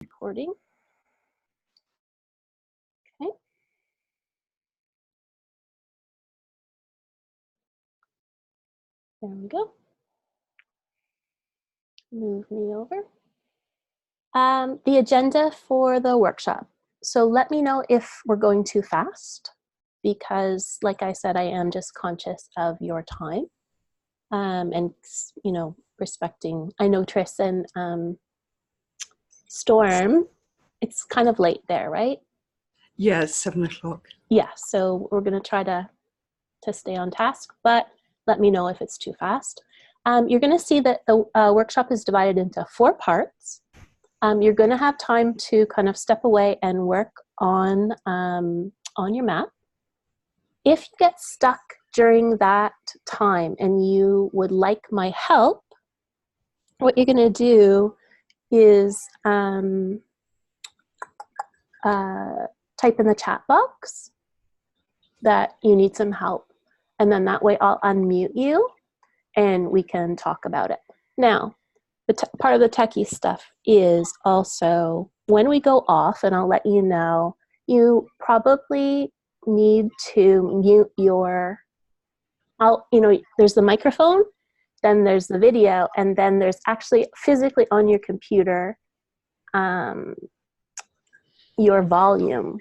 recording. Okay. There we go. Move me over. The agenda for the workshop. So let me know if we're going too fast, because like I said, I am just conscious of your time and, you know, respecting, I know Tris and Storm, it's kind of late there, right? Yeah, it's 7 o'clock. Yeah, so we're going to try to stay on task, but let me know if it's too fast. You're going to see that the workshop is divided into 4 parts. You're going to have time to kind of step away and work on your map. If you get stuck during that time and you would like my help, what you're going to do is type in the chat box that you need some help. And then that way I'll unmute you and we can talk about it. Now, part of the techie stuff is also when we go off, and I'll let you know, you probably need to mute your, you know, there's the microphone, then there's the video, and then there's actually physically on your computer, your volume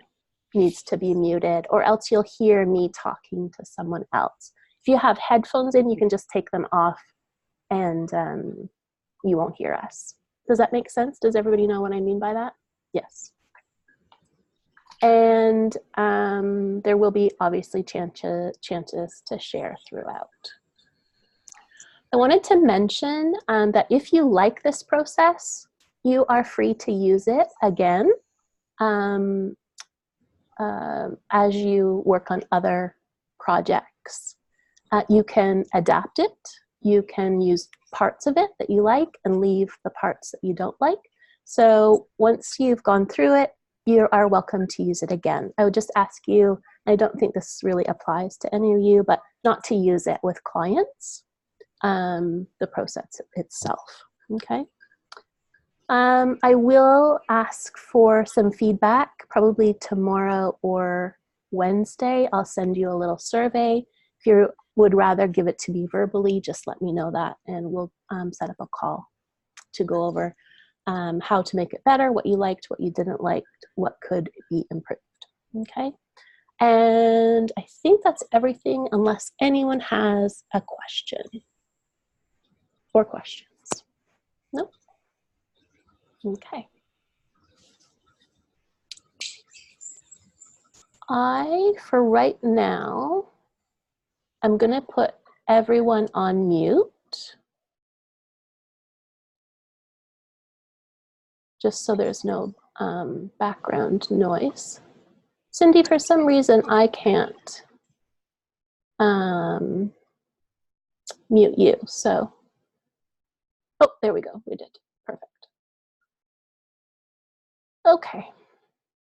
needs to be muted, or else you'll hear me talking to someone else. If you have headphones in, you can just take them off and you won't hear us. Does that make sense? Does everybody know what I mean by that? Yes. And there will be obviously chances to share throughout. I wanted to mention that if you like this process, you are free to use it again as you work on other projects. You can adapt it. You can use parts of it that you like and leave the parts that you don't like. So once you've gone through it, you are welcome to use it again. I would just ask you, I don't think this really applies to any of you, but not to use it with clients, the process itself, okay? I will ask for some feedback probably tomorrow or Wednesday. I'll send you a little survey. If you would rather give it to me verbally, just let me know that and we'll set up a call to go over how to make it better, what you liked, what you didn't like, what could be improved, okay? And I think that's everything unless anyone has a question or questions. No? Okay. For right now, I'm going to put everyone on mute, just so there's no background noise. Cindy, for some reason, I can't mute you, so. Oh, there we go, we did, perfect. Okay.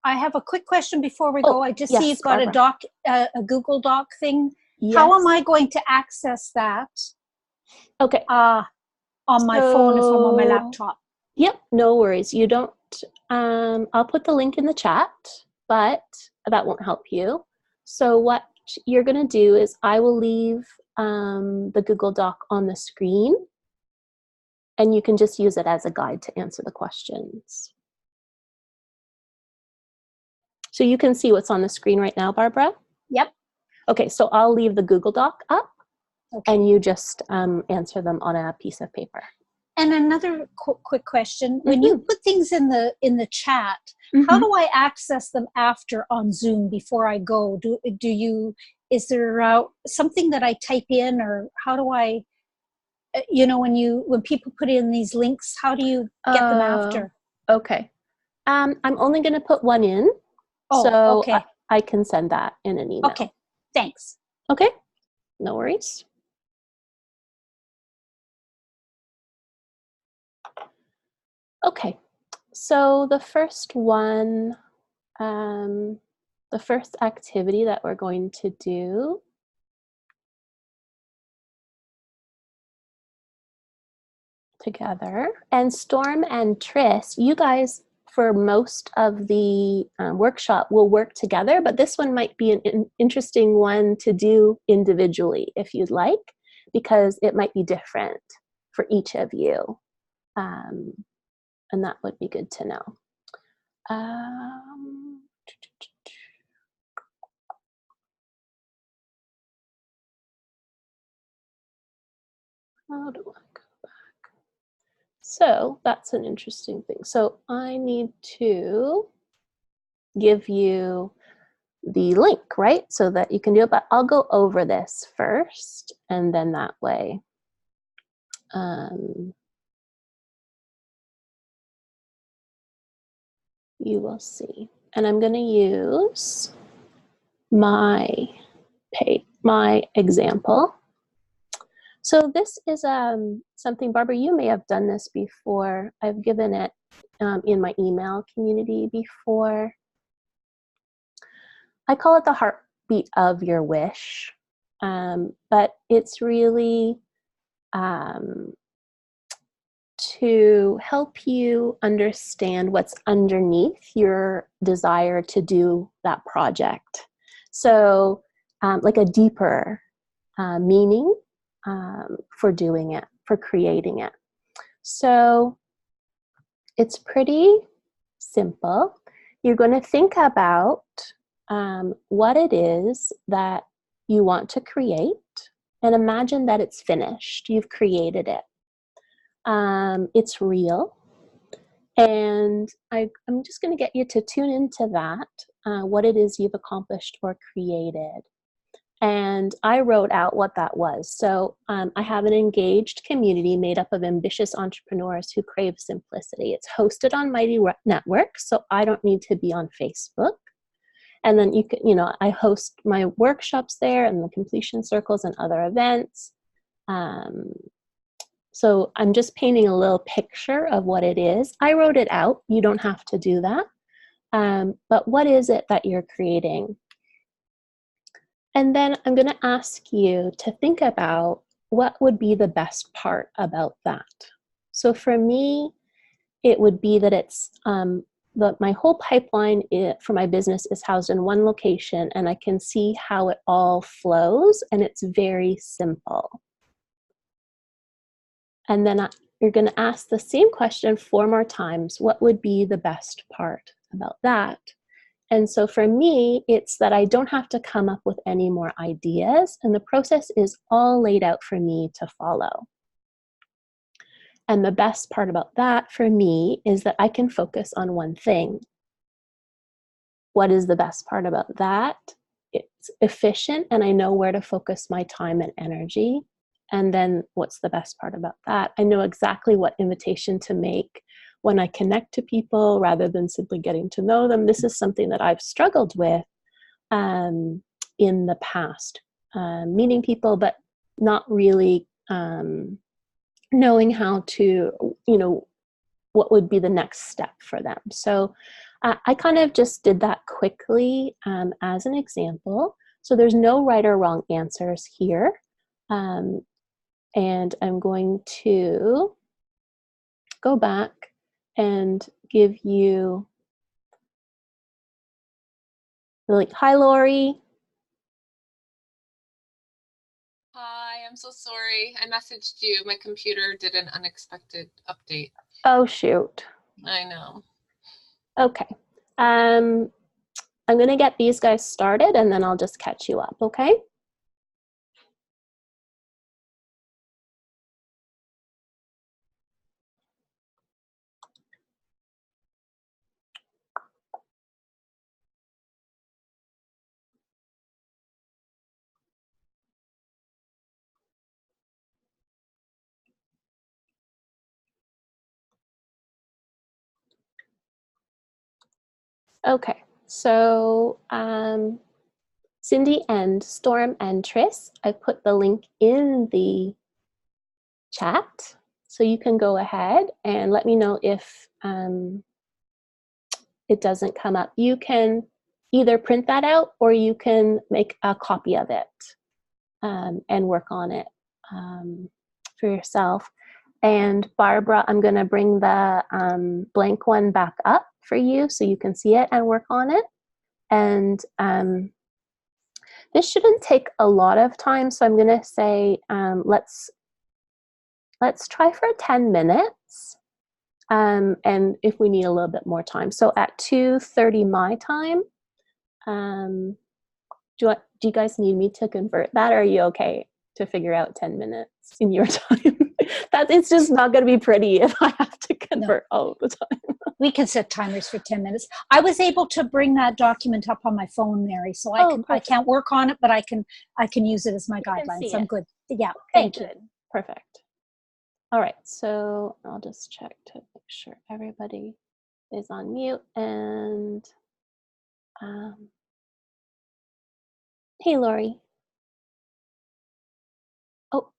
I have a quick question before we go. I just see you've got Barbara. a Google Doc thing. Yes. How am I going to access that? Okay. On my phone if I'm on my laptop. Yep, no worries. You don't, I'll put the link in the chat, but that won't help you. So what you're gonna do is I will leave the Google Doc on the screen and you can just use it as a guide to answer the questions. So you can see what's on the screen right now, Barbara? Yep. Okay, so I'll leave the Google Doc up, okay, and you just answer them on a piece of paper. And another quick question. When you put things in the chat, how do I access them after on Zoom before I go? Is there something that I type in, or how do I, you know, when people put in these links, how do you get them after? Okay. I'm only going to put one in. Oh, so okay. I can send that in an email. Okay, thanks. Okay, no worries. Okay, so the first one, the first activity that we're going to do together, and Storm and Tris, you guys for most of the workshop will work together, but this one might be an interesting one to do individually if you'd like, because it might be different for each of you. And that would be good to know. How do I go back? So that's an interesting thing. So I need to give you the link, right? So that you can do it, but I'll go over this first, and then that way you will see. And I'm going to use my example. So this is something, Barbara, you may have done this before. I've given it in my email community before. I call it the heartbeat of your wish, but it's really to help you understand what's underneath your desire to do that project. So like a deeper meaning for doing it, for creating it. So it's pretty simple. You're going to think about what it is that you want to create, and imagine that it's finished. You've created it. It's real. And I'm just going to get you to tune into that, what it is you've accomplished or created. And I wrote out what that was. So I have an engaged community made up of ambitious entrepreneurs who crave simplicity. It's hosted on Mighty Network, so I don't need to be on Facebook. And then I host my workshops there and the completion circles and other events. So I'm just painting a little picture of what it is. I wrote it out. You don't have to do that. But what is it that you're creating? And then I'm going to ask you to think about what would be the best part about that. So for me, it would be that it's my whole pipeline for my business is housed in one location, and I can see how it all flows, and it's very simple. And then you're going to ask the same question 4 more times. What would be the best part about that? And so for me, it's that I don't have to come up with any more ideas, and the process is all laid out for me to follow. And the best part about that for me is that I can focus on one thing. What is the best part about that? It's efficient, and I know where to focus my time and energy. And then what's the best part about that? I know exactly what invitation to make when I connect to people rather than simply getting to know them. This is something that I've struggled with in the past, meeting people, but not really knowing how to, what would be the next step for them. So I kind of just did that quickly as an example. So there's no right or wrong answers here. And I'm going to go back and give you the link. Hi, Lori. Hi, I'm so sorry. I messaged you. My computer did an unexpected update. Oh, shoot. I know. Okay. I'm going to get these guys started, and then I'll just catch you up, okay? Okay, so Cindy and Storm and Tris, I put the link in the chat, so you can go ahead and let me know if it doesn't come up. You can either print that out or you can make a copy of it and work on it for yourself. And Barbara, I'm going to bring the blank one back up for you so you can see it and work on it. And this shouldn't take a lot of time, so I'm going to say let's try for 10 minutes, and if we need a little bit more time. So at 2:30 my time, do you guys need me to convert that, or are you okay to figure out 10 minutes in your time? That it's just not going to be pretty if I have to convert all of the time. We can set timers for 10 minutes. I was able to bring that document up on my phone, Mary, so I can't work on it, but I can use it as my guidelines. I'm good. Yeah, thank you. Perfect. All right, so I'll just check to make sure everybody is on mute. And hey, Lori. Oh,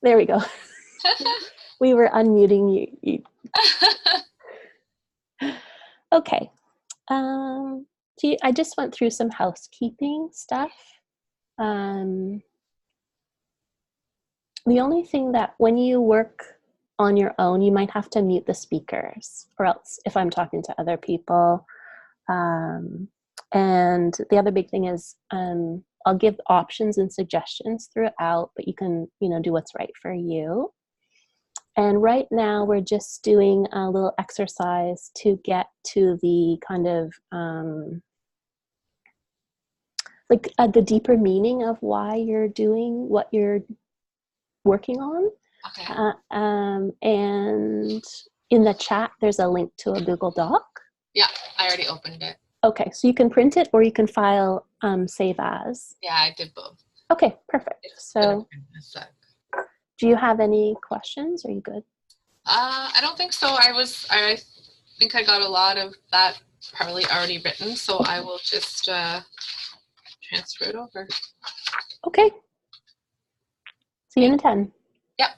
there we go. We were unmuting you. Okay. So I just went through some housekeeping stuff. The only thing that when you work on your own, you might have to mute the speakers, or else if I'm talking to other people. And the other big thing is I'll give options and suggestions throughout, but you can, do what's right for you. And right now we're just doing a little exercise to get to the kind of the deeper meaning of why you're doing what you're working on. Okay. And in the chat, there's a link to a Google Doc. Yeah, I already opened it. Okay, so you can print it or you can file save as. Yeah, I did both. Okay, perfect. It's gonna So print in a sec. do you have any questions? Are you good? I don't think so. I think I got a lot of that probably already written, so I will just transfer it over. Okay. See you in 10. Yep.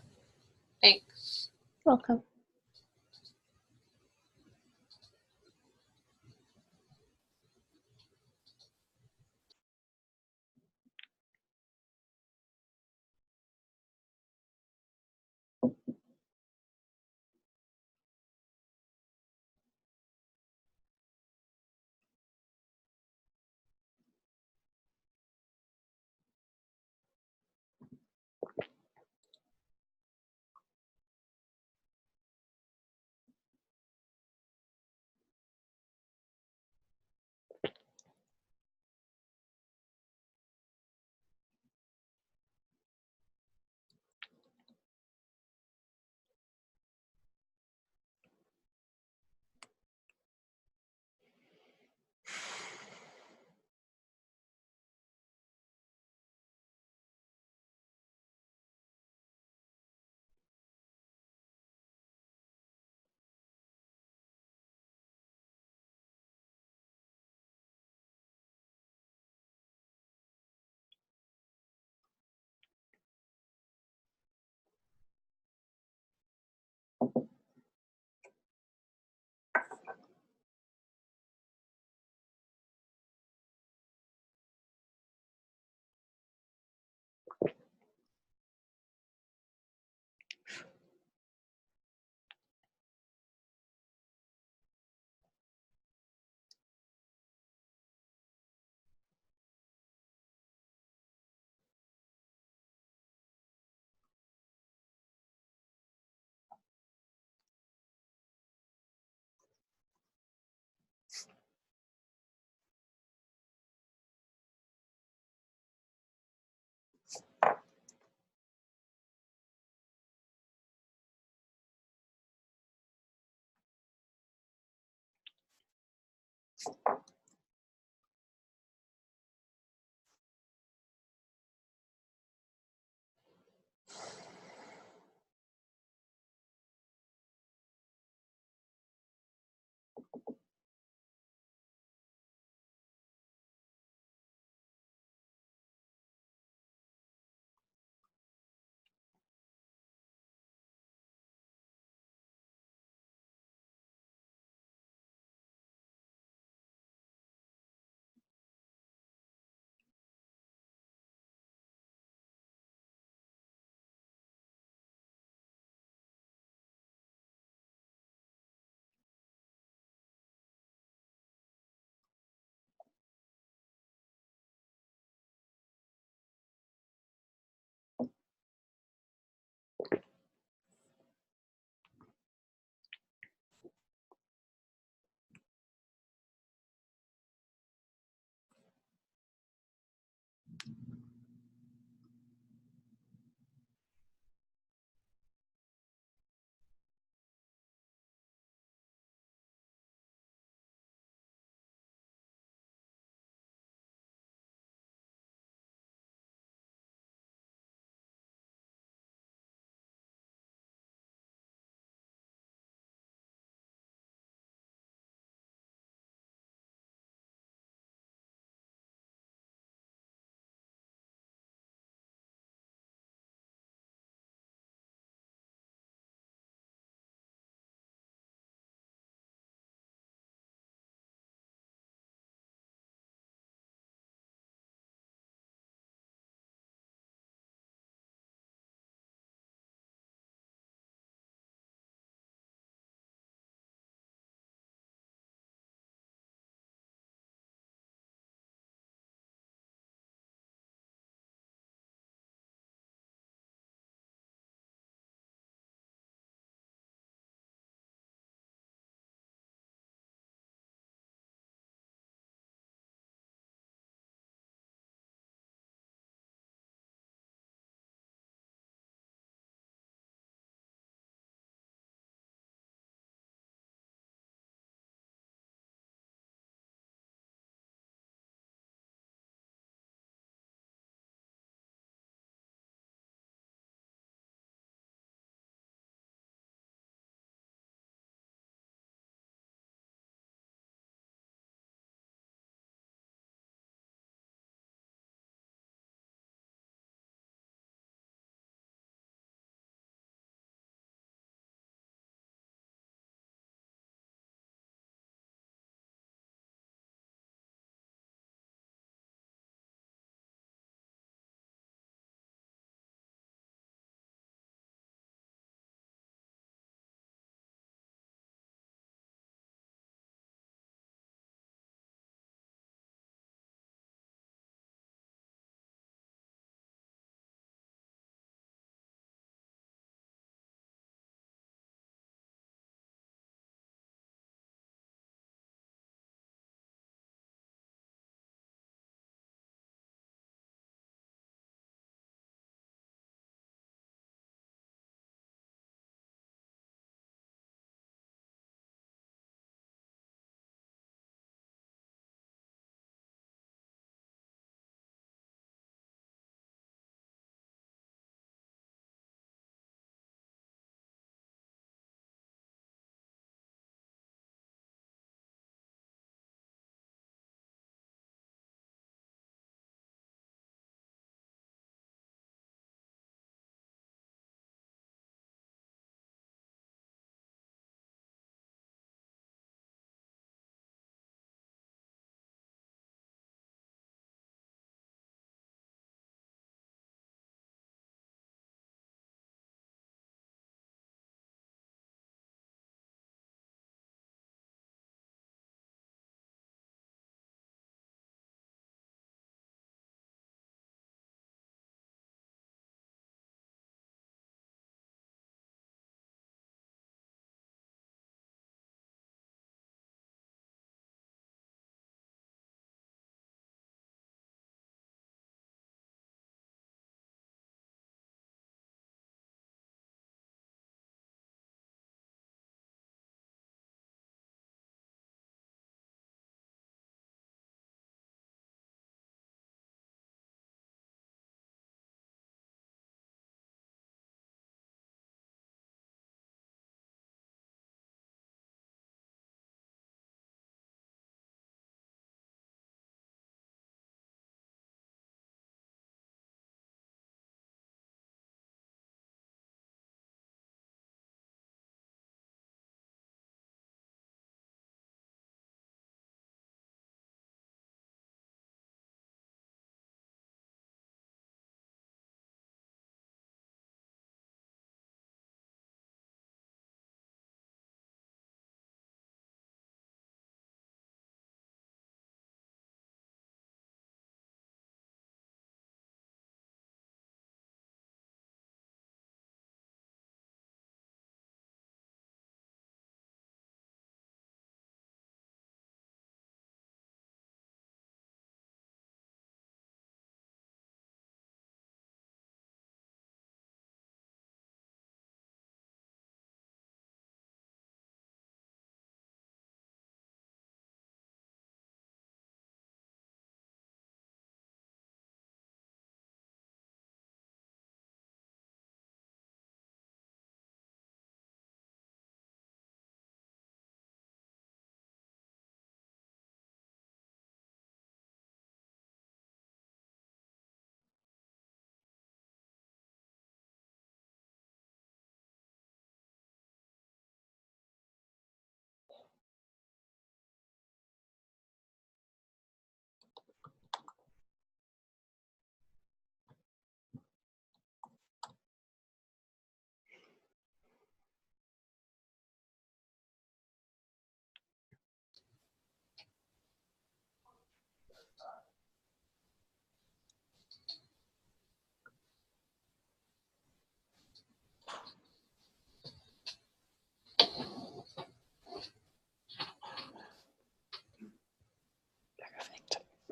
Thanks. Welcome.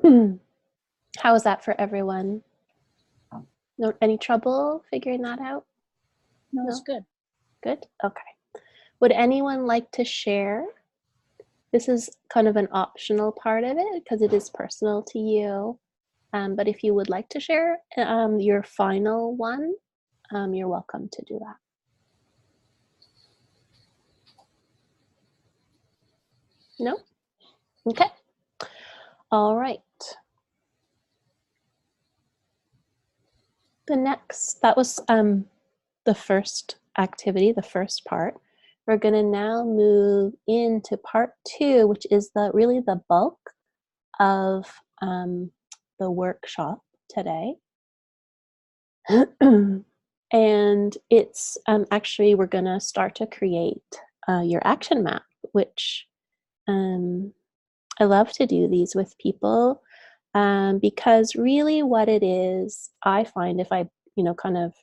How was that for everyone? No, any trouble figuring that out? No, it's good. Good? Okay. Would anyone like to share? This is kind of an optional part of it because it is personal to you. But if you would like to share your final one, you're welcome to do that. No? Okay. All right. The next, that was the first activity, the first part. We're going to now move into part 2, which is really the bulk of the workshop today. And it's actually, we're going to start to create your action map, which I love to do these with people because really what it is, I find if I, kind of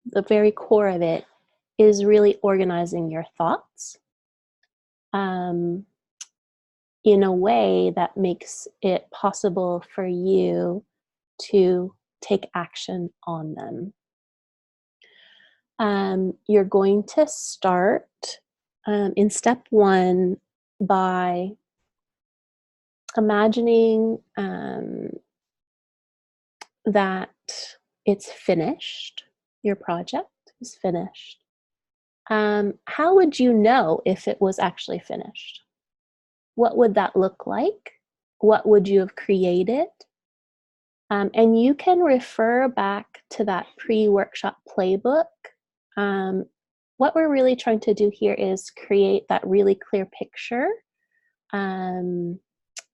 the very core of it is really organizing your thoughts in a way that makes it possible for you to take action on them. You're going to start in step 1 by imagining that it's finished, your project is finished. How would you know if it was actually finished? What would that look like? What would you have created? And you can refer back to that pre-workshop playbook. What we're really trying to do here is create that really clear picture in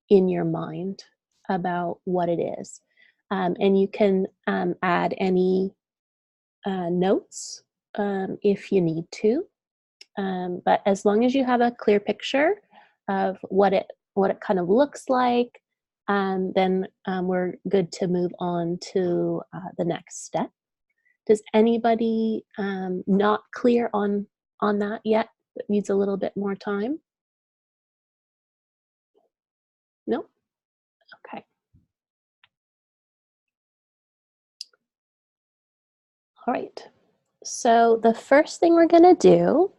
your mind about what it is. And you can add any notes if you need to. But as long as you have a clear picture of what it kind of looks like, then we're good to move on to the next step. Does anybody not clear on that yet? That needs a little bit more time? No? Okay. All right. So the first thing we're going to do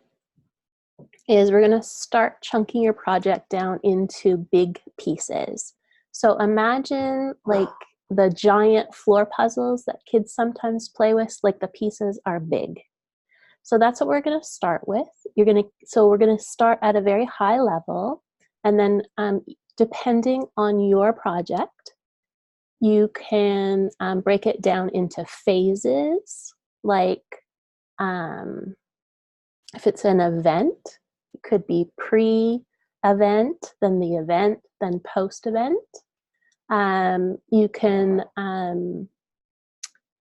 is we're going to start chunking your project down into big pieces. So imagine like the giant floor puzzles that kids sometimes play with, like the pieces are big. So that's what we're going to start with. So we're going to start at a very high level, and then depending on your project, you can break it down into phases, like if it's an event, it could be pre-event, then the event, then post-event. You can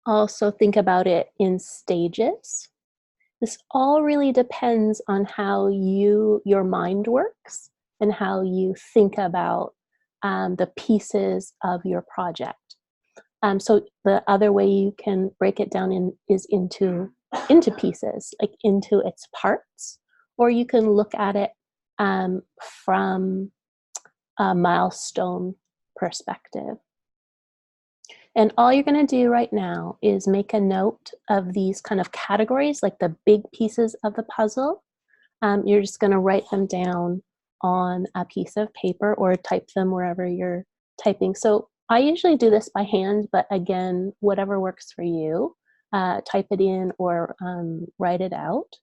also think about it in stages. This all really depends on how your mind works and how you think about the pieces of your project. So the other way you can break it down is into pieces, like into its parts, or you can look at it from a milestone perspective. And all you're going to do right now is make a note of these kind of categories, like the big pieces of the puzzle. You're just going to write them down on a piece of paper or type them wherever you're typing. So I usually do this by hand, but again, whatever works for you, type it in or write it out.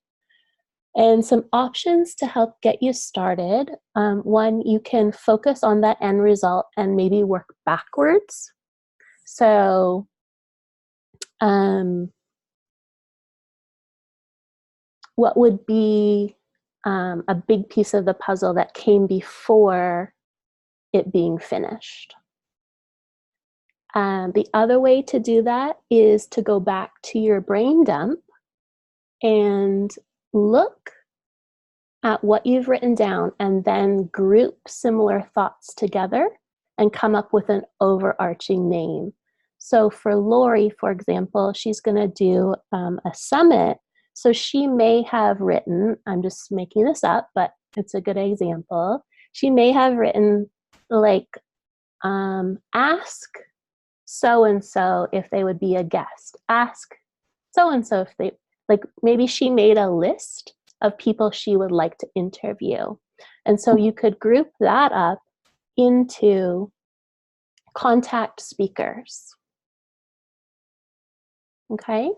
And some options to help get you started. One, you can focus on that end result and maybe work backwards. So what would be a big piece of the puzzle that came before it being finished? The other way to do that is to go back to your brain dump and look at what you've written down and then group similar thoughts together and come up with an overarching name. So for Lori, for example, she's going to do a summit. So she may have written, I'm just making this up, but it's a good example. She may have written like ask so and so if they would be a guest. Ask so and so if they, like, maybe she made a list of people she would like to interview. And so you could group that up into contact speakers. Okay.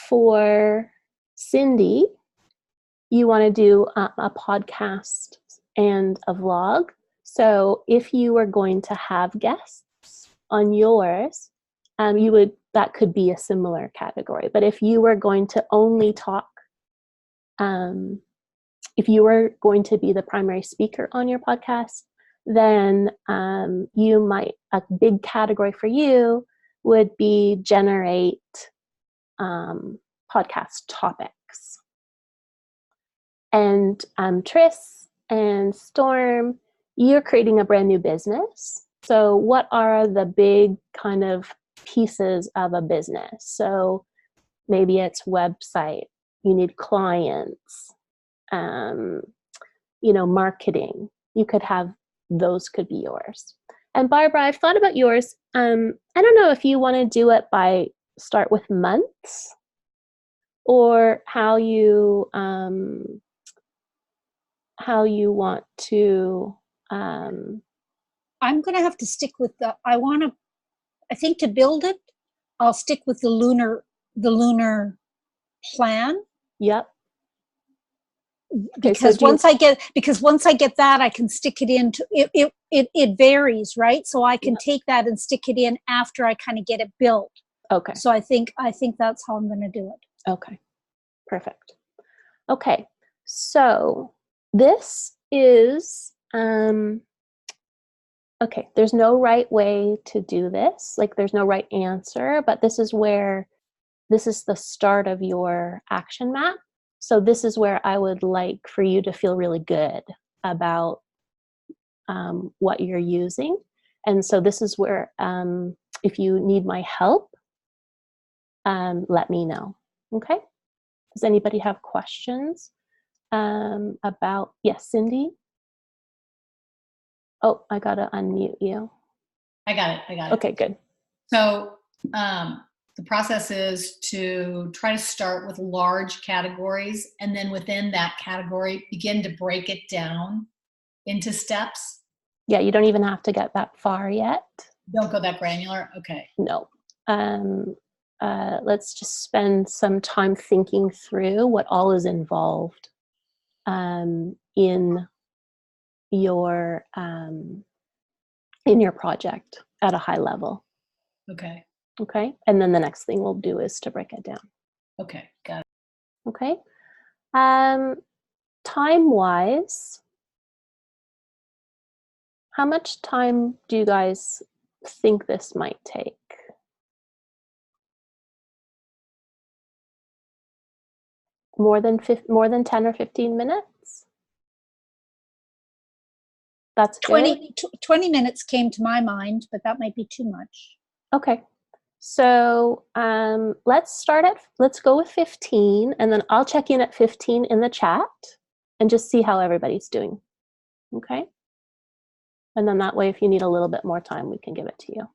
For Cindy, you want to do a podcast and a vlog. So if you were going to have guests on yours, that could be a similar category. But if you were going to only talk, if you were going to be the primary speaker on your podcast, then a big category for you would be generate podcast topics. And Tris and Storm, you're creating a brand new business. So what are the big kind of pieces of a business? So maybe it's website, you need clients, marketing. You could have, those could be yours. And Barbara, I've thought about yours. I don't know if you want to do it by start with months, or how you want to. I'm going to have to stick with I think to build it, I'll stick with the lunar plan. Yep. Because once I get that, I can stick it into it varies, right? So I can take that and stick it in after I kind of get it built. Okay. So I think that's how I'm going to do it. Okay. Perfect. Okay. So this is okay, there's no right way to do this. Like, there's no right answer, but this is the start of your action map. So this is where I would like for you to feel really good about what you're using. And so this is where, if you need my help, let me know. Okay? Does anybody have questions about, yes, Cindy? Oh, I gotta unmute you. I got it. Okay, good. So the process is to try to start with large categories, and then within that category, begin to break it down into steps. Yeah, you don't even have to get that far yet. Don't go that granular. Okay. No. Let's just spend some time thinking through what all is involved in your project at a high level. Okay. Okay. And then the next thing we'll do is to break it down. Okay. Got it. Okay. Time-wise, how much time do you guys think this might take? More than 10 or 15 minutes? That's good. 20 minutes came to my mind, but that might be too much. Okay. So let's go with 15, and then I'll check in at 15 in the chat and just see how everybody's doing. Okay. And then that way, if you need a little bit more time, we can give it to you.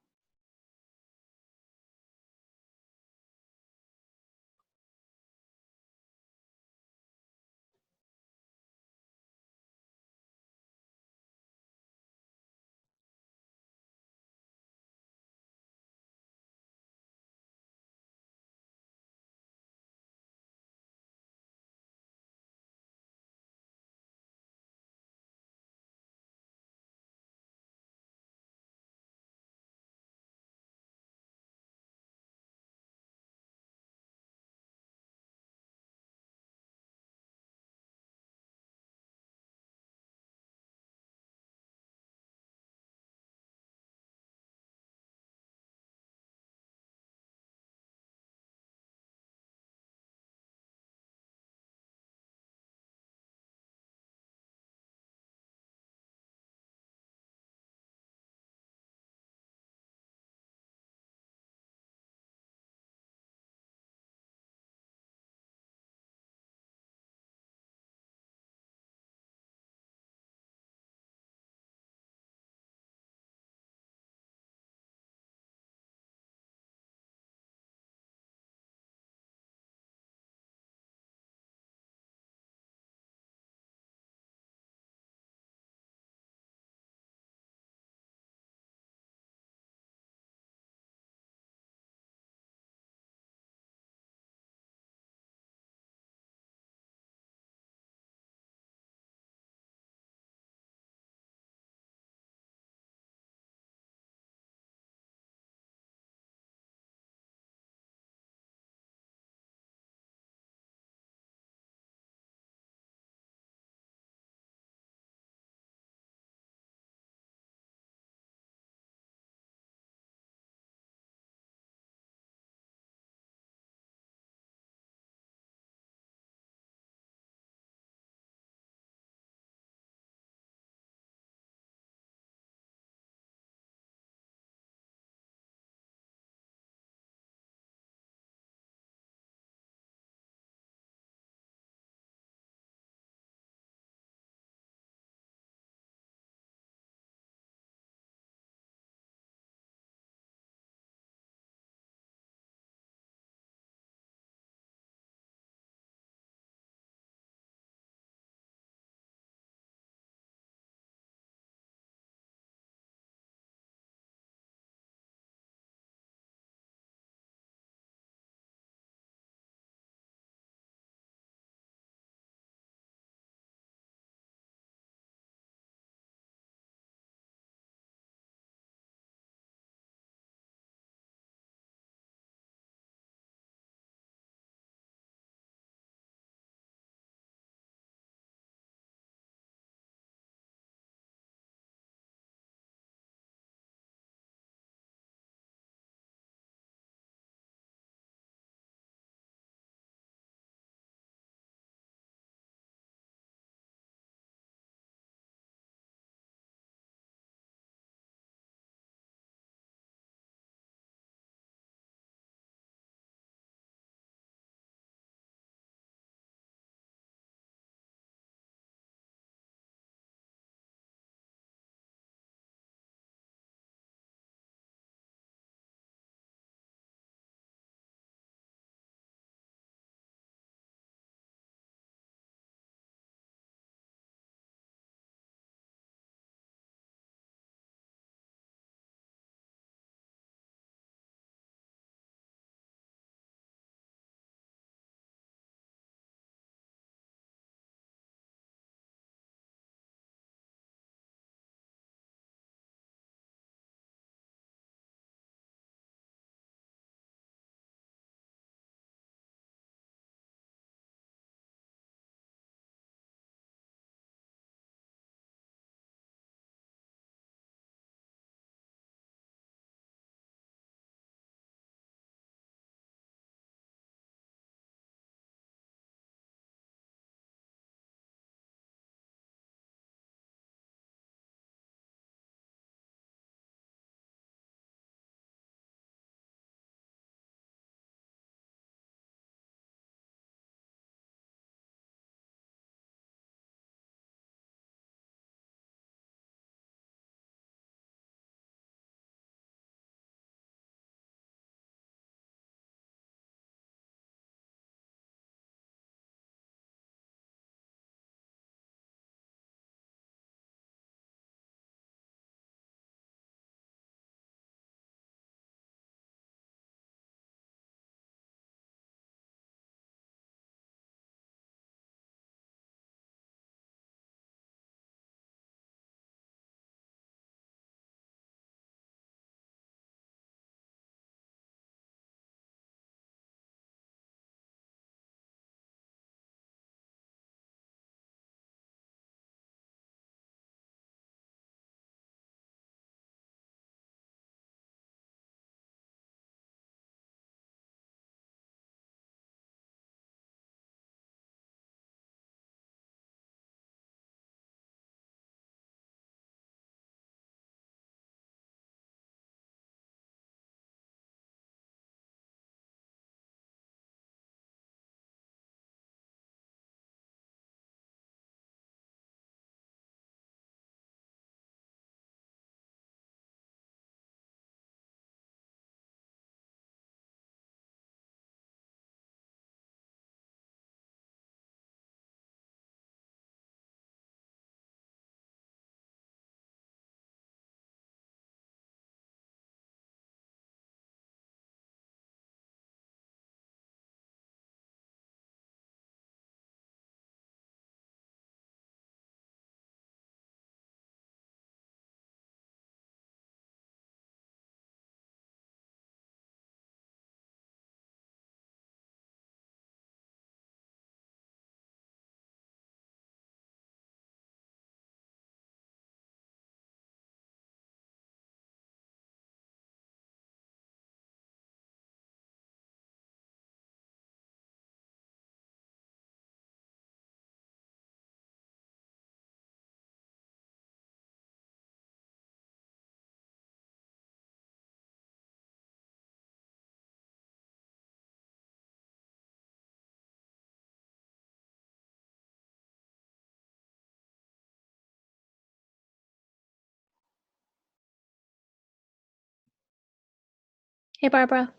Hey, Barbara.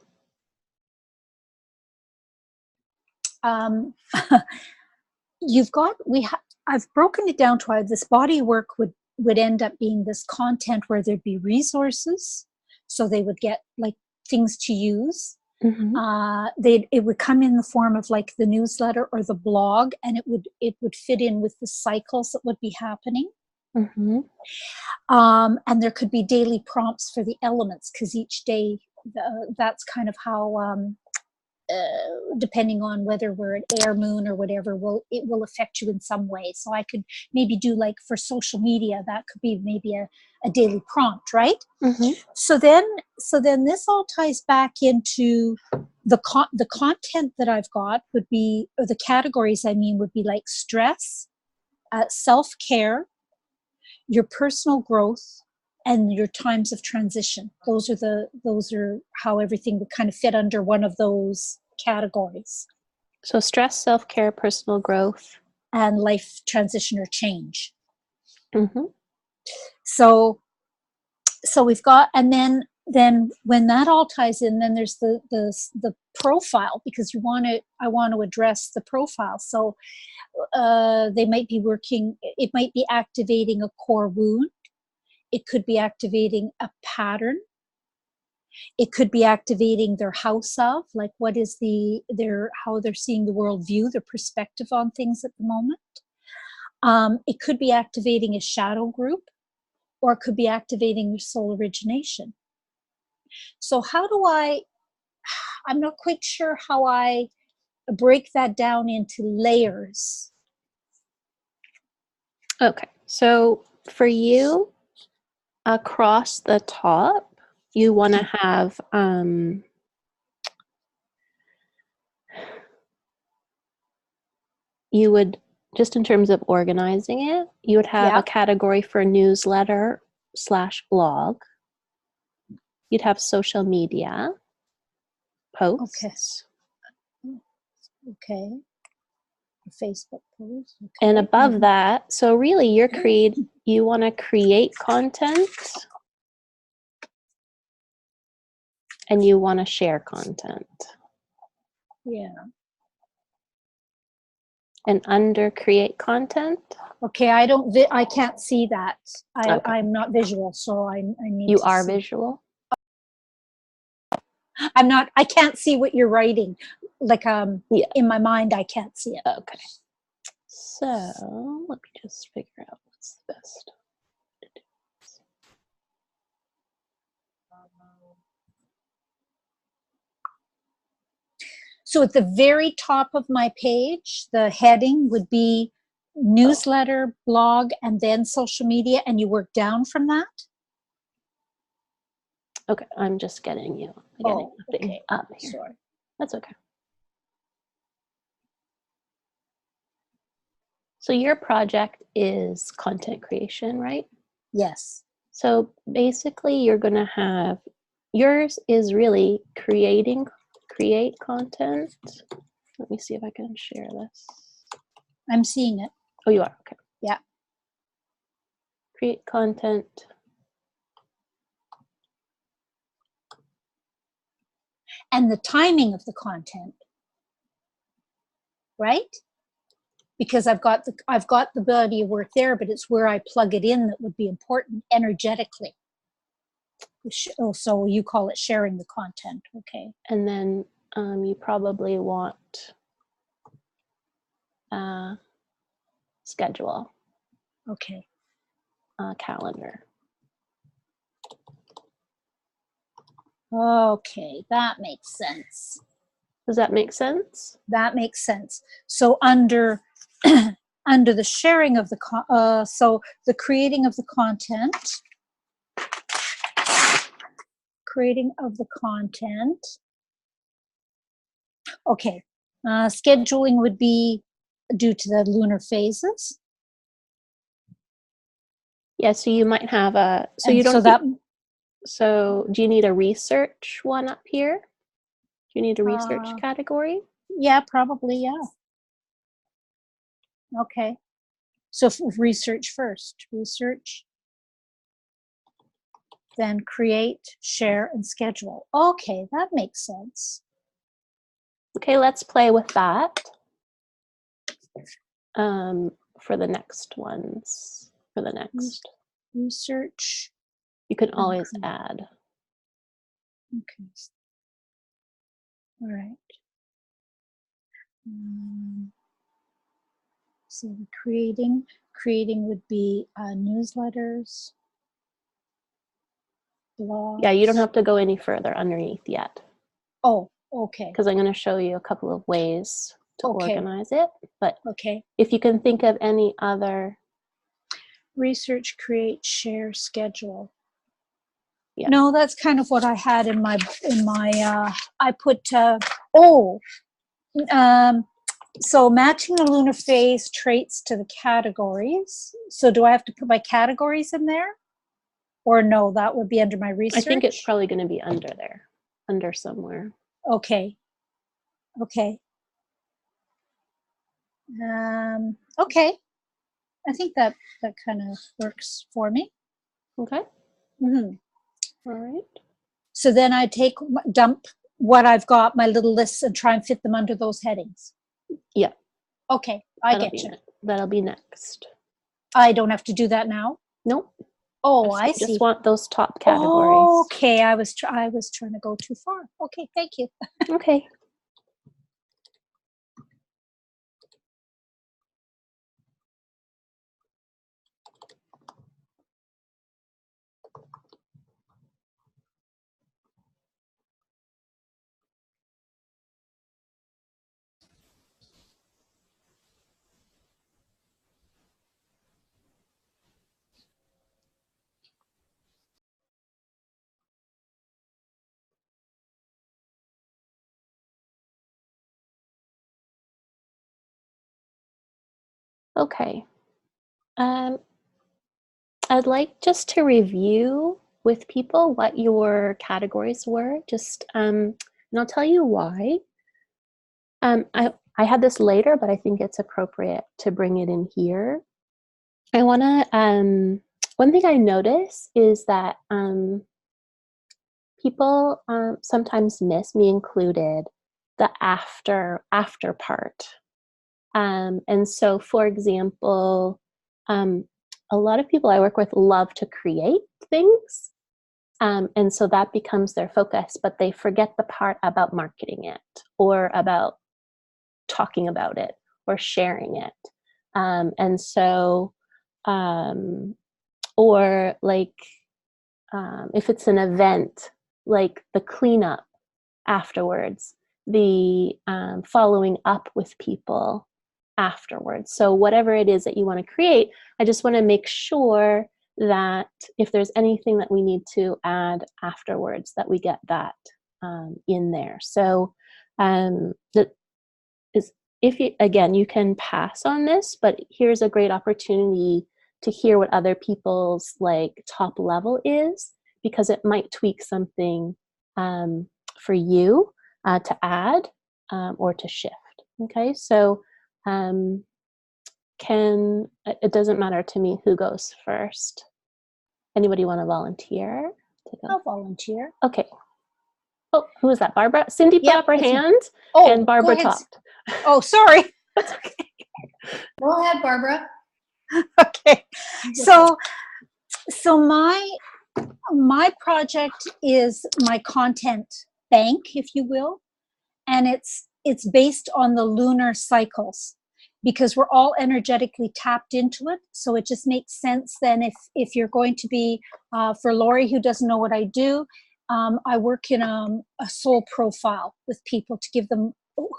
You've got I've broken it down to how this body work would end up being this content where there'd be resources, so they would get like things to use. It would come in the form of like the newsletter or the blog, and it would fit in with the cycles that would be happening. And there could be daily prompts for the elements, because each day that's kind of how depending on whether we're an air, moon, or whatever, it will affect you in some way. So I could maybe do, like, for social media, that could be maybe a daily prompt, right? So then this all ties back into the content that I've got would be, or the categories I mean, would be like stress, self-care, your personal growth, and your times of transition. Those are how everything would kind of fit under one of those categories. So stress, self-care, personal growth, and life transition or change. Mm-hmm. So we've got, and then when that all ties in, then there's the profile, because I want to address the profile. So they might be working, it might be activating a core wound. It could be activating a pattern. It could be activating their house of, like, what is how they're seeing the world view, their perspective on things at the moment. It could be activating a shadow group, or it could be activating their soul origination. So I'm not quite sure how I break that down into layers. Okay, so for you, across the top, you want to have you would, just in terms of organizing it, you would have a category for newsletter/blog. You'd have social media posts. Okay. Facebook posts. Okay. And above that, so really you want to create content and you want to share content. Yeah. And under create content. Okay, I can't see that. I'm not visual, so I need to. You are visual? I can't see what you're writing. Like, in my mind, I can't see it. Okay. So let me just figure out what's the best to do this. So at the very top of my page, the heading would be newsletter, blog, and then social media, and you work down from that? Okay, I'm just getting okay. up here. Sorry. That's okay. So your project is content creation, right? Yes. So basically you're going to have, yours is really create content. Let me see if I can share this. I'm seeing it. Oh, you are? Okay. Yeah. Create content. And the timing of the content, right? Because I've got the body of work there, but it's where I plug it in that would be important energetically. Oh, so you call it sharing the content, okay? And then you probably want schedule. Okay. Calendar. Okay, that makes sense. Does that make sense? That makes sense. So under under the sharing of the so the creating of the content, okay, scheduling would be due to the lunar phases. Yeah, so you might have a, so do you need a research one up here? Do you need a research category? Yeah, probably, yeah. Okay. So research first. Research. then create, share, and schedule. Okay, that makes sense. Okay, let's play with that for the next ones. For the next. Research. You can always add. Okay. All right. So creating would be newsletters, blogs. Yeah, you don't have to go any further underneath yet. Oh, okay. Because I'm going to show you a couple of ways to Okay. organize it. But Okay. if you can think of any other. Research, create, share, schedule. Yeah. No, that's kind of what I had in my I put so matching the lunar phase traits to the categories. So do I have to put my categories in there? Or no, that would be under my research? I think it's probably going to be under there, under somewhere. Okay. Okay. Okay. I think that kind of works for me. Okay. Mm-hmm. All right. So then I dump what I've got, my little lists, and try and fit them under those headings. Yeah. Okay, I get you. That'll be next. I don't have to do that now? Nope. Oh, I see. Just want those top categories. Okay, I was trying to go too far. Okay, thank you. Okay. Okay. I'd like just to review with people what your categories were. And I'll tell you why. I had this later, but I think it's appropriate to bring it in here. I want to. One thing I notice is that people sometimes miss, me included, the after part. And so, for example, a lot of people I work with love to create things. And so that becomes their focus, but they forget the part about marketing it or about talking about it or sharing it. And so, or like, if it's an event, like the cleanup afterwards, the following up with people afterwards. So whatever it is that you want to create, I just want to make sure that if there's anything that we need to add afterwards, that we get that in there. So that is, if you, again, you can pass on this, but here's a great opportunity to hear what other people's like top level is, because it might tweak something for you to add or to shift. Okay, so it doesn't matter to me who goes first. Anybody want to volunteer? I'll volunteer. Okay. Oh, who was that? Barbara? Cindy put up her hand, and Barbara talked. Oh, sorry. That's okay. Go ahead, Barbara. Okay. So my project is my content bank, if you will, and it's based on the lunar cycles, because we're all energetically tapped into it. So it just makes sense then if you're going to be, for Lori, who doesn't know what I do, I work in a soul profile with people to give them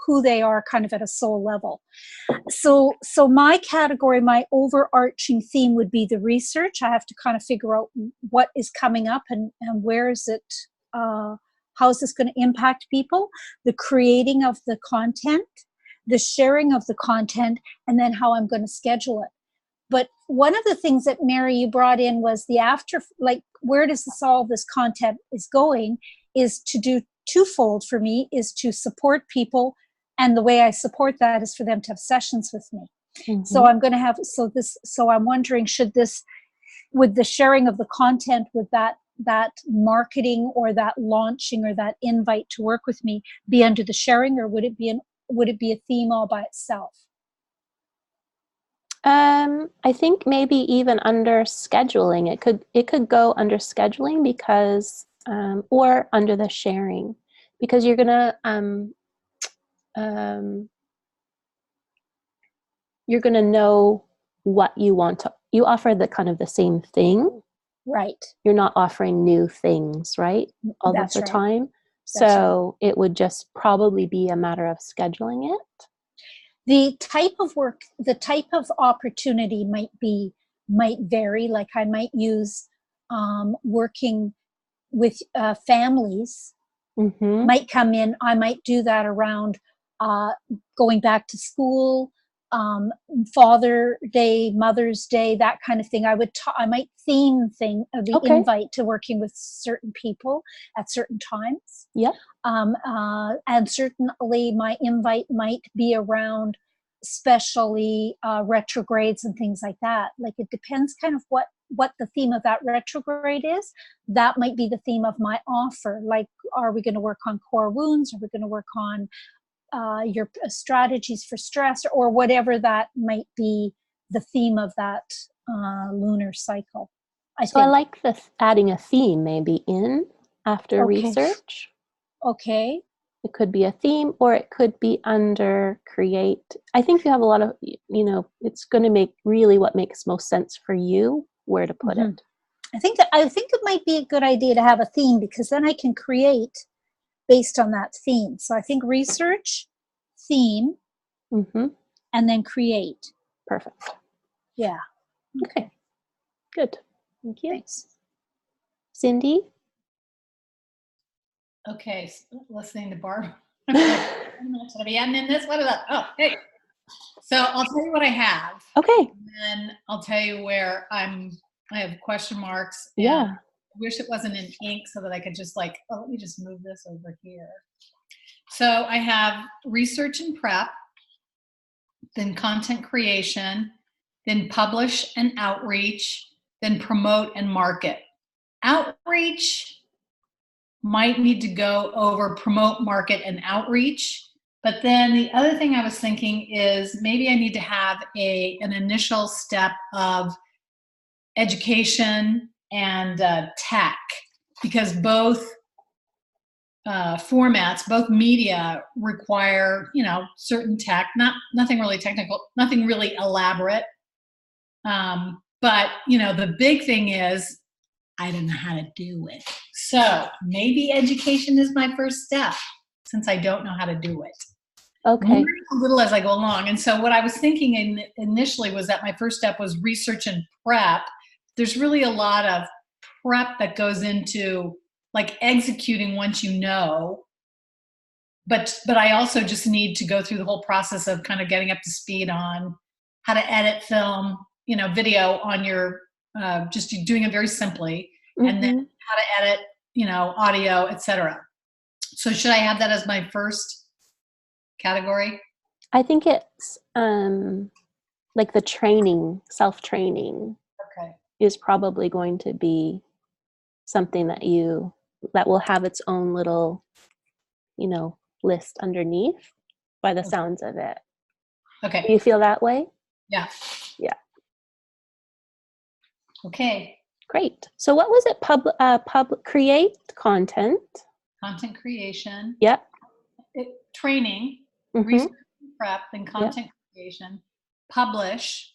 who they are kind of at a soul level. So my category, my overarching theme would be the research. I have to kind of figure out what is coming up and where is it, how is this going to impact people, the creating of the content, the sharing of the content, and then how I'm going to schedule it. But one of the things that Mary, you brought in was the after, like where does all of this content is going, is to do twofold for me, is to support people. And the way I support that is for them to have sessions with me. Mm-hmm. So I'm going to have, so I'm wondering, would the sharing of the content, would that that marketing or that launching or that invite to work with me be under the sharing, or would it be a theme all by itself? I think maybe even under scheduling, it could go under scheduling because, or under the sharing, because you're gonna know what you want to. You offer the kind of the same thing. Right. You're not offering new things, right? All That's of the right. time. That's So it would just probably be a matter of scheduling it. The type of work, the type of opportunity might vary. Like I might use working with families Mm-hmm. might come in. I might do that around going back to school, Father Day, Mother's Day, that kind of thing. I might theme the Okay. invite to working with certain people at certain times. Yep. And certainly my invite might be around especially retrogrades and things like that. Like it depends kind of what the theme of that retrograde is. That might be the theme of my offer. Like, are we going to work on core wounds? Are we going to work on your strategies for stress, or whatever that might be the theme of that lunar cycle? I like adding a theme maybe in after Okay. research. Okay. It could be a theme, or it could be under create. I think you have a lot of, it's going to make really what makes most sense for you, where to put it. I think it might be a good idea to have a theme, because then I can create based on that theme. So I think research, theme, Mm-hmm. and then create. Perfect. Yeah. Okay. Good. Thank you. Thanks. Cindy? Okay, listening to Barb. I'm like, should I be adding in this? What is that? Oh, hey. So I'll tell you what I have. Okay. And then I'll tell you where I have question marks. And Yeah. I wish it wasn't in ink so that I could just let me just move this over here. So I have research and prep, then content creation, then publish and outreach, then promote and market. Outreach might need to go over promote, market, and outreach. But then the other thing I was thinking is maybe I need to have an initial step of education and tech, because both formats, both media require, certain tech, nothing really technical, nothing really elaborate. But, the big thing is I don't know how to do it. So maybe education is my first step, since I don't know how to do it. Okay. Learn a little as I go along. And so what I was thinking initially was that my first step was research and prep. There's really a lot of prep that goes into like executing once you know. But I also just need to go through the whole process of kind of getting up to speed on how to edit film, video on your just doing it very simply, and then how to edit, audio, etc. So should I have that as my first category? I think it's like the training, self-training is probably going to be something that will have its own little, list underneath by the sounds of it. Okay. Do you feel that way? Yeah. Yeah. Okay. Great. So what was it? Create content. Content creation. Yep. Training, research and prep, and content creation. Publish.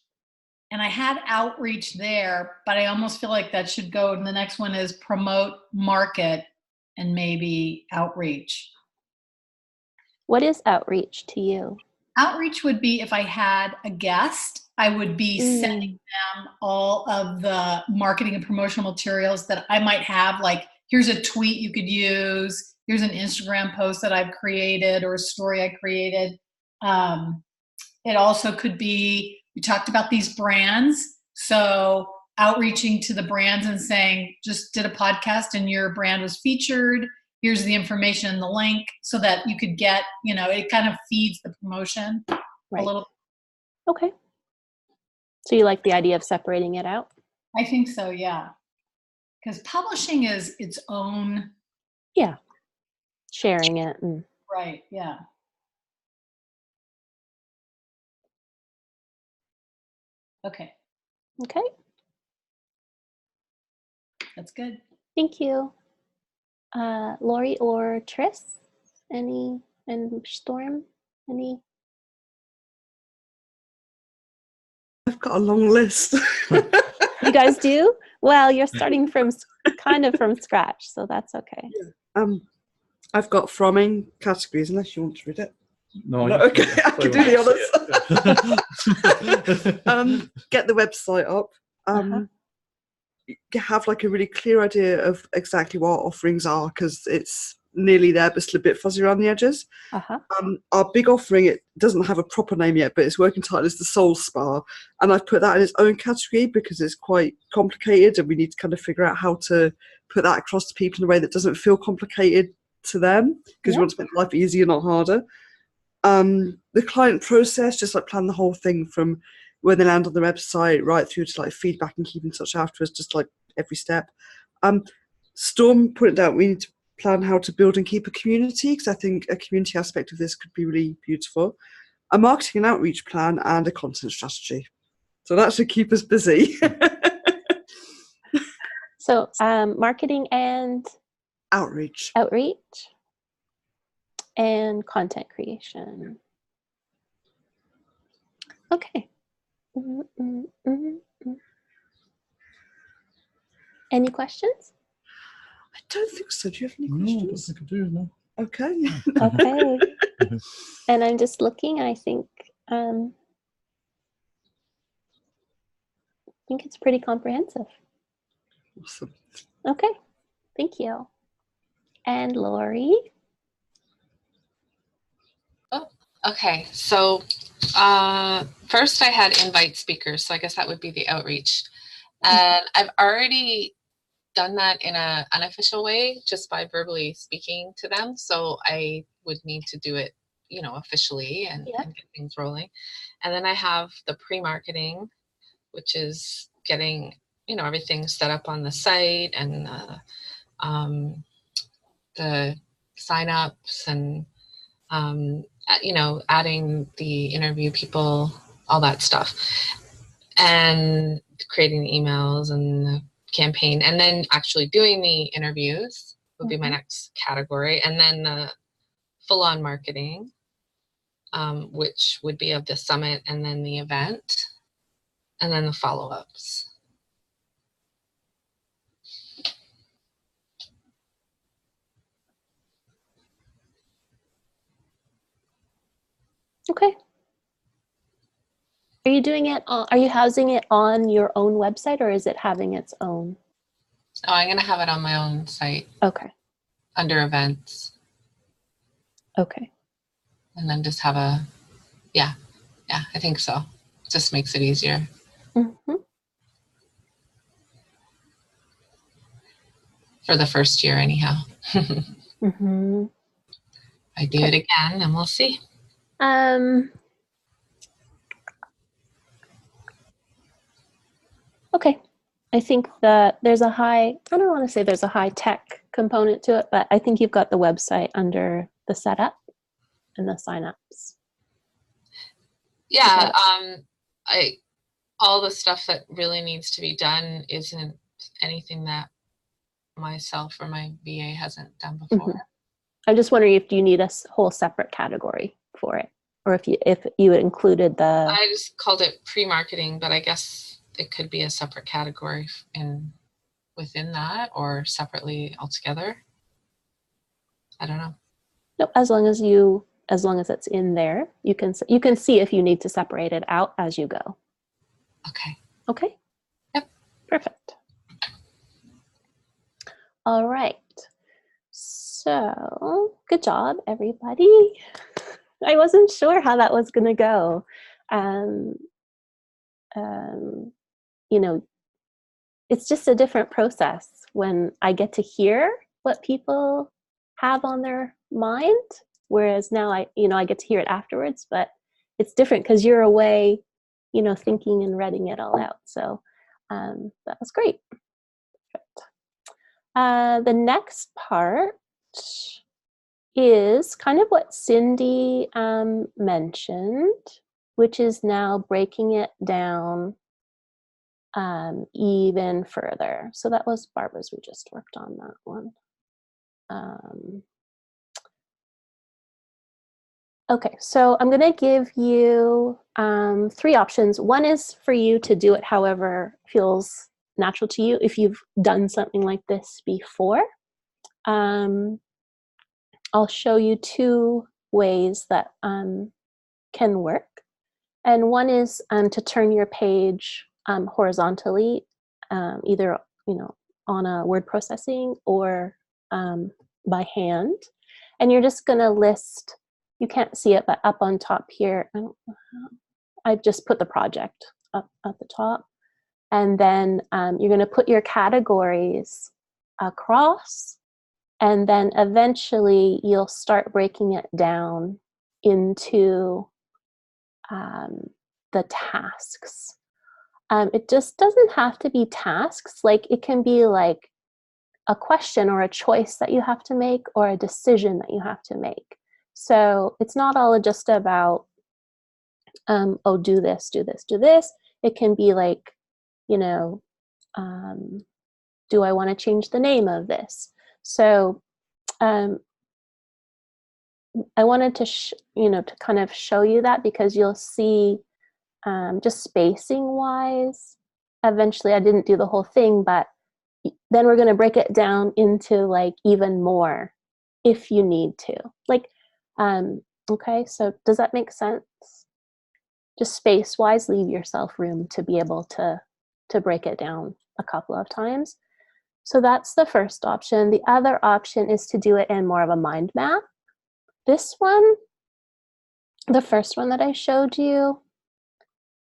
And I had outreach there, but I almost feel like that should go. And the next one is promote, market, and maybe outreach. What is outreach to you? Outreach would be if I had a guest, I would be sending them all of the marketing and promotional materials that I might have. Like, here's a tweet you could use. Here's an Instagram post that I've created, or a story I created. It also could be, we talked about these brands. So outreaching to the brands and saying, just did a podcast and your brand was featured. Here's the information and the link, so that you could get, it kind of feeds the promotion a little. Okay. So you like the idea of separating it out? I think so, yeah. Because publishing is its own. Yeah. Sharing it. And Right, yeah. Okay, okay. that's good. Thank you. Lori or Tris? Any, and Storm? Any? I've got a long list. You guys do? Well, you're starting from kind of from scratch, so that's okay. I've got froming categories, unless you want to read it. No, No, okay, I can do the others. Get the website up. Have like a really clear idea of exactly what our offerings are, because it's nearly there but still a bit fuzzy around the edges. Our big offering, it doesn't have a proper name yet, but its working title is the Soul Spa, and I've put that in its own category because it's quite complicated and we need to kind of figure out how to put that across to people in a way that doesn't feel complicated to them, because we want to make life easier, not harder. The client process, just like plan the whole thing from when they land on the website right through to like feedback and keep in touch afterwards, just like every step. Storm pointed out we need to plan how to build and keep a community, because I think a community aspect of this could be really beautiful. A marketing and outreach plan and a content strategy. So that should keep us busy. So marketing and outreach and content creation. Okay. Any questions? I don't think so. Do you have any No, I don't questions? think I do, no. Okay. Okay. And I'm just looking, I think it's pretty comprehensive. Awesome. Okay. Thank you. And Lori? Okay, so first I had invite speakers, so I guess that would be the outreach. And I've already done that in an unofficial way, just by verbally speaking to them. So I would need to do it, officially and get things rolling. And then I have the pre-marketing, which is getting, everything set up on the site and the sign-ups and adding the interview people, all that stuff, and creating the emails and the campaign, and then actually doing the interviews would be my next category, and then the full-on marketing, which would be of the summit and then the event, and then the follow-ups. Okay. Are you doing it are you housing it on your own website, or is it having its own? Oh, I'm going to have it on my own site. Okay. Under events. Okay. And then just have yeah, I think so. It just makes it easier. For the first year anyhow. I do it again and we'll see. Okay. I think that there's a I don't want to say there's a high tech component to it, but I think you've got the website under the setup and the signups. Yeah, all the stuff that really needs to be done isn't anything that myself or my VA hasn't done before. I'm just wondering if you need a whole separate category for it, or if you included the. I just called it pre-marketing, but I guess it could be a separate category within that, or separately altogether. I don't know. Nope. As long as it's in there, you can see if you need to separate it out as you go. Okay. Okay. Yep. Perfect. All right. So good job, everybody. I wasn't sure how that was going to go. It's just a different process when I get to hear what people have on their mind, whereas now I get to hear it afterwards, but it's different because you're away, thinking and reading it all out. So that was great. The next part is kind of what Cindy mentioned, which is now breaking it down even further. So that was Barbara's, we just worked on that one. Okay, so I'm going to give you 3 options. One is for you to do it however feels natural to you if you've done something like this before. I'll show you 2 ways that can work. And one is to turn your page horizontally, either on a word processing or by hand. And you're just going to list, you can't see it, but up on top here, I've just put the project up at the top. And then you're going to put your categories across, and then eventually you'll start breaking it down into the tasks. It just doesn't have to be tasks. Like, it can be like a question or a choice that you have to make, or a decision that you have to make. So it's not all just about, oh, do this, do this, do this. It can be like, do I want to change the name of this? So I wanted to, to kind of show you that, because you'll see just spacing wise, eventually I didn't do the whole thing, but then we're going to break it down into like even more if you need to. Like, okay, so does that make sense? Just space wise, leave yourself room to be able to break it down a couple of times. So that's the first option. The other option is to do it in more of a mind map. This one, the first one that I showed you,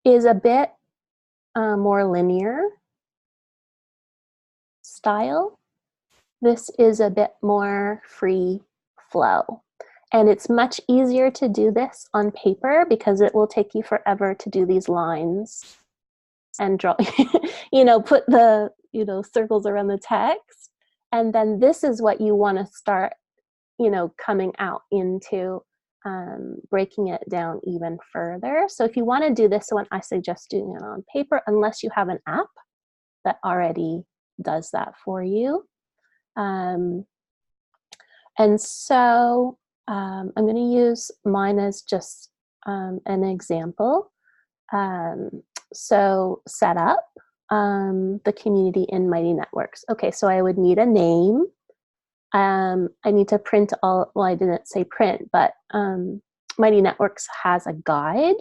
is a bit more linear style. This is a bit more free flow. And it's much easier to do this on paper because it will take you forever to do these lines and draw, put the, circles around the text. And then this is what you want to start, coming out into breaking it down even further. So if you want to do this one, I suggest doing it on paper, unless you have an app that already does that for you. And so I'm going to use mine as just an example. So set up the community in Mighty Networks. Okay, so I would need a name. I need to print all, well, I didn't say print, but Mighty Networks has a guide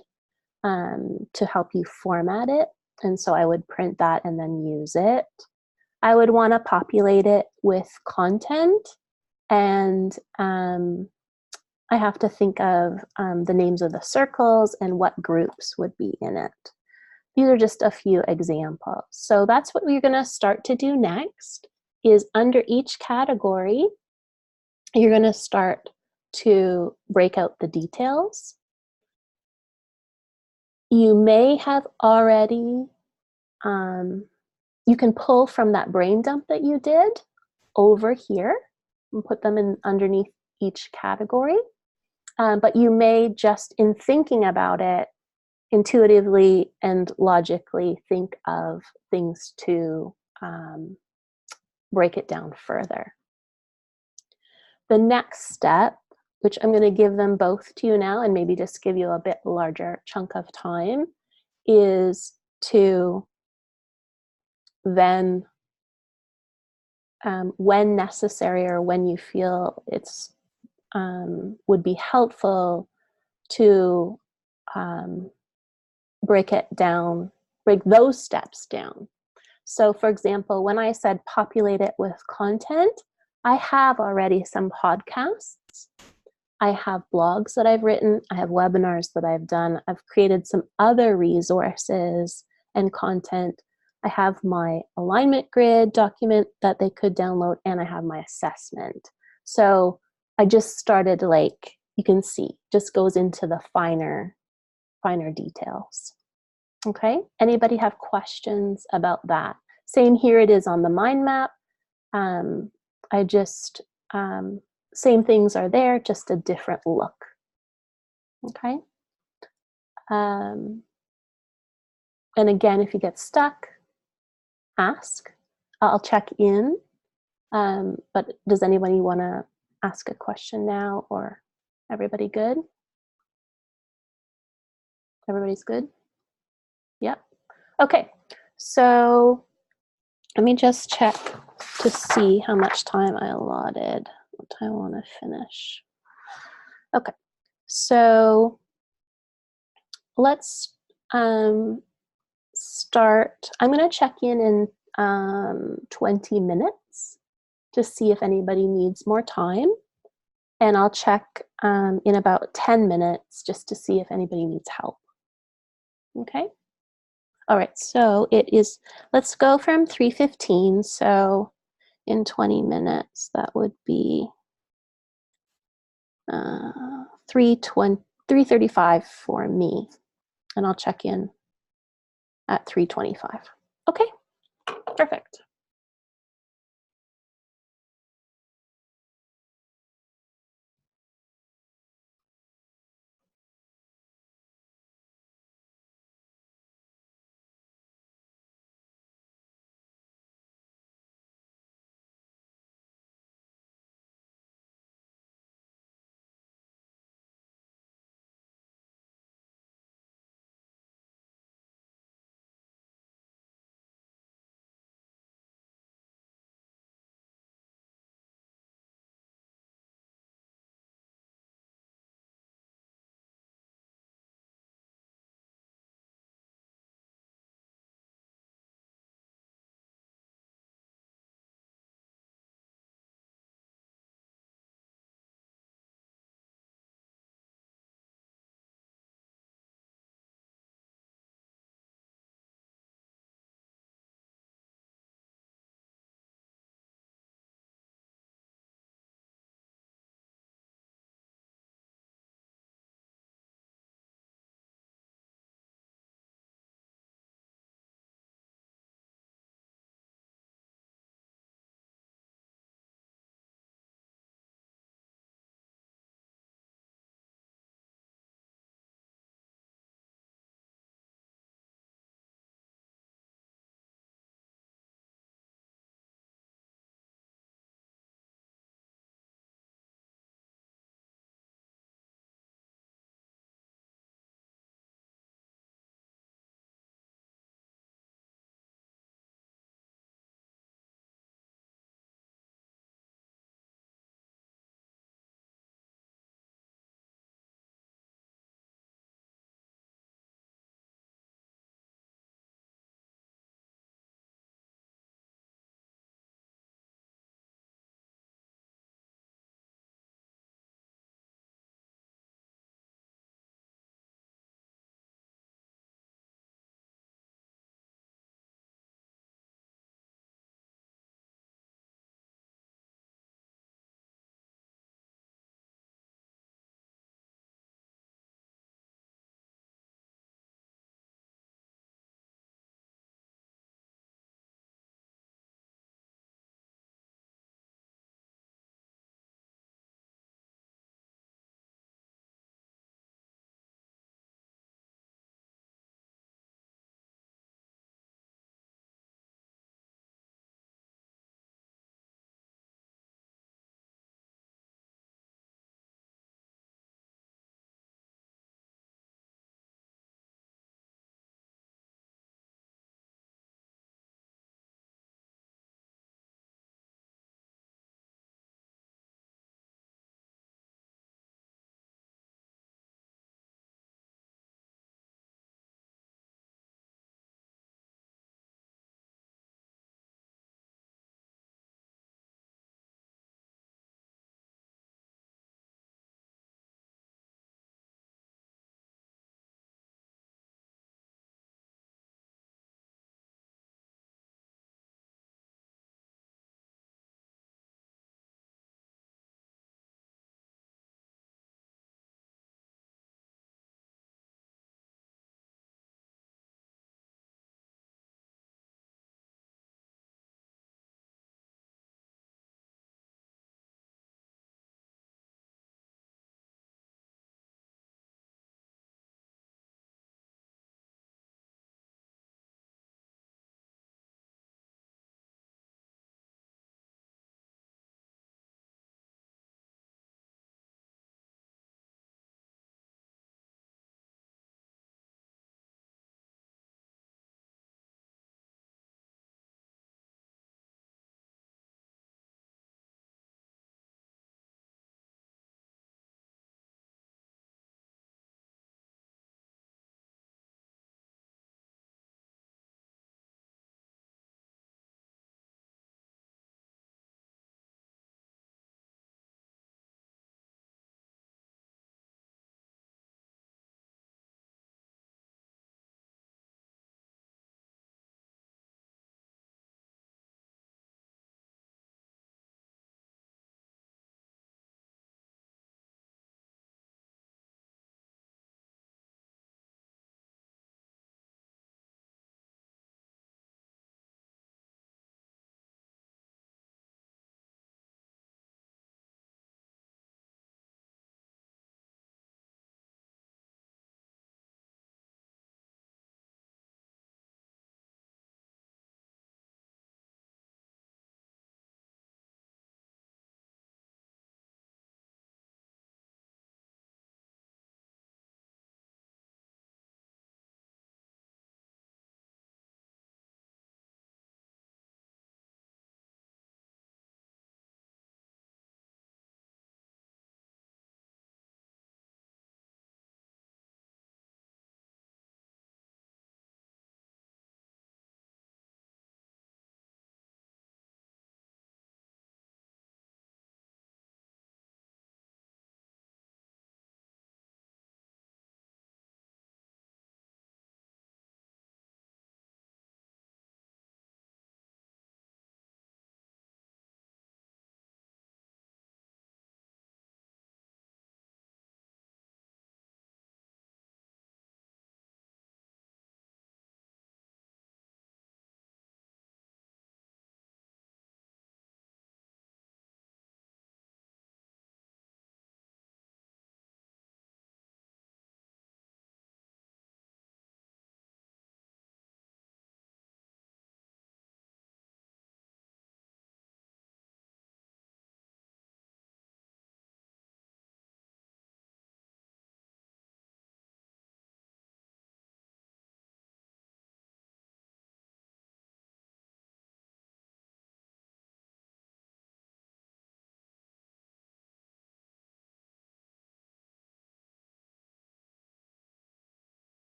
to help you format it. And so I would print that and then use it. I would want to populate it with content, and I have to think of the names of the circles and what groups would be in it. These are just a few examples. So that's what we're going to start to do next, is under each category, you're going to start to break out the details. You may have already, you can pull from that brain dump that you did over here and put them in underneath each category. But you may just, in thinking about it, intuitively and logically think of things to break it down further. The next step, which I'm going to give them both to you now and maybe just give you a bit larger chunk of time, is to then, when necessary or when you feel it's would be helpful to break it down, break those steps down. So for example, when I said populate it with content, I have already some podcasts. I have blogs that I've written. I have webinars that I've done. I've created some other resources and content. I have my alignment grid document that they could download, and I have my assessment. So I just started, like, you can see, just goes into the finer details. Okay, anybody have questions about that? Same here, it is on the mind map. I just, same things are there, just a different look. Okay. And again, if you get stuck, ask. I'll check in. But does anybody want to ask a question now, or everybody good? Everybody's good? Yep. Okay. So let me just check to see how much time I allotted. What time I want to finish. Okay. So let's start. I'm going to check in 20 minutes to see if anybody needs more time. And I'll check in about 10 minutes just to see if anybody needs help. Okay? All right, so it is, let's go from 3:15. So in 20 minutes, that would be 3:35 for me. And I'll check in at 3:25. Okay, perfect.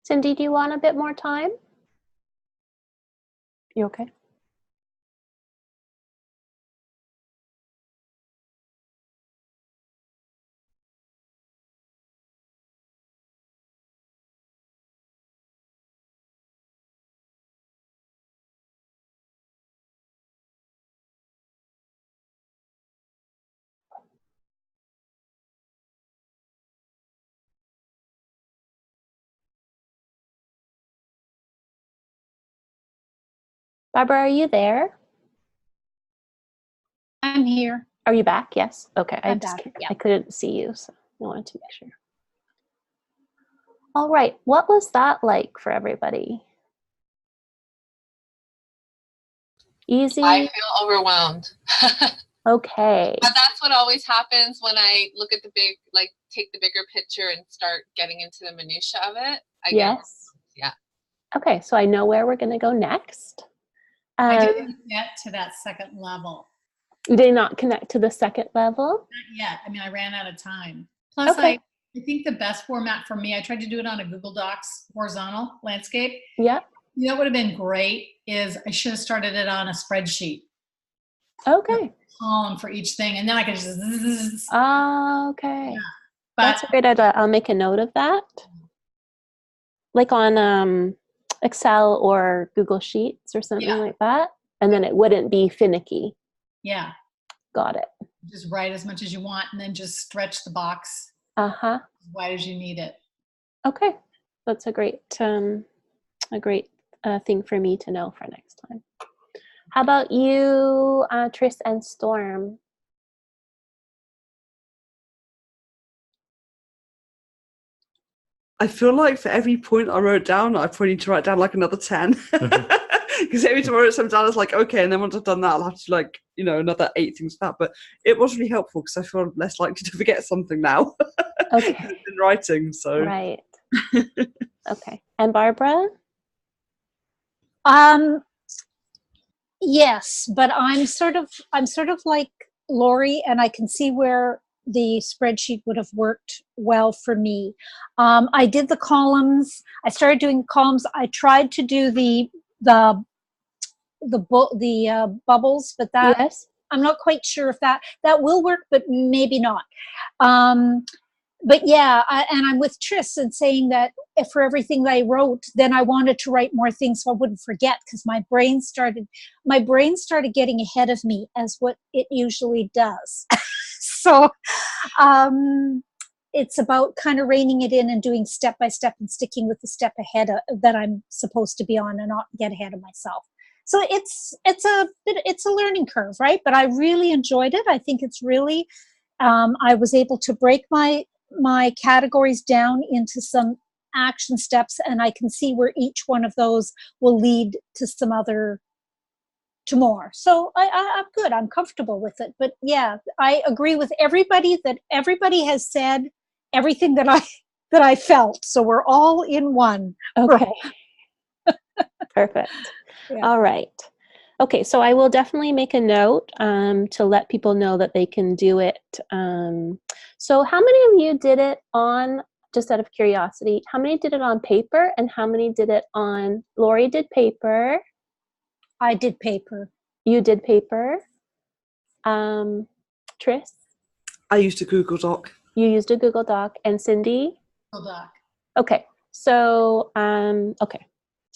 Cindy, do you want a bit more time? You okay? Barbara, are you there? I'm here. Are you back? Yes. Okay. I'm back, yeah. I couldn't see you, so I wanted to make sure. All right. What was that like for everybody? Easy? I feel overwhelmed. Okay. But that's what always happens when I look at the big, like take the bigger picture and start getting into the minutia of it. Yes. Yeah. Okay, so I know where we're going to go next. I didn't get to that second level. You did not connect to the second level? Not yet. I mean, I ran out of time. Plus, Okay. I think the best format for me, I tried to do it on a Google Docs horizontal landscape. Yeah. You know what would have been great is I should have started it on a spreadsheet. Okay. Column for each thing, and then I could just. Okay. Yeah. That's a great idea. I'll make a note of that. Like on Excel or Google Sheets or something like that. And then it wouldn't be finicky. Yeah. Got it. Just write as much as you want and then just stretch the box Uh-huh. as wide as you need it. Okay. That's a great thing for me to know for next time. How about you, Tris and Storm? I feel like for every point I wrote down, I probably need to write down like another 10. Because every time I wrote something down, I was like, okay, and then once I've done that, I'll have to like, another 8 things for that. But it was really helpful because I feel less likely to forget something now. Okay. In writing, so. Right. Okay. And Barbara? Yes, but I'm sort of like Lori, and I can see where the spreadsheet would have worked well for me. I did the columns. I started doing columns. I tried to do the bubbles, but that Yes. I'm not quite sure if that will work, but maybe not. But yeah, and I'm with Tris in saying that if for everything that I wrote, then I wanted to write more things so I wouldn't forget, because my brain started getting ahead of me, as what it usually does. So it's about kind of reining it in and doing step by step and sticking with the step ahead that I'm supposed to be on and not get ahead of myself. So it's a learning curve, right? But I really enjoyed it. I think it's really, I was able to break my categories down into some action steps, and I can see where each one of those will lead to more. So I'm good. I'm comfortable with it. But yeah, I agree with everybody that everybody has said everything that I felt. So we're all in one. Okay. Perfect. Yeah. All right. Okay, so I will definitely make a note to let people know that they can do it. So how many of you did it on, just out of curiosity, how many did it on paper and how many did it on, Lori did paper. I did paper. You did paper. Tris? I used a Google Doc. You used a Google Doc. And Cindy? Google Doc. Okay, so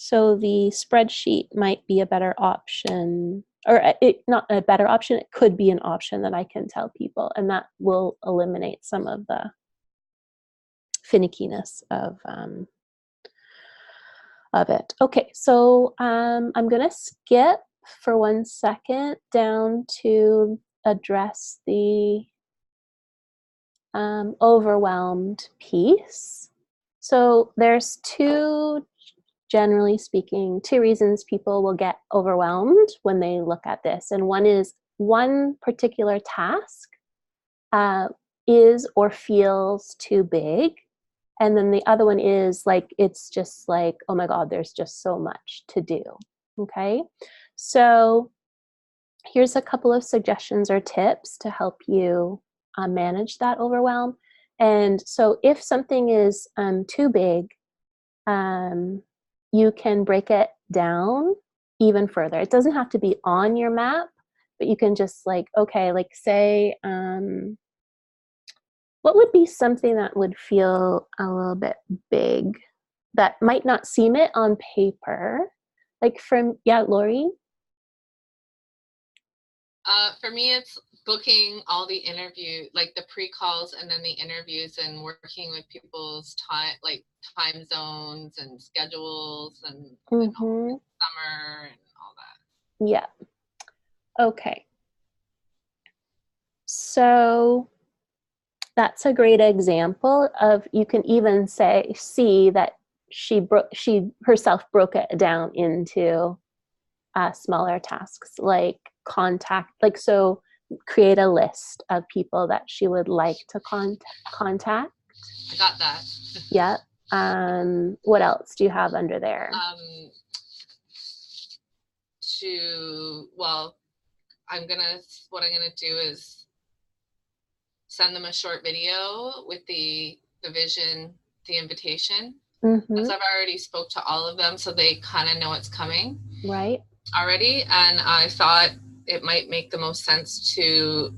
so the spreadsheet might be a better option, or not a better option, it could be an option that I can tell people, and that will eliminate some of the finickiness of it. Okay, so I'm gonna skip for 1 second down to address the overwhelmed piece. So there's generally speaking, two reasons people will get overwhelmed when they look at this. And one is one particular task is or feels too big. And then the other one is like, it's just like, oh my God, there's just so much to do. Okay. So here's a couple of suggestions or tips to help you manage that overwhelm. And so if something is too big, you can break it down even further. It doesn't have to be on your map, but you can just like, okay, like say, what would be something that would feel a little bit big that might not seem it on paper? Like yeah, Lori? For me, it's booking all the like the pre-calls and then the interviews, and working with people's time zones and schedules and summer and all that. Yeah. Okay. So that's a great example of, you can even see that she herself broke it down into smaller tasks, like so create a list of people that she would like to contact. I got that. Yeah. What else do you have under there? What I'm gonna do is send them a short video with the vision, the invitation. Because I've already spoke to all of them, so they kind of know it's coming. Right. Already, and I thought it might make the most sense to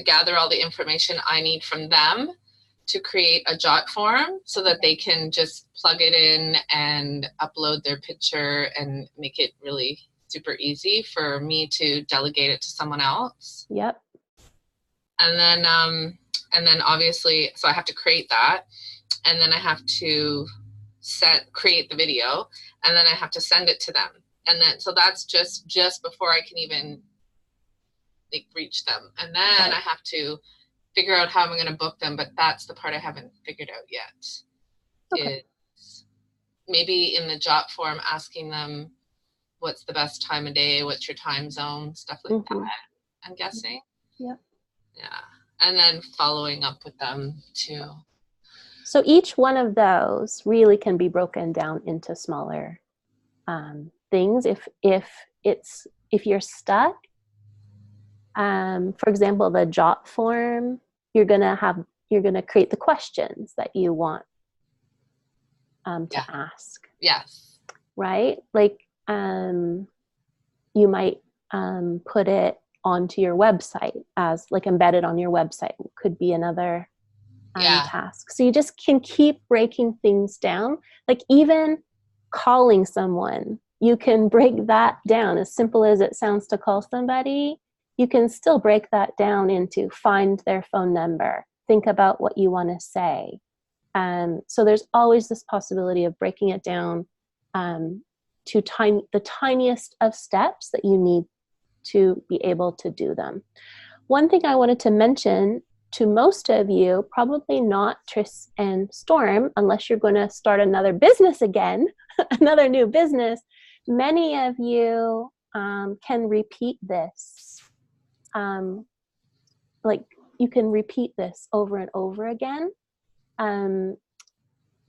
gather all the information I need from them to create a Jot form so that they can just plug it in and upload their picture and make it really super easy for me to delegate it to someone else. Yep. And then obviously, so I have to create that, and then I have to create the video, and then I have to send it to them. And then, so that's just before I can even like reach them. And then I have to figure out how I'm going to book them, but that's the part I haven't figured out yet. Okay. Is maybe in the Jot form asking them what's the best time of day, what's your time zone, stuff like that, I'm guessing. Yep. Yeah. And then following up with them too. So each one of those really can be broken down into smaller things. If you're stuck, for example, the Jot form, you're gonna create the questions that you want to ask. Yes. Right? Like you might put it onto your website as like embedded on your website. Could be another task. So you just can keep breaking things down. Like even calling someone, you can break that down. As simple as it sounds to call somebody, you can still break that down into find their phone number, think about what you want to say. So there's always this possibility of breaking it down to the tiniest of steps that you need to be able to do them. One thing I wanted to mention to most of you, probably not Tris and Storm, unless you're going to start another business again, another new business, many of you can repeat this. Like you can repeat this over and over again,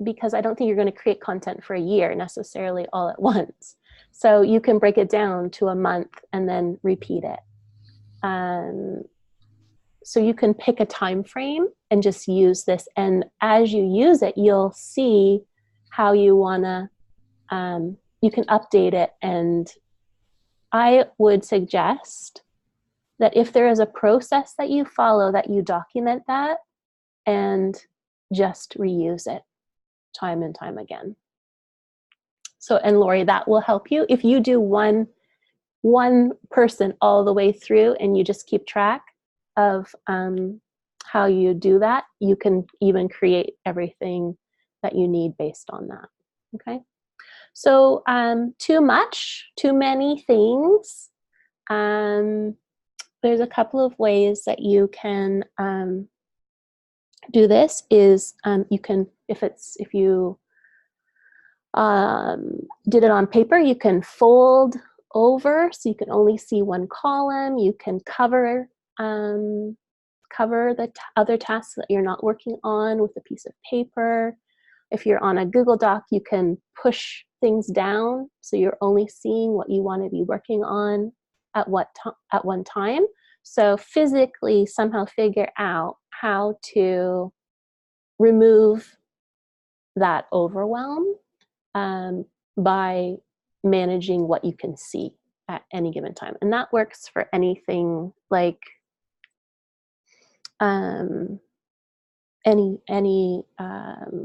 because I don't think you're going to create content for a year necessarily all at once. So you can break it down to a month and then repeat it. So you can pick a time frame and just use this. And as you use it, you'll see how you want to, you can update it. And I would suggest that if there is a process that you follow, that you document that and just reuse it time and time again. So, and Lori, that will help you. If you do one person all the way through and you just keep track of how you do that, you can even create everything that you need based on that. Okay. So too many things. There's a couple of ways that you can do this. Is you can, if you did it on paper, you can fold over so you can only see one column. You can cover the other tasks that you're not working on with a piece of paper. If you're on a Google Doc, you can push things down so you're only seeing what you want to be working on at one time. So physically somehow figure out how to remove that overwhelm by managing what you can see at any given time. And that works for anything like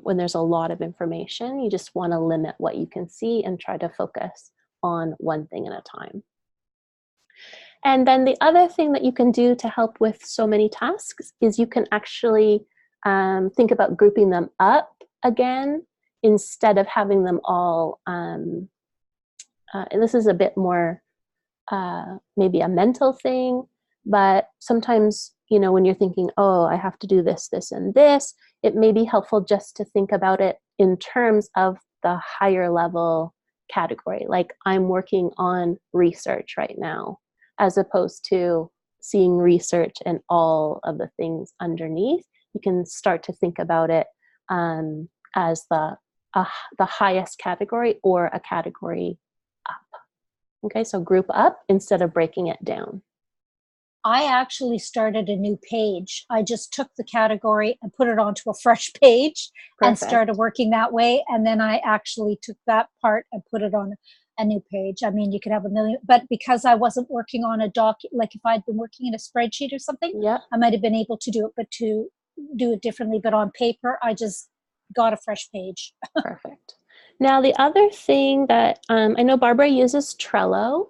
when there's a lot of information, you just want to limit what you can see and try to focus on one thing at a time. And then the other thing that you can do to help with so many tasks is you can actually think about grouping them up again instead of having them all, and this is a bit more maybe a mental thing, but sometimes, you know, when you're thinking, oh, I have to do this, this, and this, it may be helpful just to think about it in terms of the higher level category. Like, I'm working on research right now, as opposed to seeing research and all of the things underneath. You can start to think about it as the highest category or a category up. Okay, so group up instead of breaking it down. I actually started a new page. I just took the category and put it onto a fresh page. Perfect. And started working that way. And then I actually took that part and put it on a new page. I mean, you could have a million, but because I wasn't working on a like if I'd been working in a spreadsheet or something, yeah, I might have been able to do it, but to do it differently. But on paper, I just got a fresh page. Perfect. Now, the other thing that I know Barbara uses Trello,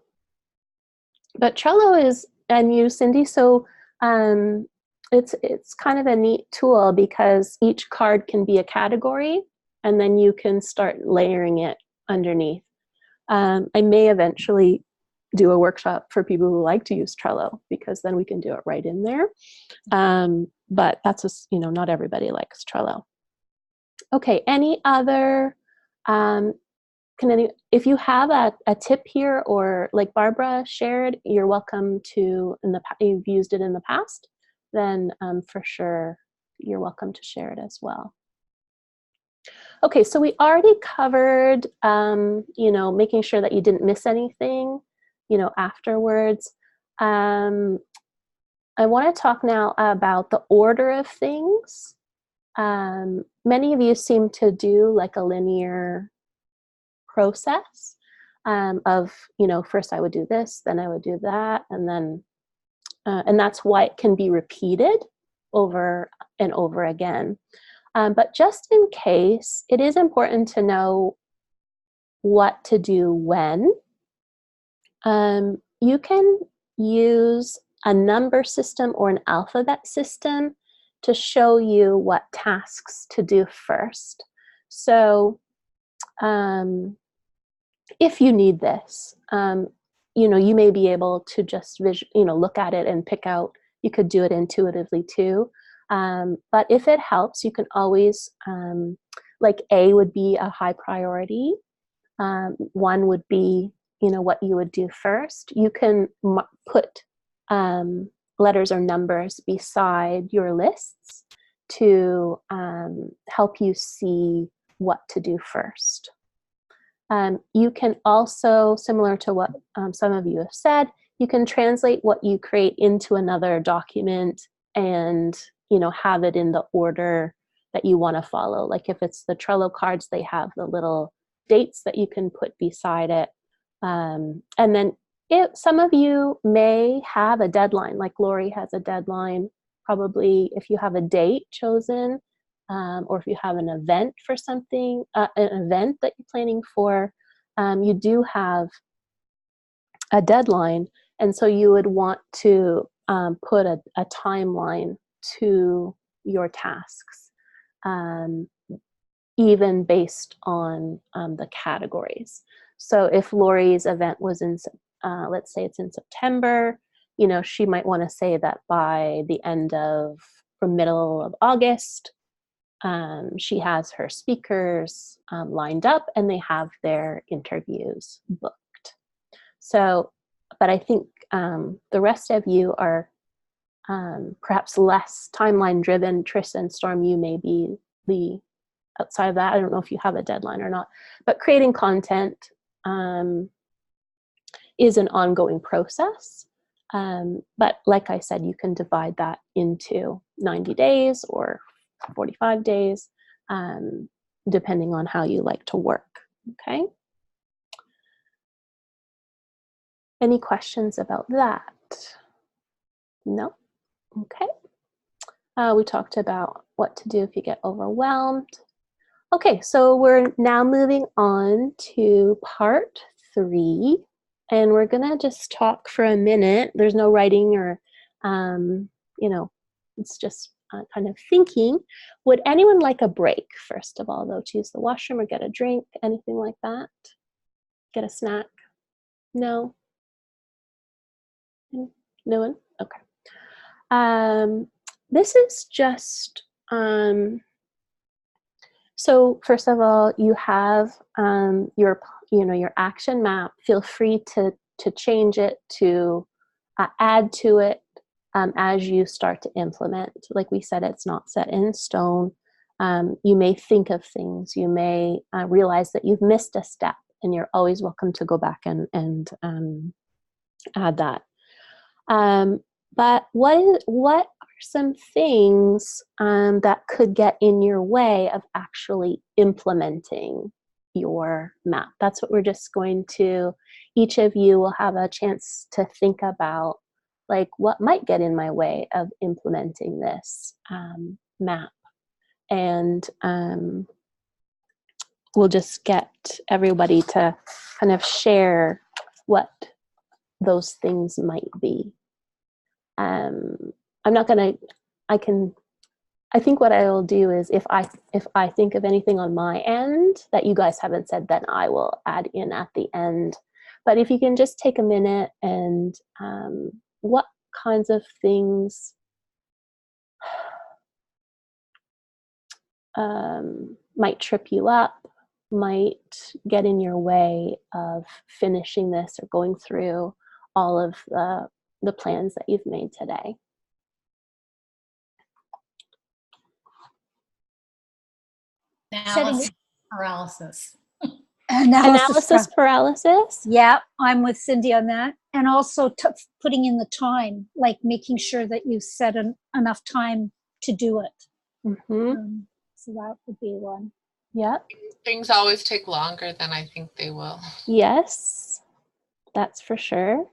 but Trello is, and you, Cindy, so it's kind of a neat tool because each card can be a category, and then you can start layering it underneath. I may eventually do a workshop for people who like to use Trello, because then we can do it right in there. But that's just, you know, not everybody likes Trello. Okay, any other, if you have a tip here, or like Barbara shared, you're welcome to, you've used it in the past, then for sure you're welcome to share it as well. Okay, so we already covered, you know, making sure that you didn't miss anything, you know, afterwards. I want to talk now about the order of things. Many of you seem to do like a linear process of, you know, first I would do this, then I would do that, and then, and that's why it can be repeated over and over again. But just in case, it is important to know what to do when. You can use a number system or an alphabet system to show you what tasks to do first. So if you need this, you know, you may be able to just look at it and pick out. You could do it intuitively too. But if it helps, you can always, like A would be a high priority. 1 would be, you know, what you would do first. You can put letters or numbers beside your lists to help you see what to do first. You can also, similar to what some of you have said, you can translate what you create into another document and, you know, have it in the order that you want to follow. Like if it's the Trello cards, they have the little dates that you can put beside it. And then some of you may have a deadline, like Lori has a deadline. Probably if you have a date chosen, or if you have an event for something, an event that you're planning for, you do have a deadline. And so you would want to put a timeline to your tasks, even based on the categories. So if Lori's event was in, let's say it's in September, you know, she might want to say that by the end of, from middle of August, she has her speakers lined up and they have their interviews booked. So, but I think the rest of you are perhaps less timeline driven. Tris and Storm, you may be the outside of that. I don't know if you have a deadline or not, but creating content is an ongoing process. But like I said, you can divide that into 90 days or 45 days, depending on how you like to work. Okay. Any questions about that? No? Okay. We talked about what to do if you get overwhelmed. Okay, so we're now moving on to part 3, and we're gonna just talk for a minute. There's no writing or, it's just kind of thinking. Would anyone like a break, first of all, though, to use the washroom or get a drink, anything like that? Get a snack? No? No one? Okay. This is just, so first of all, you have your action map. Feel free to change it, to add to it as you start to implement. Like we said, it's not set in stone. You may think of things. You may realize that you've missed a step, and you're always welcome to go back and add that. But what are some things that could get in your way of actually implementing your map? That's what we're just going to, each of you will have a chance to think about, like, what might get in my way of implementing this map. And we'll just get everybody to kind of share what those things might be. I'm not gonna, I think what I will do is if I think of anything on my end that you guys haven't said, then I will add in at the end. But if you can just take a minute and what kinds of things might trip you up, might get in your way of finishing this or going through all of the plans that you've made today. Analysis paralysis. Analysis paralysis? Yeah, I'm with Cindy on that. And also putting in the time, like making sure that you set enough time to do it. Mm-hmm. So that would be one. Yeah. Things always take longer than I think they will. Yes, that's for sure.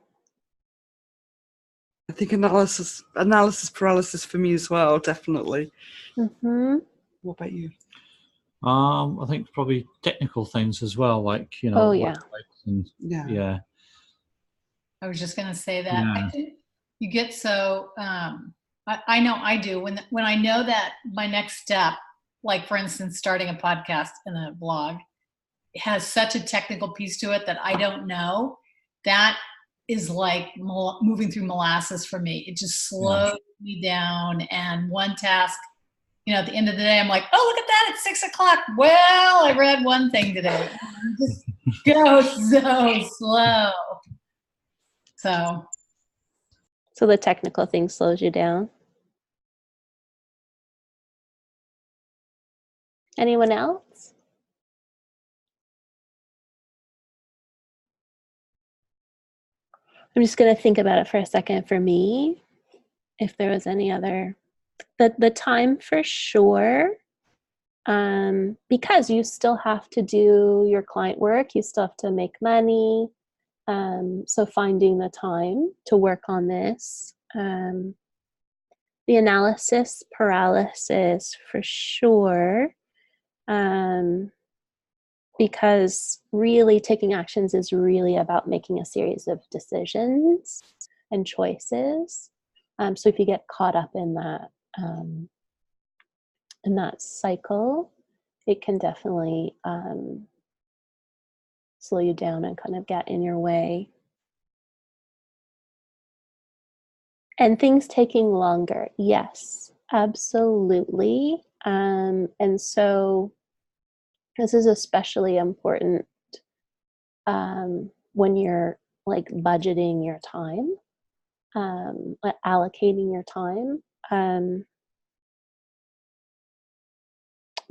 I think analysis paralysis for me as well, definitely. Mm-hmm. What about you? I think probably technical things as well, like Oh yeah. And, Yeah. I was just gonna say that. Yeah. I think you get so I know I do when I know that my next step, like for instance starting a podcast and a blog, has such a technical piece to it that I don't know, that is like moving through molasses for me. It just slows me down, and one task, at the end of the day, I'm like, oh, look at that, it's 6 o'clock. Well, I read one thing today. Just go so slow. So the technical thing slows you down. Anyone else? I'm just going to think about it for a second for me, if there was any other. The time for sure, because you still have to do your client work, you still have to make money, so finding the time to work on this. The analysis paralysis for sure, because really taking actions is really about making a series of decisions and choices. So if you get caught up in that cycle, it can definitely slow you down and kind of get in your way. And things taking longer, yes, absolutely. And so this is especially important when you're like budgeting your time, allocating your time.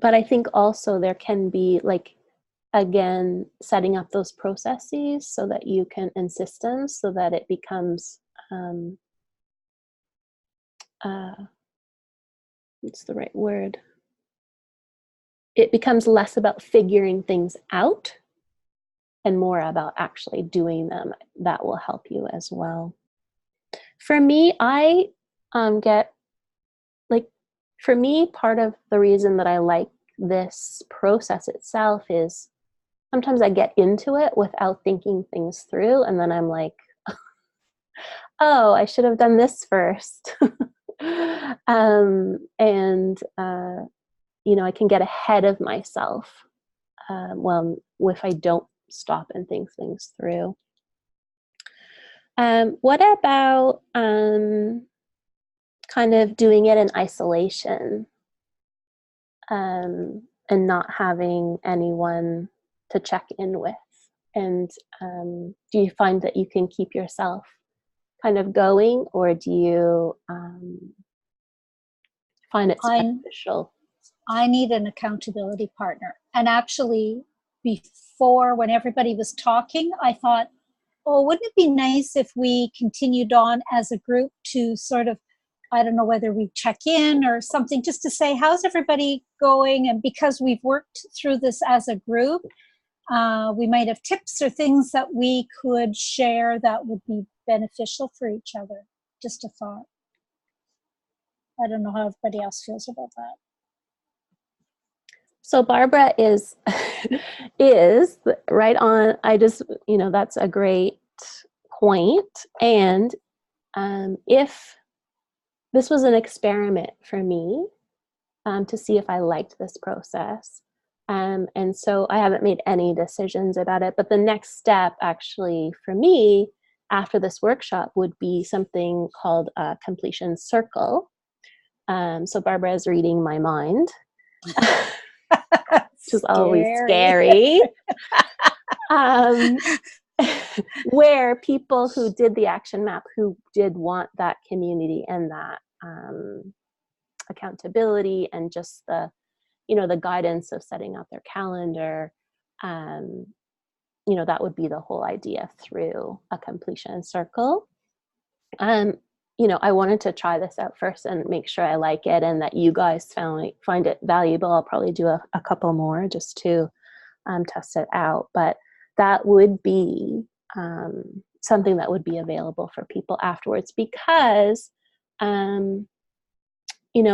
But I think also there can be, like, again, setting up those processes so that you can, and systems so that it becomes, what's the right word? It becomes less about figuring things out and more about actually doing them, that will help you as well. For me, I get, like, for me, part of the reason that I like this process itself is sometimes I get into it without thinking things through, and then I'm like, oh, I should have done this first. I can get ahead of myself if I don't stop and think things through. What about kind of doing it in isolation and not having anyone to check in with? And do you find that you can keep yourself kind of going, or do you find it beneficial? I need an accountability partner. And actually, before, when everybody was talking, I thought, oh, wouldn't it be nice if we continued on as a group to sort of, I don't know whether we check in or something, just to say, how's everybody going? And because we've worked through this as a group, we might have tips or things that we could share that would be beneficial for each other. Just a thought. I don't know how everybody else feels about that. So Barbara is right on. That's a great point. And if this was an experiment for me to see if I liked this process, and so I haven't made any decisions about it, but the next step actually for me after this workshop would be something called a completion circle. So Barbara is reading my mind. Which is always scary. Where people who did the action map, who did want that community and that accountability and just the guidance of setting out their calendar, that would be the whole idea through a completion circle. I wanted to try this out first and make sure I like it and that you guys find it valuable. I'll probably do a couple more just to test it out. But that would be something that would be available for people afterwards, because,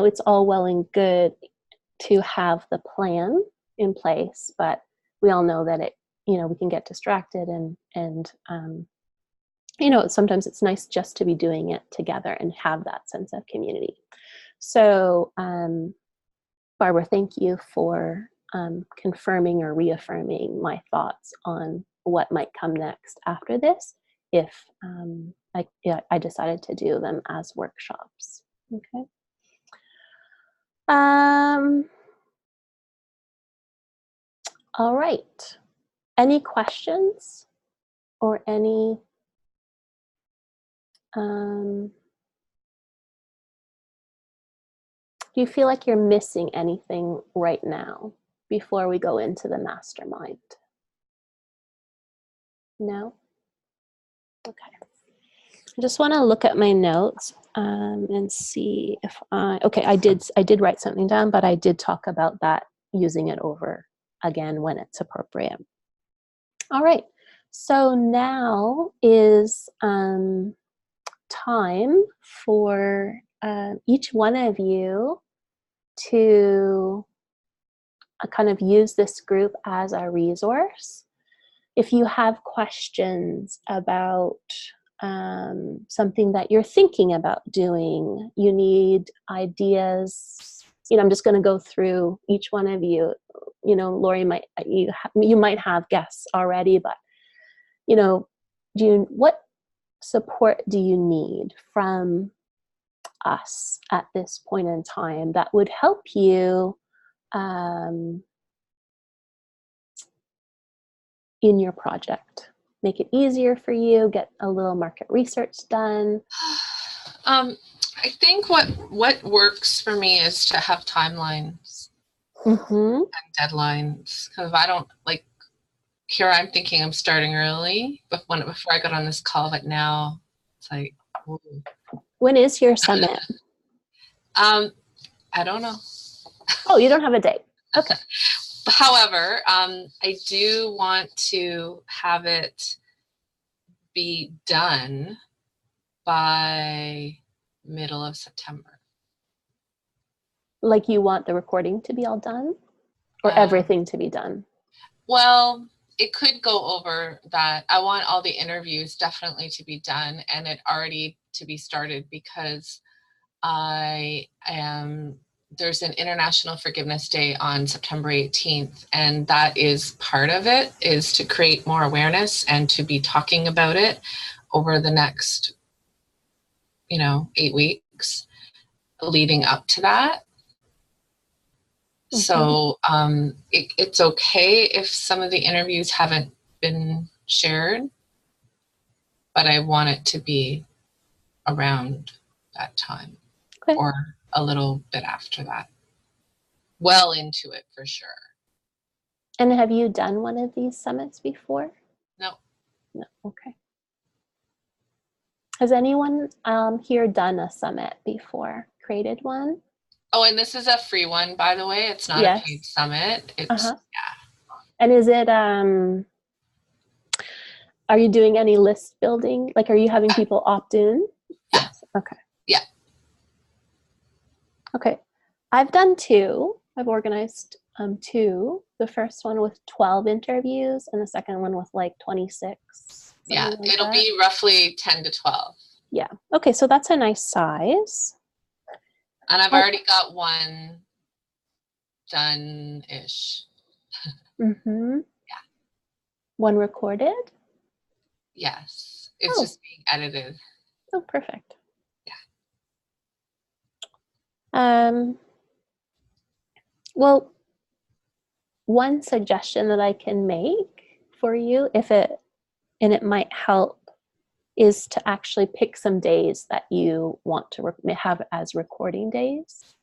it's all well and good to have the plan in place, but we all know that we can get distracted and sometimes it's nice just to be doing it together and have that sense of community. So, Barbara, thank you for confirming or reaffirming my thoughts on what might come next after this if I decided to do them as workshops. Okay. All right. Any questions or any do you feel like you're missing anything right now before we go into the mastermind? No? Okay. I just want to look at my notes and see if I did write something down, but I did talk about that, using it over again when it's appropriate. All right. So now is time for each one of you to kind of use this group as a resource. If you have questions about something that you're thinking about doing, you need ideas, I'm just going to go through each one of you. Lori, you might have guests already, but what support do you need from us at this point in time that would help you in your project? Make it easier for you, get a little market research done. I think what works for me is to have timelines and deadlines. Because if I don't, here I'm thinking I'm starting early, but before I got on this call, but now it's like, ooh. When is your summit? I don't know. Oh, you don't have a date. Okay. However, I do want to have it be done by middle of September. Like you want the recording to be all done, or everything to be done? Well, it could go over that. I want all the interviews definitely to be done and it already to be started because there's an International Forgiveness Day on September 18th, and that is part of it, is to create more awareness and to be talking about it over the next, 8 weeks leading up to that. So it's okay if some of the interviews haven't been shared, but I want it to be around that time or a little bit after that. Well into it for sure. And have you done one of these summits before? No. No, okay. Has anyone here done a summit before, created one? Oh, and this is a free one, by the way. It's not a paid summit. It's, And is it, are you doing any list building? Like, are you having people opt in? Yes. Okay. Yeah. Okay. I've done 2. I've organized 2. The first one with 12 interviews and the second one with like 26. Yeah, it'll be roughly 10 to 12. Yeah. Okay, so that's a nice size. And I've already got one done-ish. Mm-hmm. Yeah. One recorded? Yes. It's just being edited. Oh, perfect. Yeah. Well, one suggestion that I can make for you, and it might help, is to actually pick some days that you want to have as recording days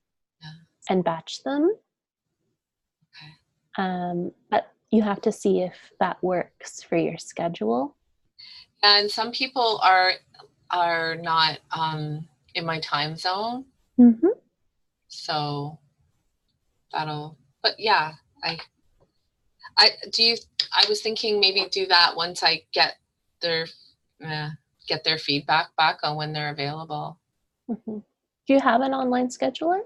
and batch them. Okay. But you have to see if that works for your schedule. And some people are not in my time zone. Mm-hmm. So but yeah, I was thinking maybe do that once I get their feedback back on when they're available. Mm-hmm. Do you have an online scheduler?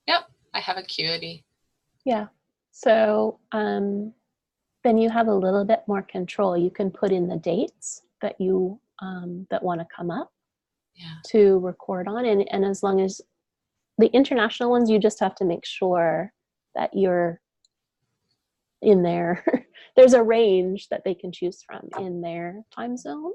Yep, I have Acuity. Yeah. So then you have a little bit more control. You can put in the dates that you that want to come up to record on, and as long as the international ones, you just have to make sure that you're in there. There's a range that they can choose from in their time zone.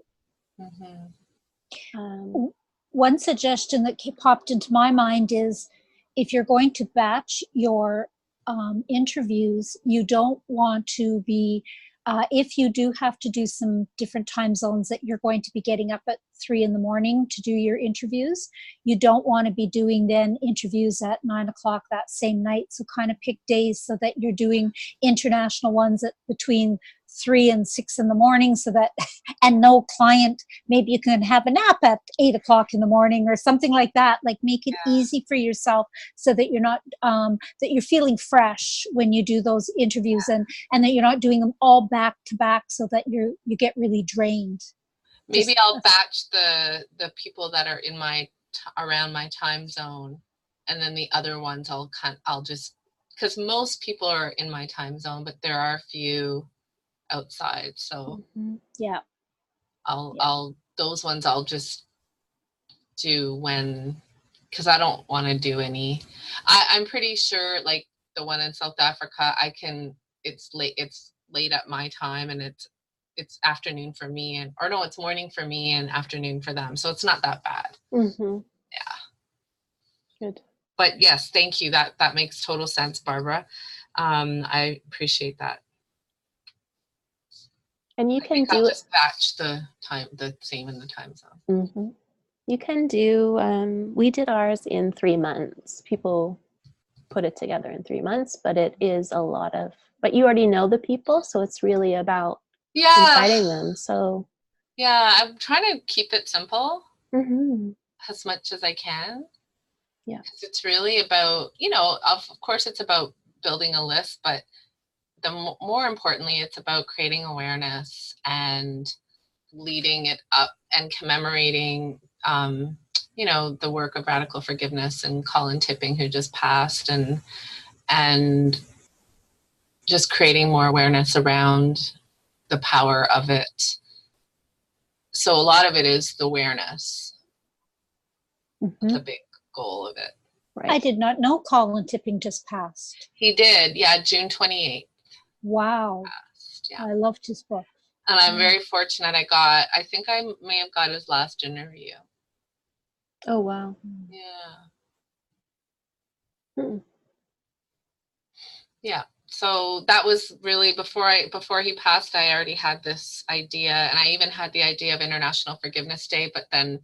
Mm-hmm. One suggestion that popped into my mind is if you're going to batch your interviews, you don't want to be, if you do have to do some different time zones that you're going to be getting up at 3 a.m. to do your interviews, you don't want to be doing then interviews at 9 o'clock that same night. So kind of pick days so that you're doing international ones at between 3 and 6 in-the-morning, so that, and no client, maybe you can have a nap at 8 o'clock in the morning or something like that. Like make it easy for yourself so that you're not, that you're feeling fresh when you do those interviews, and that you're not doing them all back to back so that you get really drained. Maybe I'll batch the people that are in around my time zone, and then the other ones I'll just, because most people are in my time zone, but there are a few outside, so yeah, I'll those ones I'll just do when, because I don't want to do any. I'm pretty sure like the one in South Africa, it's late at my time, and it's afternoon for me, it's morning for me and afternoon for them, so it's not that bad. Good. But yes, thank you, that makes total sense, Barbara. I appreciate that. And you can do just batch the same in the time zone. You can do, we did ours in 3 months. People put it together in 3 months, but it is a lot of, but you already know the people, so it's really about inviting them. So I'm trying to keep it simple as much as I can. Yeah, it's really about, of course it's about building a list, but more importantly, it's about creating awareness and leading it up and commemorating, you know, the work of Radical Forgiveness and Colin Tipping, who just passed, and just creating more awareness around the power of it. So a lot of it is the awareness, the big goal of it. Right. I did not know Colin Tipping just passed. He did, yeah, June 28th. Wow. Passed, yeah. I loved his book. And I'm very fortunate I think I may have got his last interview. Oh, wow. Yeah. Yeah. So that was really before he passed, I already had this idea, and I even had the idea of International Forgiveness Day, but then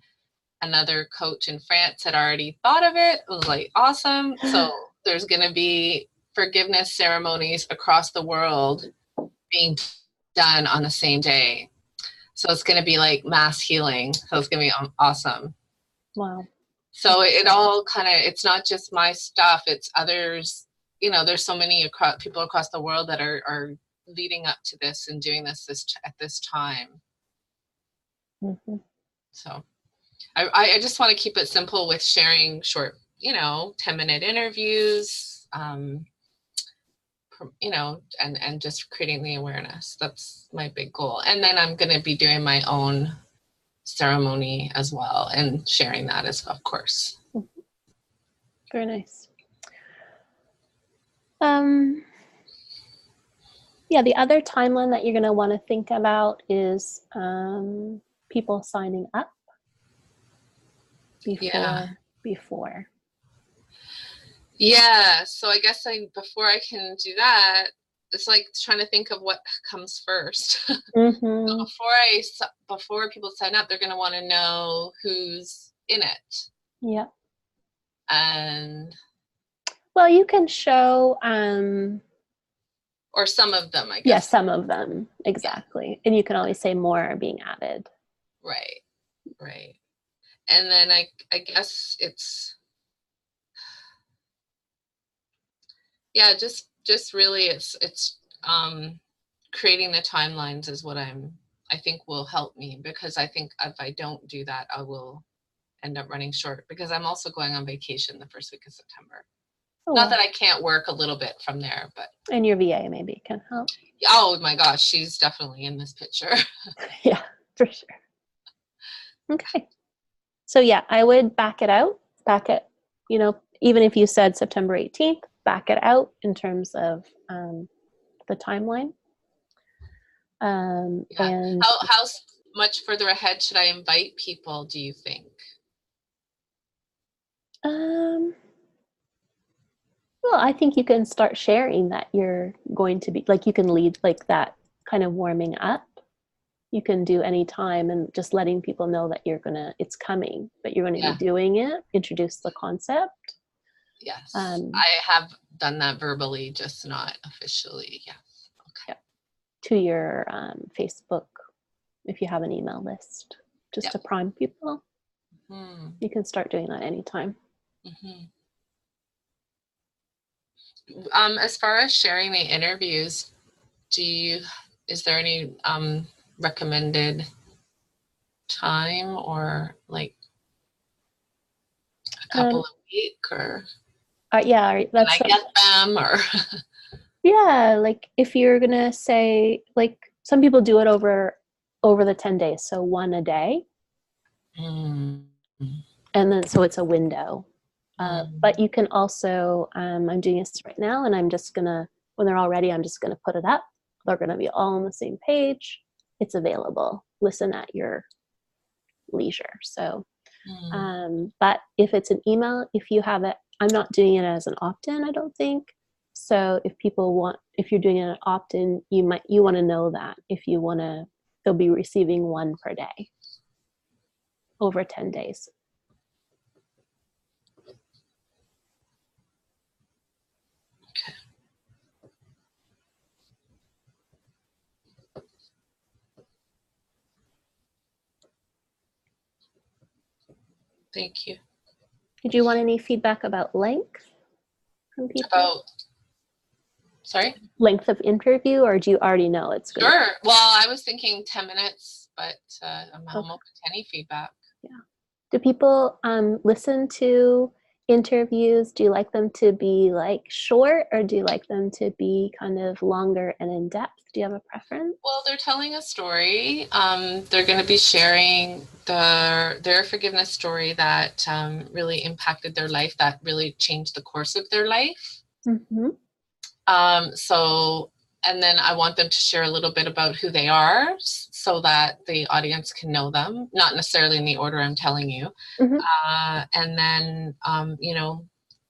another coach in France had already thought of it. It was like, awesome. So there's going to be forgiveness ceremonies across the world being done on the same day. So it's going to be like mass healing. So it's going to be awesome. Wow. So it all kind of, it's not just my stuff, it's others. You know, there's so many people across the world that are leading up to this and doing this at this time. Mm-hmm. So I just want to keep it simple with sharing short, 10-minute interviews, and just creating the awareness. That's my big goal. And then I'm going to be doing my own ceremony as well and sharing that of course. Very nice. Yeah, the other timeline that you're going to want to think about is people signing up before. Yeah, so I guess before I can do that, it's like trying to think of what comes first. Mm-hmm. So before people sign up, they're going to want to know who's in it. Yeah. And well, you can show or some of them, I guess. Yeah, some of them, exactly. Yeah. And you can always say more are being added. Right. And then I guess it's, yeah, just really it's creating the timelines is what I think will help me, because I think if I don't do that, I will end up running short, because I'm also going on vacation the first week of September. Oh, not that I can't work a little bit from there, but. And your VA maybe can help. Oh my gosh, she's definitely in this picture. Yeah, for sure. Okay. So yeah, I would back it, even if you said September 18th, back it out in terms of the timeline. And how much further ahead should I invite people, do you think? Well, I think you can start sharing that you're going to be, like, you can lead like that kind of warming up. You can do any time and just letting people know that it's coming, but you're going to be doing it, introduce the concept. Yes, I have done that verbally, just not officially. Yes. Okay. Yeah. To your Facebook, if you have an email list, just to prime people. Mm-hmm. You can start doing that anytime. Mm-hmm. As far as sharing the interviews, is there any recommended time, or like a couple of weeks, or that's can I get them, or yeah, like if you're gonna say, like, some people do it over the 10 days, so one a day. And then so it's a window. But you can also, I'm doing this right now, and I'm just gonna, when they're all ready, I'm just gonna put it up. They're gonna be all on the same page. It's available. Listen at your leisure. So, but if it's an email, if you have it, I'm not doing it as an opt-in, I don't think. So if you're doing it an opt-in, you want to know that they'll be receiving one per day over 10 days. Thank you. Did you want any feedback about length from people? Sorry? Length of interview, or do you already know it's good? Sure. Well, I was thinking 10 minutes, but I'm open to any feedback. Yeah. Do people listen to interviews? Do you like them to be like short, or do you like them to be kind of longer and in depth? Do you have a preference? Well, they're telling a story. They're going to be sharing their forgiveness story that really impacted their life, that really changed the course of their life. Mm-hmm. And then I want them to share a little bit about who they are so that the audience can know them, not necessarily in the order I'm telling you. Mm-hmm. And then,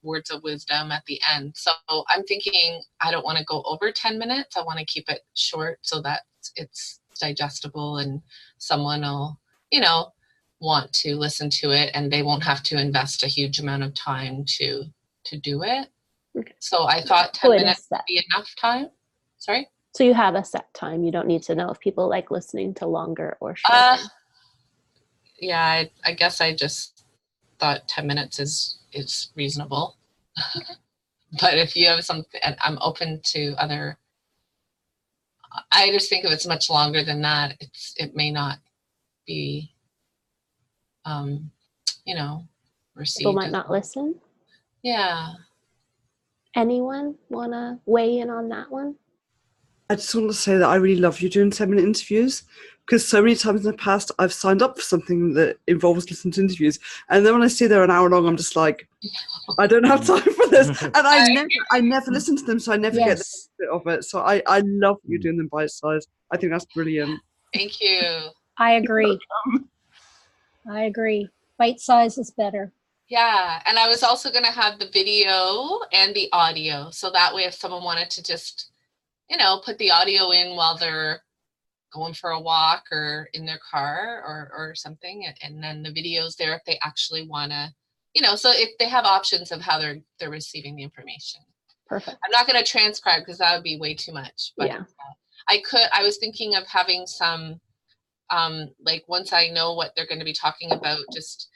words of wisdom at the end. So I'm thinking I don't want to go over 10 minutes. I want to keep it short so that it's digestible and someone will, want to listen to it, and they won't have to invest a huge amount of time to do it. Okay. So I thought 10 minutes would be enough time. Sorry? So you have a set time. You don't need to know if people like listening to longer or shorter. Yeah, I guess I just thought 10 minutes is reasonable. But if you have something, I'm open to other. I just think if it's much longer than that, it may not be, received. People might not listen. Yeah. Anyone want to weigh in on that one? I just want to say that I really love you doing 10-minute interviews, because so many times in the past I've signed up for something that involves listening to interviews, and then when I see they're an hour long, I'm just like, I don't have time for this, and I never listen to them, so I never get the bit of it. So I love you doing them bite size. I think that's brilliant. Thank you. I agree. Bite size is better. Yeah, and I was also going to have the video and the audio, so that way if someone wanted to just put the audio in while they're going for a walk or in their car or something, and then the video's there if they actually want to, so if they have options of how they're receiving the information. Perfect. I'm not going to transcribe because that would be way too much, but yeah. I was thinking of having some, like once I know what they're going to be talking about, just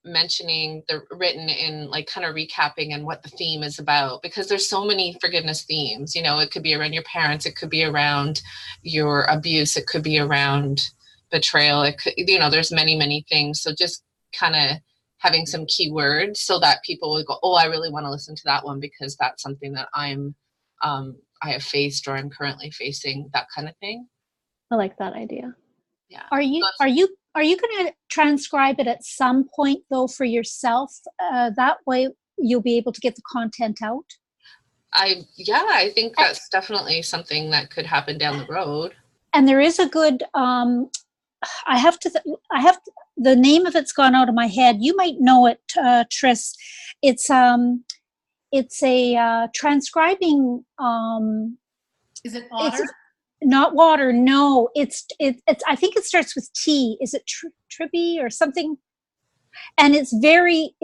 mentioning the written in like kind of recapping and what the theme is about, because there's so many forgiveness themes. It could be around your parents, it could be around your abuse, it could be around betrayal, it could, there's many things. So just kind of having some keywords so that people will go, oh, I really want to listen to that one because that's something that I have faced or I'm currently facing, that kind of thing. I like that idea. Yeah. Are you going to transcribe it at some point though for yourself? That way you'll be able to get the content out. I think that's definitely something that could happen down the road. And there is a good. I have the name of it's gone out of my head. You might know it, Tris. It's a transcribing. Is it Otter? Not Water, no. It's. I think it starts with T. Is it Trippy or something? And it's very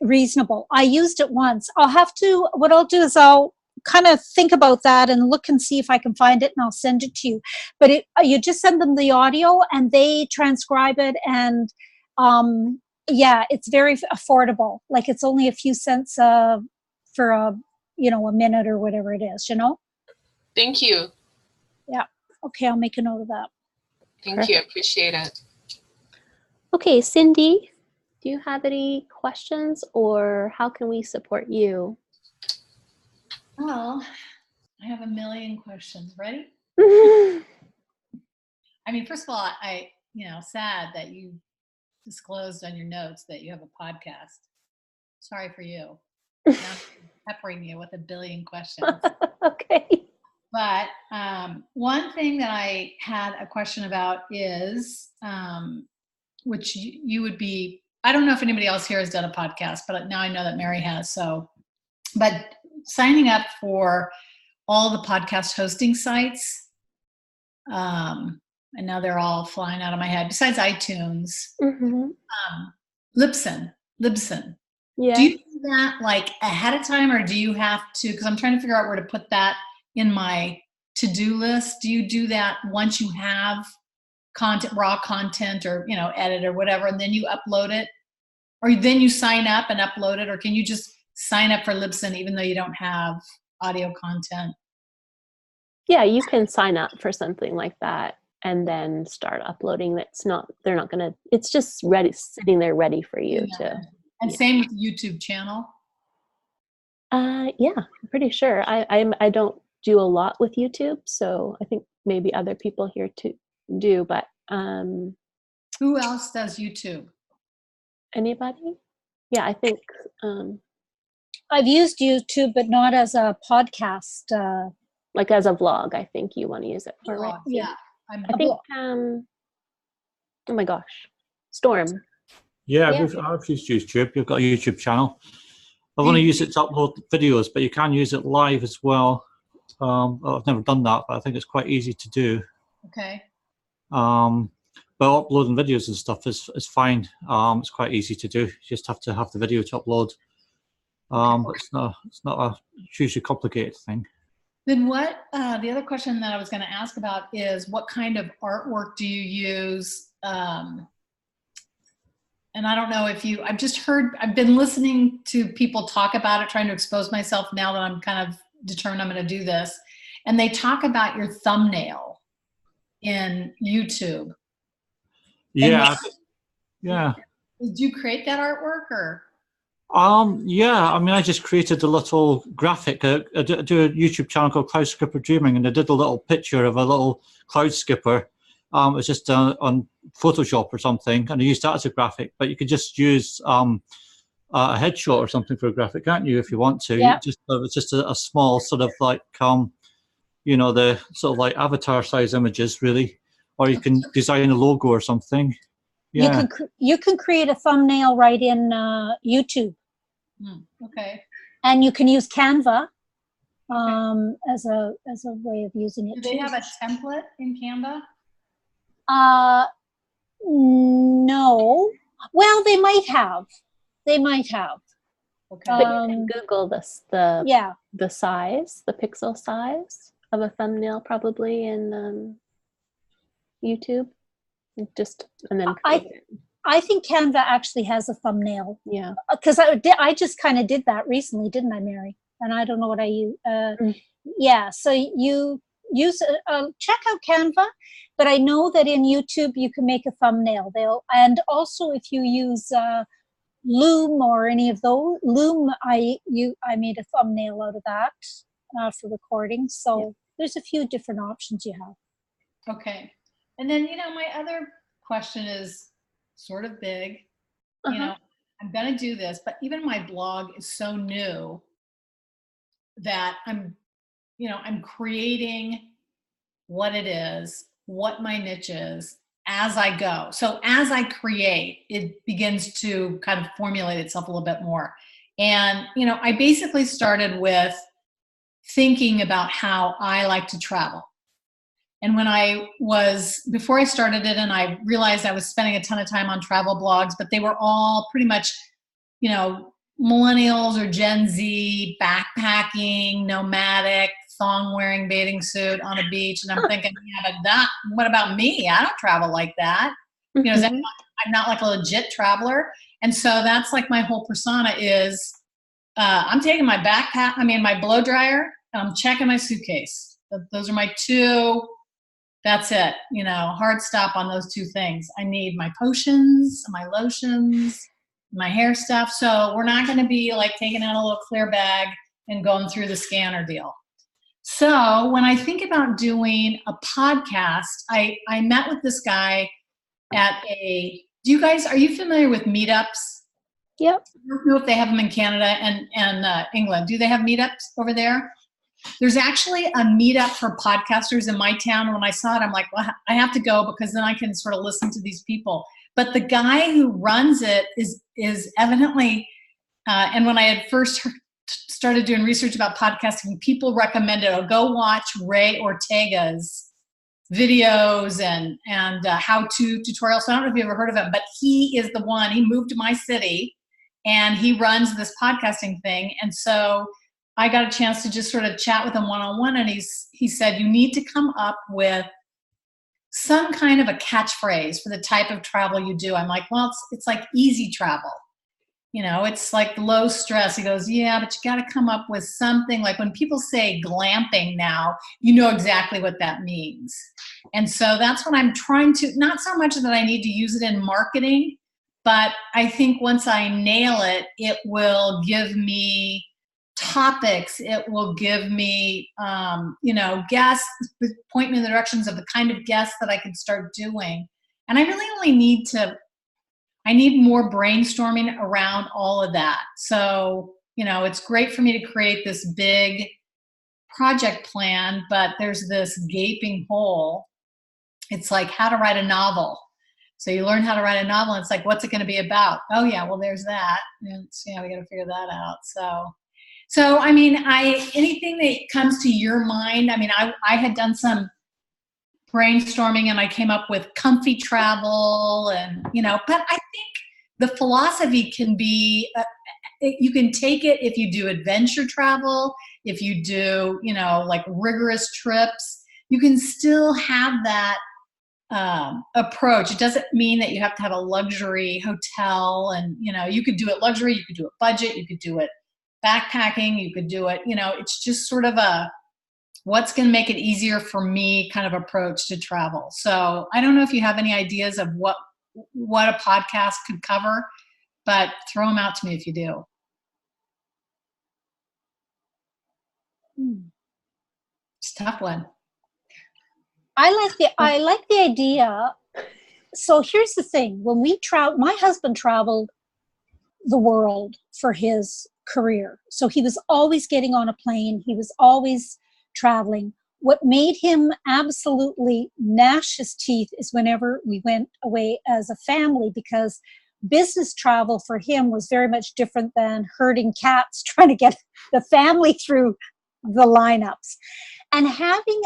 reasonable. I used it once. What I'll do is I'll kind of think about that and look and see if I can find it, and I'll send it to you. But you just send them the audio and they transcribe it, and it's very affordable. Like it's only a few cents for a minute or whatever it is. Thank you. Yeah. Okay, I'll make a note of that. Thank you. I appreciate it. Okay, Cindy, do you have any questions, or how can we support you? Well, I have a million questions. Ready? I mean, first of all, sad that you disclosed on your notes that you have a podcast. Sorry for you. Now I'm peppering you with a billion questions. Okay. But one thing that I had a question about is, which you would be, I don't know if anybody else here has done a podcast, but now I know that Mary has. But signing up for all the podcast hosting sites, and now they're all flying out of my head, besides iTunes, Libsyn. Yeah. Do you do that like ahead of time, or do you have to, because I'm trying to figure out where to put that in my to-do list. Do you do that once you have raw content or, edit or whatever, and then you upload it? Or then you sign up and upload it? Or can you just sign up for Libsyn even though you don't have audio content? Yeah, you can sign up for something like that and then start uploading. They're not gonna, it's just ready, sitting there ready for you to. And same with the YouTube channel? Yeah, I'm pretty sure. I don't do a lot with YouTube, so I think maybe other people here too do, but who else does YouTube? Anybody? Yeah, I think I've used YouTube, but not as a podcast. Like as a vlog, I think you want to use it for, right? Yeah. I think, oh my gosh, Storm. Yeah, I've used YouTube. You've got a YouTube channel. I've only used it to upload videos, but you can use it live as well. I've never done that, but I think it's quite easy to do. Okay. But uploading videos and stuff is fine. It's quite easy to do. You just have to have the video to upload. But it's not a hugely complicated thing. Then what, the other question that I was going to ask about is what kind of artwork do you use? And I don't know if you, I've been listening to people talk about it, trying to expose myself now that I'm kind of determined I'm going to do this. And they talk about your thumbnail in YouTube. Yeah. Yeah. Did you create that artwork or? Yeah, I mean, I just created a little graphic. I do a YouTube channel called Cloud Skipper Dreaming, and I did a little picture of a little cloud skipper. It was just on Photoshop or something, and I used that as a graphic. But you could just use a headshot or something for a graphic, can't you, if you want to? Yeah. It's just a small sort of like, the sort of like avatar size images, really. Or you can design a logo or something. Yeah. You can create a thumbnail right in YouTube. Okay. And you can use Canva as a way of using it. Do they have a template in Canva? No. Well, they might have. Okay. But you can Google the size, the pixel size of a thumbnail, probably in YouTube. And then I think Canva actually has a thumbnail. Yeah. Because I just kind of did that recently, didn't I, Mary? And I don't know what I use. Yeah. So you use check out Canva, but I know that in YouTube you can make a thumbnail. And also if you use Loom or any of those, Loom, I made a thumbnail out of that for recording. So there's a few different options you have. Okay. And then, my other question is sort of big. I'm going to do this, but even my blog is so new that I'm creating what it is, what my niche is as I go. So as I create, it begins to kind of formulate itself a little bit more. And, I basically started with thinking about how I like to travel. And before I started it, and I realized I was spending a ton of time on travel blogs, but they were all pretty much, millennials or Gen Z, backpacking, nomadic, thong-wearing bathing suit on a beach. And I'm thinking, but what about me? I don't travel like that. I'm not like a legit traveler. And so that's like my whole persona is, I'm taking my my blow dryer, and I'm checking my suitcase. Those are my two. That's it. Hard stop on those two things. I need my potions, my lotions, my hair stuff. So we're not going to be like taking out a little clear bag and going through the scanner deal. So when I think about doing a podcast, I met with this guy at are you familiar with meetups? Yep. I don't know if they have them in Canada and England. Do they have meetups over there? There's actually a meetup for podcasters in my town. And when I saw it, I'm like, well, I have to go because then I can sort of listen to these people. But the guy who runs it is evidently, and when I had first started doing research about podcasting, people recommended, go watch Ray Ortega's videos and how-to tutorials. So I don't know if you ever heard of him, but he is the one. He moved to my city, and he runs this podcasting thing. And so I got a chance to just sort of chat with him one-on-one, and he said, you need to come up with some kind of a catchphrase for the type of travel you do. I'm like, well, it's like easy travel. it's like low stress. He goes, yeah, but you got to come up with something. Like when people say glamping now, you know exactly what that means. And so that's what I'm trying to, not so much that I need to use it in marketing, but I think once I nail it, it will give me topics. It will give me, guests, point me in the directions of the kind of guests that I can start doing. And I really only I need more brainstorming around all of that. So, it's great for me to create this big project plan, but there's this gaping hole. It's like how to write a novel. So you learn how to write a novel, and it's like, what's it going to be about? Oh yeah, well there's that. And we got to figure that out. So I mean, anything that comes to your mind. I mean, I had done some brainstorming and I came up with comfy travel, and but I think the philosophy can be you can take it if you do adventure travel, if you do like rigorous trips, you can still have that approach. It doesn't mean that you have to have a luxury hotel, and you could do it luxury, you could do it budget, you could do it backpacking, you could do it it's just sort of a what's going to make it easier for me kind of approach to travel. So I don't know if you have any ideas of what a podcast could cover, but throw them out to me if you do. It's a tough one. I like the idea. So here's the thing. When we travel, my husband traveled the world for his career. So he was always getting on a plane. He was always traveling. What made him absolutely gnash his teeth is whenever we went away as a family, because business travel for him was very much different than herding cats trying to get the family through the lineups. And having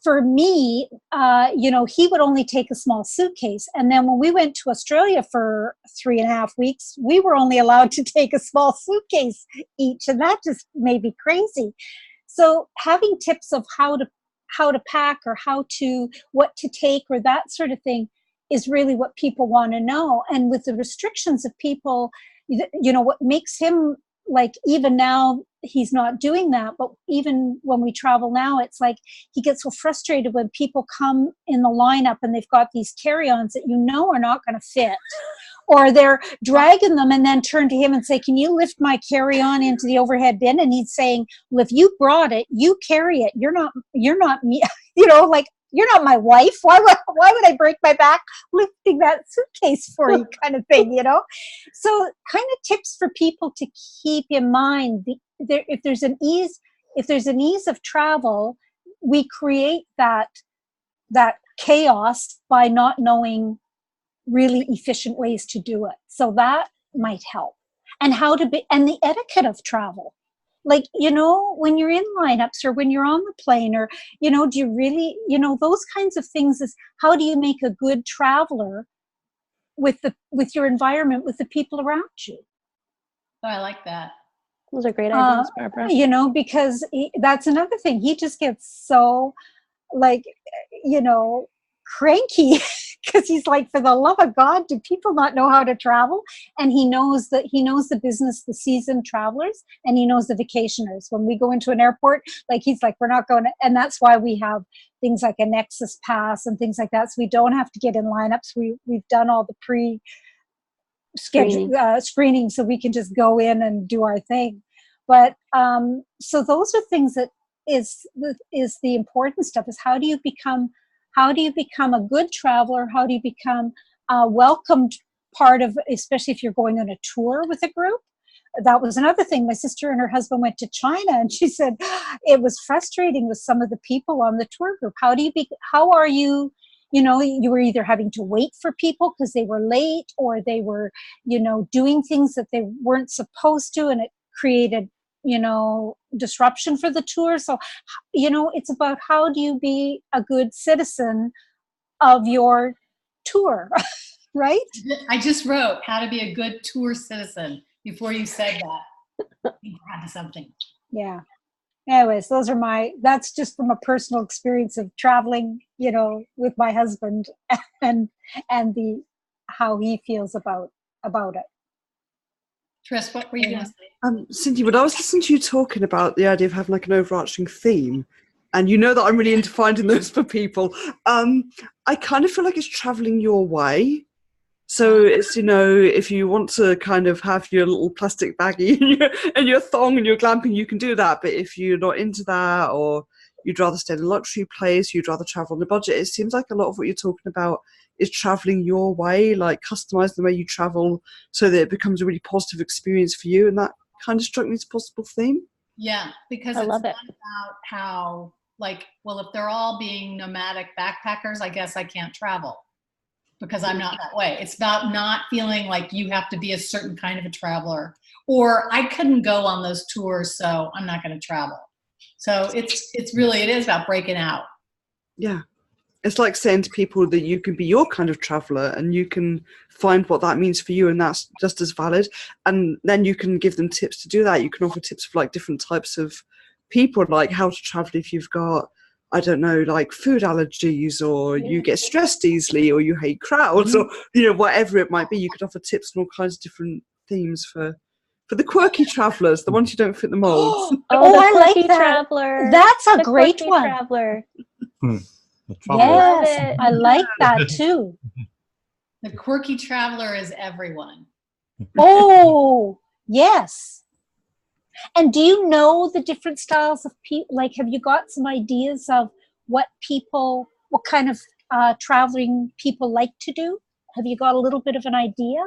for me, he would only take a small suitcase. And then when we went to Australia for 3.5 weeks, we were only allowed to take a small suitcase each. And that just made me crazy. So having tips of how to pack, or what to take, or that sort of thing is really what people want to know. And with the restrictions of people, what makes him, like, even now he's not doing that, but even when we travel now, it's like he gets so frustrated when people come in the lineup and they've got these carry-ons that are not going to fit, or they're dragging them and then turn to him and say, can you lift my carry-on into the overhead bin? And he's saying, well, if you brought it, you carry it. You're not me, like, you're not my wife. Why would I break my back lifting that suitcase for you, kind of thing, So kind of tips for people to keep in mind. If there's an ease of travel, we create that chaos by not knowing really efficient ways to do it. So that might help. And and the etiquette of travel. Like, when you're in lineups, or when you're on the plane, or, do you really, those kinds of things is, how do you make a good traveler with your environment, with the people around you? Oh, I like that. Those are great ideas, Barbara. Because that's another thing. He just gets so, like, cranky because he's like, for the love of God, do people not know how to travel? And he knows the business, the seasoned travelers, and he knows the vacationers. When we go into an airport, like, he's like, we're not going to, and that's why we have things like a Nexus Pass and things like that, so we don't have to get in lineups. We've done all the screening, so we can just go in and do our thing. But so those are things that is the important stuff. Is how do you become a good traveler? How do you become a welcomed part of, especially if you're going on a tour with a group? That was another thing. My sister and her husband went to China, and she said it was frustrating with some of the people on the tour group. How are you? You were either having to wait for people because they were late, or they were, doing things that they weren't supposed to, and it created, disruption for the tour. So, it's about, how do you be a good citizen of your tour, right? I just wrote how to be a good tour citizen before you said that. You brought to something. Yeah. Anyways, that's just from a personal experience of traveling, with my husband, and how he feels about it. Tris, what were you going to say? Cindy, when I was listening to you talking about the idea of having like an overarching theme, and you know that I'm really into finding those for people, I kind of feel like it's traveling your way. So it's, you know, if you want to kind of have your little plastic baggie and your thong and your glamping, you can do that. But if you're not into that, or you'd rather stay in a luxury place, you'd rather travel on a budget, it seems like a lot of what you're talking about is traveling your way, like customize the way you travel so that it becomes a really positive experience for you. And that kind of struck me as a possible theme. Yeah, because I it's love not it. about how, like, well, if they're all being nomadic backpackers, I guess I can't travel because I'm not that way. It's about not feeling like you have to be a certain kind of a traveler, or I couldn't go on those tours, so I'm not going to travel. So it's really, it is about breaking out. Yeah. It's like saying to people that you can be your kind of traveler and you can find what that means for you, and that's just as valid. And then you can give them tips to do that. You can offer tips for like different types of people, like how to travel if you've got, I don't know, like food allergies, or you get stressed easily, or you hate crowds, or, you know, whatever it might be. You could offer tips on all kinds of different themes for the quirky travelers, the ones who don't fit the molds. Oh, the I like quirky that. traveler. That's a The great quirky one. Traveler. The traveler. Love Yes, it. I like that too. The quirky traveler is everyone. Oh, yes. And do you know the different styles of people? Like, have you got some ideas of what kind of traveling people like to do? Have you got a little bit of an idea?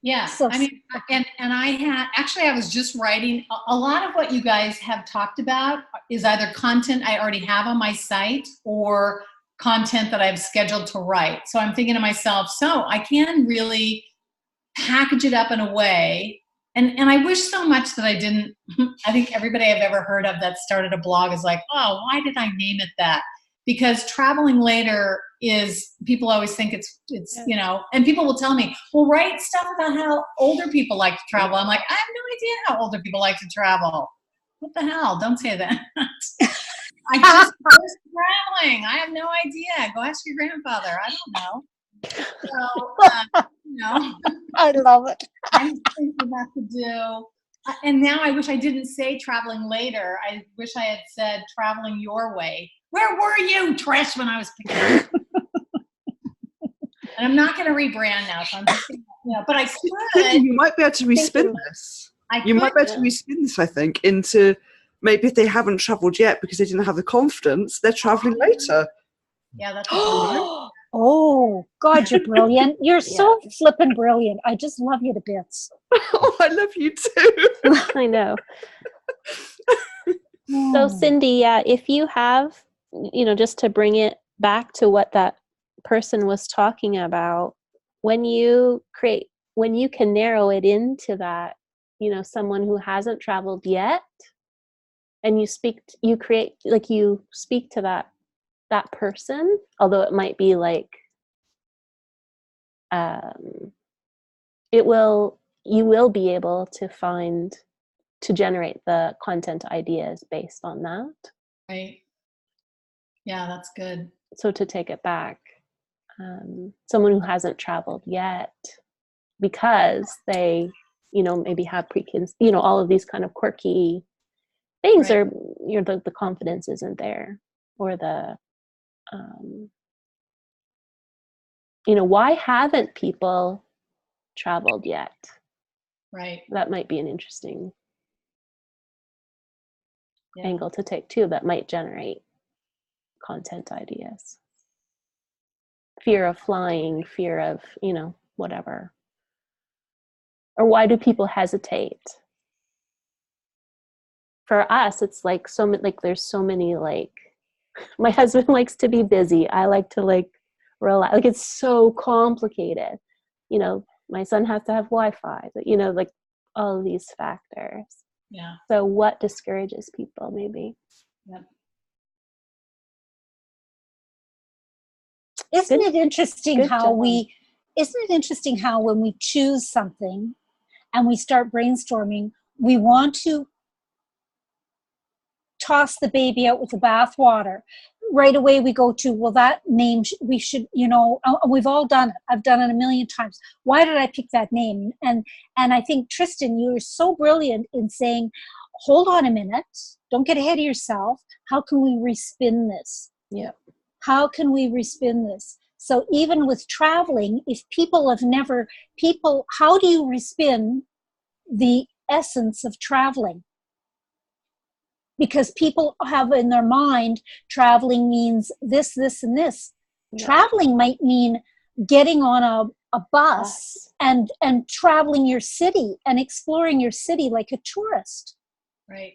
Yeah, So- I mean, and I was just writing, a lot of what you guys have talked about is either content I already have on my site or content that I've scheduled to write. So I'm thinking to myself, so I can really package it up in a way. And I wish so much that I didn't. I think everybody I've ever heard of that started a blog is like, oh, why did I name it that? Because traveling later is, people always think it's you know, and people will tell me, well, write stuff about how older people like to travel. I'm like, I have no idea how older people like to travel. What the hell? Don't say that. I just was traveling. I have no idea. Go ask your grandfather. I don't know. So, you know. I love it. I'm thinking about to do, and now I wish I didn't say traveling later. I wish I had said traveling your way. Where were you, Trish, when I was picking? And I'm not going to rebrand now, so I'm just going to, you know, but I could. You might be able to respin this. You might be able to respin this, I think, into maybe if they haven't traveled yet because they didn't have the confidence, they're traveling later. Yeah, that's a good Oh, God, you're brilliant. You're so flippin' brilliant. I just love you to bits. Oh, I love you too. I know. So Cindy, if you have, you know, just to bring it back to what that person was talking about, when you can narrow it into that, you know, someone who hasn't traveled yet, and you speak to that person, although it might be like, you will be able to generate the content ideas based on that. Right. Yeah, that's good. So to take it back, someone who hasn't traveled yet, because they, you know, maybe have you know, all of these kind of quirky things, Right. or, you know, the confidence isn't there, or the, you know, why haven't people traveled yet? Right. That might be an interesting angle to take too, that might generate content ideas. Fear of flying, fear of, you know, whatever. Or why do people hesitate? For us, it's like there's so many, like, my husband likes to be busy. I like to like relax. Like, it's so complicated. You know, my son has to have Wi-Fi, you know, like all of these factors. Yeah. So what discourages people maybe? Yep. Isn't it interesting how when we choose something and we start brainstorming, we want to toss the baby out with the bathwater. right away we go to, well, that name, we should, we've all done it. I've done it a million times. Why did I pick that name? And I think, Tristan, you were so brilliant in saying, hold on a minute, don't get ahead of yourself. How can we respin this? Yeah. How can we respin this? So even with traveling, if people have never, how do you respin the essence of traveling? Because people have in their mind, traveling means this, this, and this. Yeah. Traveling might mean getting on a bus and traveling your city and exploring your city like a tourist. Right.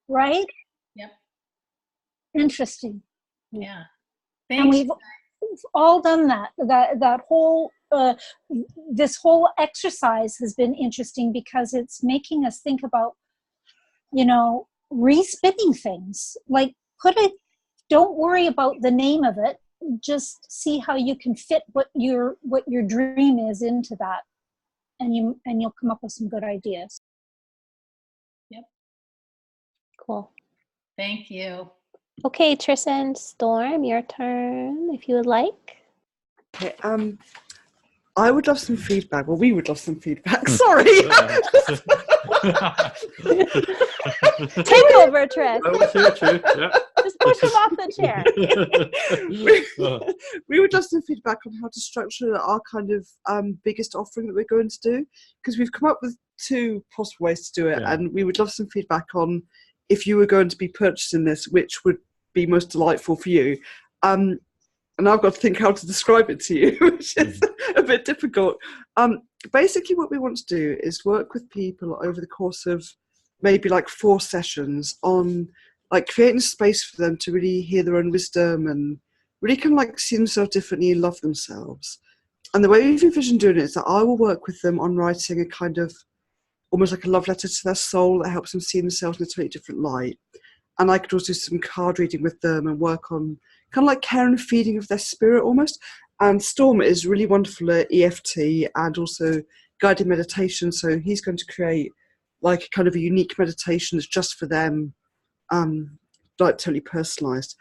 Right? Yep. Interesting. Yeah. Thanks. And we've all done that. That whole this whole exercise has been interesting because it's making us think about, respinning things. Like, don't worry about the name of it. Just see how you can fit what your dream is into that, and you'll come up with some good ideas. Yep. Cool. Thank you. Okay, Tristan, Storm, your turn, if you would like. Okay, I would love some feedback. Well, we would love some feedback. Sorry. Take over, Tris. True. Yeah. Just push him off the chair. We would love some feedback on how to structure our kind of biggest offering that we're going to do, because we've come up with 2 possible ways to do it, and we would love some feedback on, if you were going to be purchasing this, which would be most delightful for you. And I've got to think how to describe it to you, which is a bit difficult. Basically, what we want to do is work with people over the course of maybe like 4 sessions on like creating a space for them to really hear their own wisdom and really kind of like see themselves differently and love themselves. And the way we've envisioned doing it is that I will work with them on writing a kind of almost like a love letter to their soul that helps them see themselves in a totally different light. And I could also do some card reading with them and work on kind of like care and feeding of their spirit almost. And Storm is really wonderful at EFT and also guided meditation. So he's going to create like kind of a unique meditation that's just for them, like totally personalized.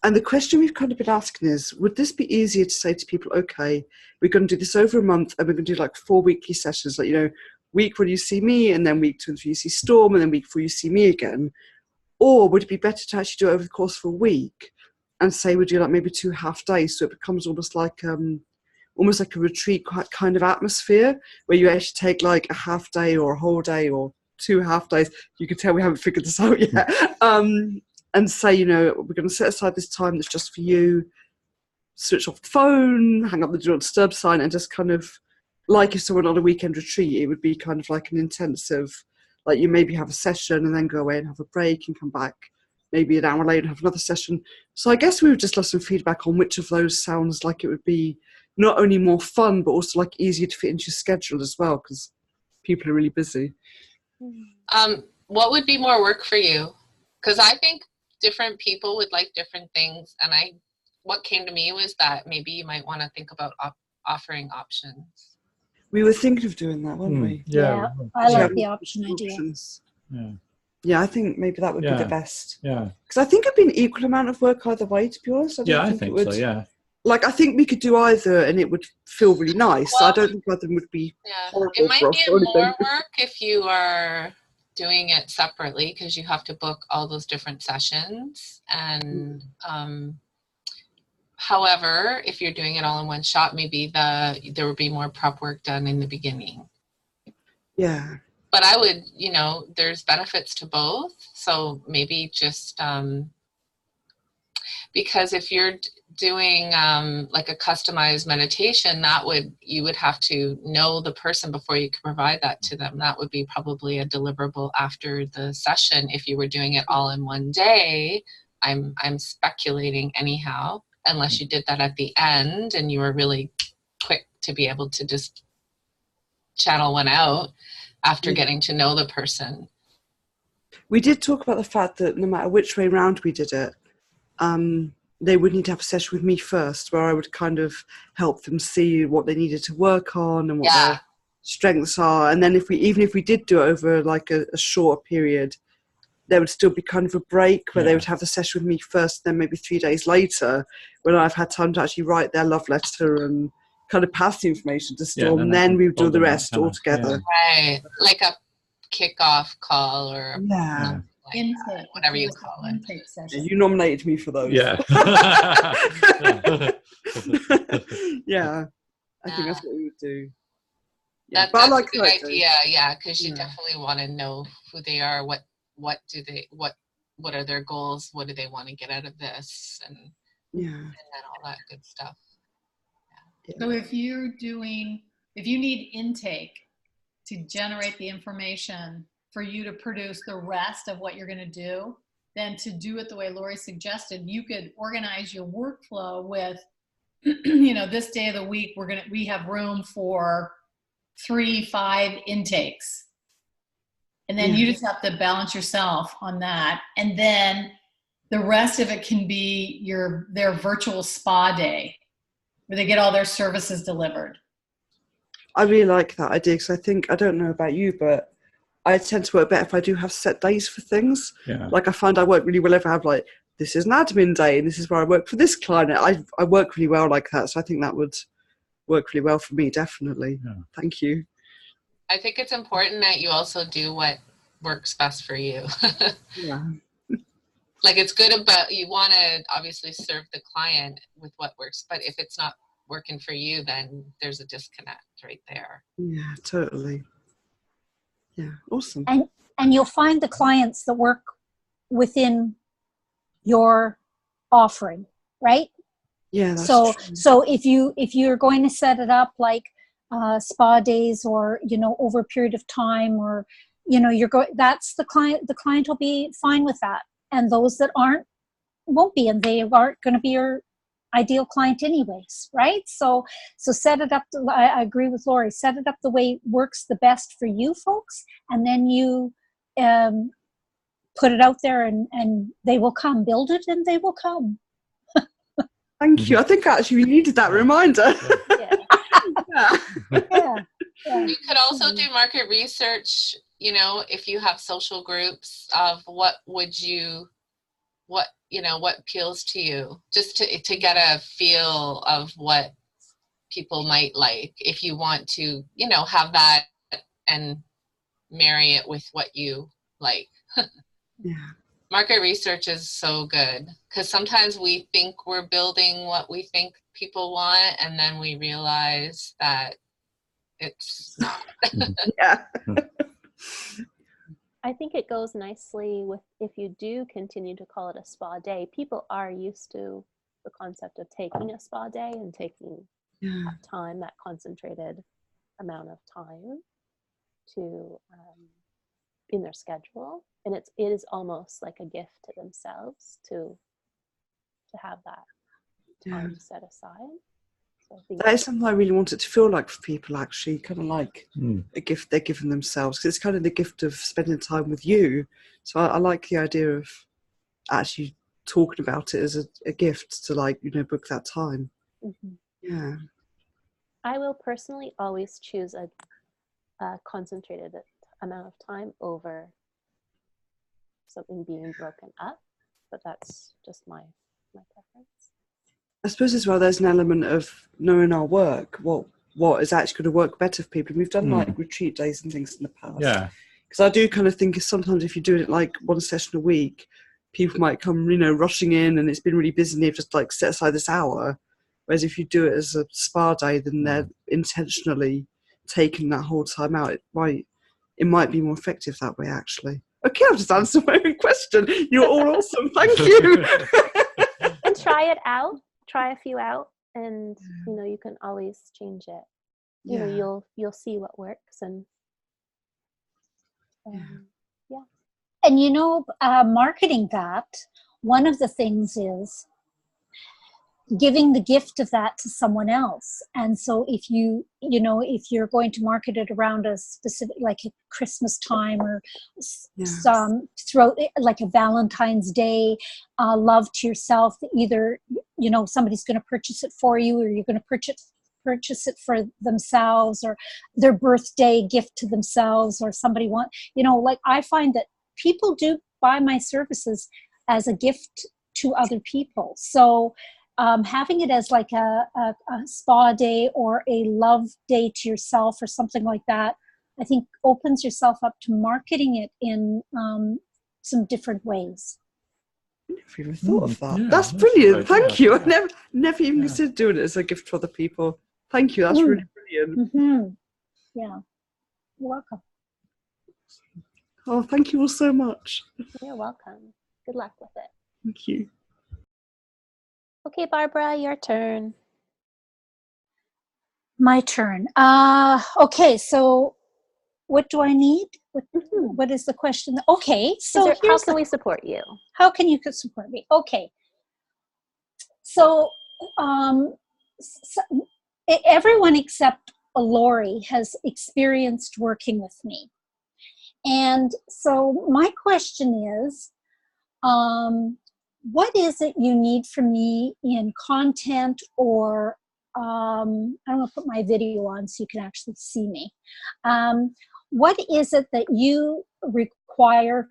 And the question we've kind of been asking is, would this be easier to say to people, okay, we're going to do this over a month and we're going to do like 4 weekly sessions, like, week 1 you see me, and then week 2 and 3 you see Storm, and then week 4 you see me again? Or would it be better to actually do it over the course of a week and say we do like maybe 2 half days, so it becomes almost like a retreat kind of atmosphere where you actually take like a half day or a whole day or 2 half days. You can tell we haven't figured this out yet. And say, we're going to set aside this time that's just for you, switch off the phone, hang up the do not disturb sign, and just kind of like if someone on a weekend retreat, it would be kind of like an intensive, like you maybe have a session and then go away and have a break and come back maybe an hour later and have another session. So I guess we would just love some feedback on which of those sounds like it would be not only more fun, but also like easier to fit into your schedule as well, because people are really busy. What would be more work for you? Because I think different people would like different things. And what came to me was that maybe you might want to think about offering options. We were thinking of doing that, weren't we? Yeah, I like the option idea. Yeah, I think maybe that would be the best. Yeah. Because I think it'd be an equal amount of work either way, to be honest. I think so, yeah. Like, I think we could do either and it would feel really nice. Well, I don't think either would be horrible. It might be more work if you are doing it separately, because you have to book all those different sessions. And however, if you're doing it all in one shot, maybe there would be more prep work done in the beginning. Yeah. But I would, there's benefits to both. So maybe just, because if you're doing like a customized meditation, you would have to know the person before you can provide that to them. That would be probably a deliverable after the session. If you were doing it all in one day, I'm speculating anyhow, unless you did that at the end and you were really quick to be able to just channel one out after getting to know the person. We did talk about the fact that no matter which way round we did it, they would need to have a session with me first, where I would kind of help them see what they needed to work on and what their strengths are. And then if we did do it over like a short period, there would still be kind of a break where they would have the session with me first, then maybe 3 days later, when I've had time to actually write their love letter and kind of pass the information to Storm, and then we would do the rest all together. Right, like a kickoff call or like intake, whatever you call it. Intake session. You nominated me for those. Yeah. Yeah, I think that's what we would do. Yeah, but that's I like a good idea, because you definitely want to know who they are, what are their goals, what do they want to get out of this, and then all that good stuff. So if you need intake to generate the information for you to produce the rest of what you're going to do, then to do it the way Lori suggested, you could organize your workflow with, this day of the week, we have room for 3-5 intakes. And then you just have to balance yourself on that. And then the rest of it can be their virtual spa day where they get all their services delivered. I really like that idea because I don't know about you, but I tend to work better if I do have set days for things. Yeah. Like I find I work really well if I have like, this is an admin day and this is where I work for this client. I work really well like that. So I think that would work really well for me, definitely. Yeah. Thank you. I think it's important that you also do what works best for you. Yeah. Like it's good you want to obviously serve the client with what works, but if it's not working for you, then there's a disconnect right there. Yeah, totally. Yeah, awesome. And you'll find the clients that work within your offering, right? Yeah, that's true. So if you're going to set it up like spa days or over a period of time, or that's the client will be fine with that, and those that aren't won't be, and they aren't going to be your ideal client anyways, right? So set it up. I agree with Lori. Set it up the way works the best for you folks, and then you put it out there, and they will come. Build it, and they will come. Thank you. I think actually we needed that reminder. Yeah. You could also do market research. If you have social groups of what appeals to you, just to get a feel of what people might like, if you want to have that and marry it with what you like. Yeah. Market research is so good because sometimes we think we're building what we think people want, and then we realize that it's not. Yeah. I think it goes nicely with if you do continue to call it a spa day. People are used to the concept of taking a spa day and taking that time, that concentrated amount of time to in their schedule, and it is almost like a gift to themselves to have that time set aside. So that is something I really want it to feel like for people, actually, kind of like a gift they're giving themselves, because it's kind of the gift of spending time with you. So I like the idea of actually talking about it as a gift to book that time. Mm-hmm. Yeah. I will personally always choose a concentrated amount of time over something being broken up, but that's just my preference. I suppose as well there's an element of knowing our work, what is actually going to work better for people. We've done like retreat days and things in the past. Yeah. Because I do kind of think sometimes if you do it like one session a week, people might come, rushing in, and it's been really busy and they've just like set aside this hour. Whereas if you do it as a spa day, then they're intentionally taking that whole time out. It might be more effective that way, actually. Okay, I've just answered my own question. You're all awesome. Thank you. And try it out. Try a few out, and you can always change it. You'll see what works, and And marketing that, one of the things is giving the gift of that to someone else. And so if if you're going to market it around a specific, like a Christmas time or throughout, like a Valentine's Day, love to yourself, either, somebody's going to purchase it for you, or you're going to purchase it for themselves, or their birthday gift to themselves, or somebody I find that people do buy my services as a gift to other people. So having it as like a spa day or a love day to yourself or something like that, I think opens yourself up to marketing it in some different ways. I never even thought of that. Yeah, that's brilliant. great. Thank you. Yeah. I never even considered doing it as a gift for other people. Thank you. That's really brilliant. Mm-hmm. Yeah. You're welcome. Oh, thank you all so much. You're welcome. Good luck with it. Thank you. Okay, Barbara, your turn. My turn. Okay, so what do I need? What is the question? Okay, so how can we support you? How can you support me? Okay. So, everyone except Lori has experienced working with me. And so my question is, what is it you need from me in content, or I'm going to put my video on so you can actually see me. What is it that you require,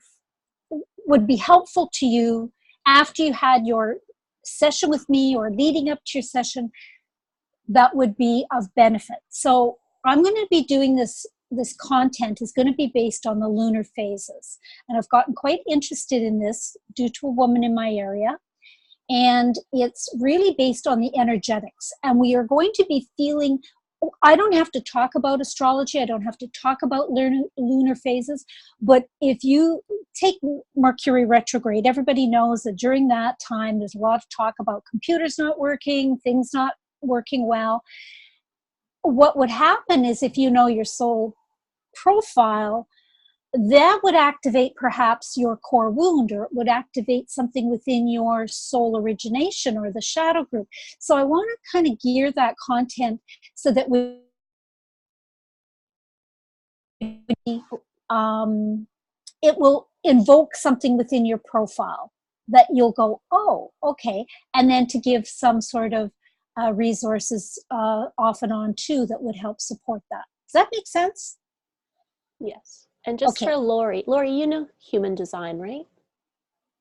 would be helpful to you after you had your session with me or leading up to your session, that would be of benefit? So I'm going to be doing this content is going to be based on the lunar phases. And I've gotten quite interested in this due to a woman in my area. And it's really based on the energetics. And we are going to be feeling, I don't have to talk about astrology. I don't have to talk about lunar phases. But if you take Mercury retrograde, everybody knows that during that time, there's a lot of talk about computers not working, things not working well. What would happen is, if you know your soul profile, that would activate perhaps your core wound, or it would activate something within your soul origination or the shadow group. So I want to kind of gear that content so that it will invoke something within your profile that you'll go, oh, okay. And then to give some sort of resources off and on too that would help support that. Does that make sense? Yes. And just for Lori, you know human design, right?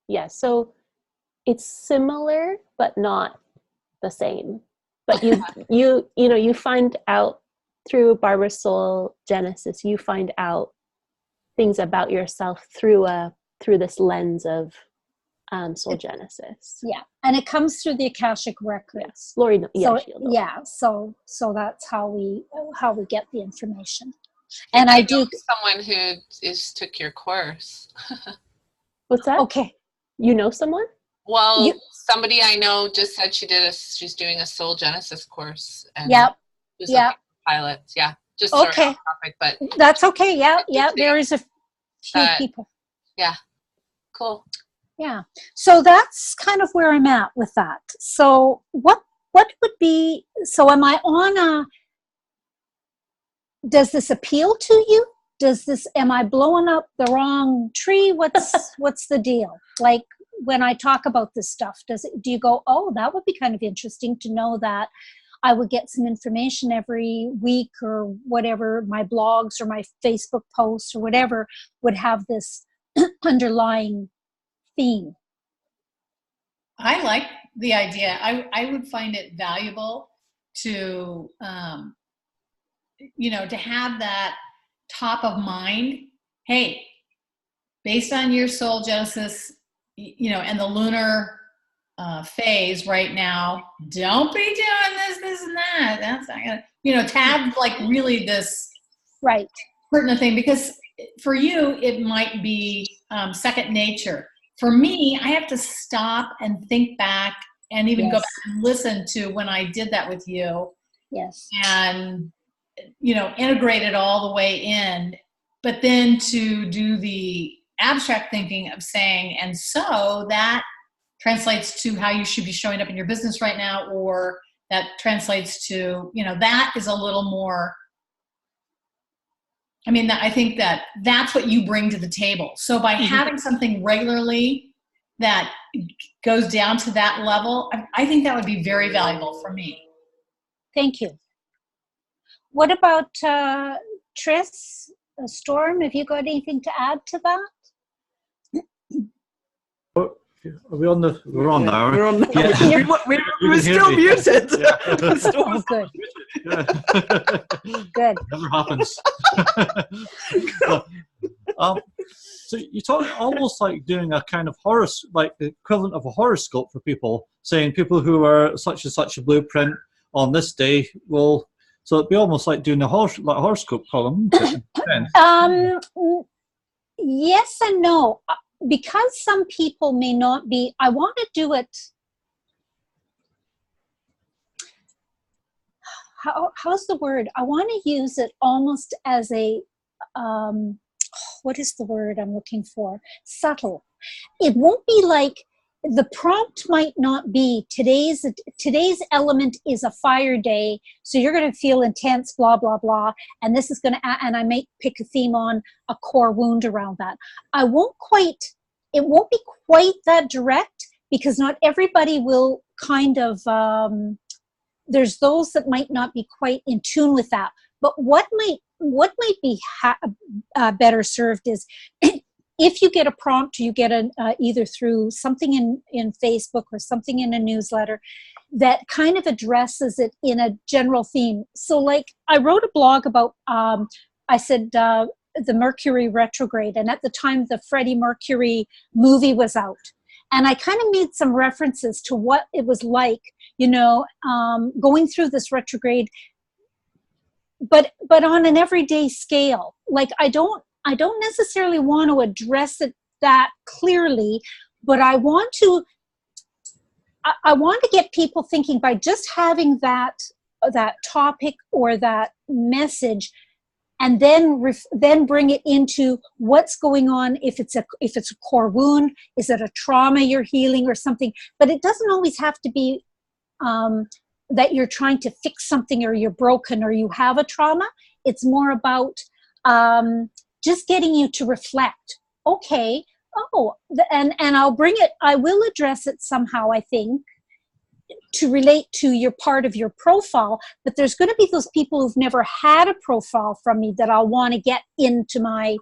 Yes. So it's similar, but not the same. But you find out through Barbara's Soul Genesis, you find out things about yourself through this lens of Soul Genesis. Yeah, and it comes through the Akashic records. Yes. Lori, so that's how we get the information. And I do someone who took your course. What's that? Okay. You know someone? Well, somebody I know just said she's doing a Soul Genesis course. And pilots. Yeah. Just sort of off topic, but that's okay. Yeah. There is a few people. Yeah. Cool. Yeah. So that's kind of where I'm at with that. So what would be, so am I on does this appeal to you? Am I blowing up the wrong tree? What's the deal? Like when I talk about this stuff, do you go, oh, that would be kind of interesting to know that I would get some information every week or whatever, my blogs or my Facebook posts or whatever would have this underlying theme. I like the idea. I would find it valuable to, to have that top of mind. Hey, based on your Soul Genesis, and the lunar phase right now, don't be doing this and that. That's not gonna, to have like really this right pertinent thing, because for you it might be second nature. For me, I have to stop and think back and even go back and listen to when I did that with you. Yes. And integrate it all the way in, but then to do the abstract thinking of saying, and so that translates to how you should be showing up in your business right now, or that translates to, that is a little more, I think that's what you bring to the table. So by having something regularly that goes down to that level, I think that would be very valuable for me. Thank you. What about Tris, Storm? Have you got anything to add to that? Are we on the? We're on now. We're on now. Yeah. We're still muted. Yeah. Oh, good. Yeah. Good. Never happens. So you talk almost like doing a kind of like the equivalent of a horoscope for people, saying people who are such and such a blueprint on this day will. So it'd be almost like doing a horoscope column. Yes and no, because some people may not be. I want to do it. How's the word? I want to use it almost as a, what is the word I'm looking for? Subtle. It won't be like, the prompt might not be today's element is a fire day, so you're going to feel intense, blah, blah, blah. And this is going to, and I might pick a theme on a core wound around that. It won't be quite that direct, because not everybody will kind of, there's those that might not be quite in tune with that. But what might be better served is if you get a prompt, you get either through something in Facebook or something in a newsletter that kind of addresses it in a general theme. So like I wrote a blog about, I said the Mercury retrograde, and at the time the Freddie Mercury movie was out. And I kind of made some references to what it was like, going through this retrograde, but on an everyday scale. Like I don't necessarily want to address it that clearly, but I want to get people thinking by just having that topic or that message, and then bring it into what's going on. If it's a core wound, is it a trauma you're healing or something? But it doesn't always have to be that you're trying to fix something or you're broken or you have a trauma. It's more about just getting you to reflect. Okay, and I will address it somehow, I think, to relate to your part of your profile, but there's going to be those people who've never had a profile from me that I'll want to get into my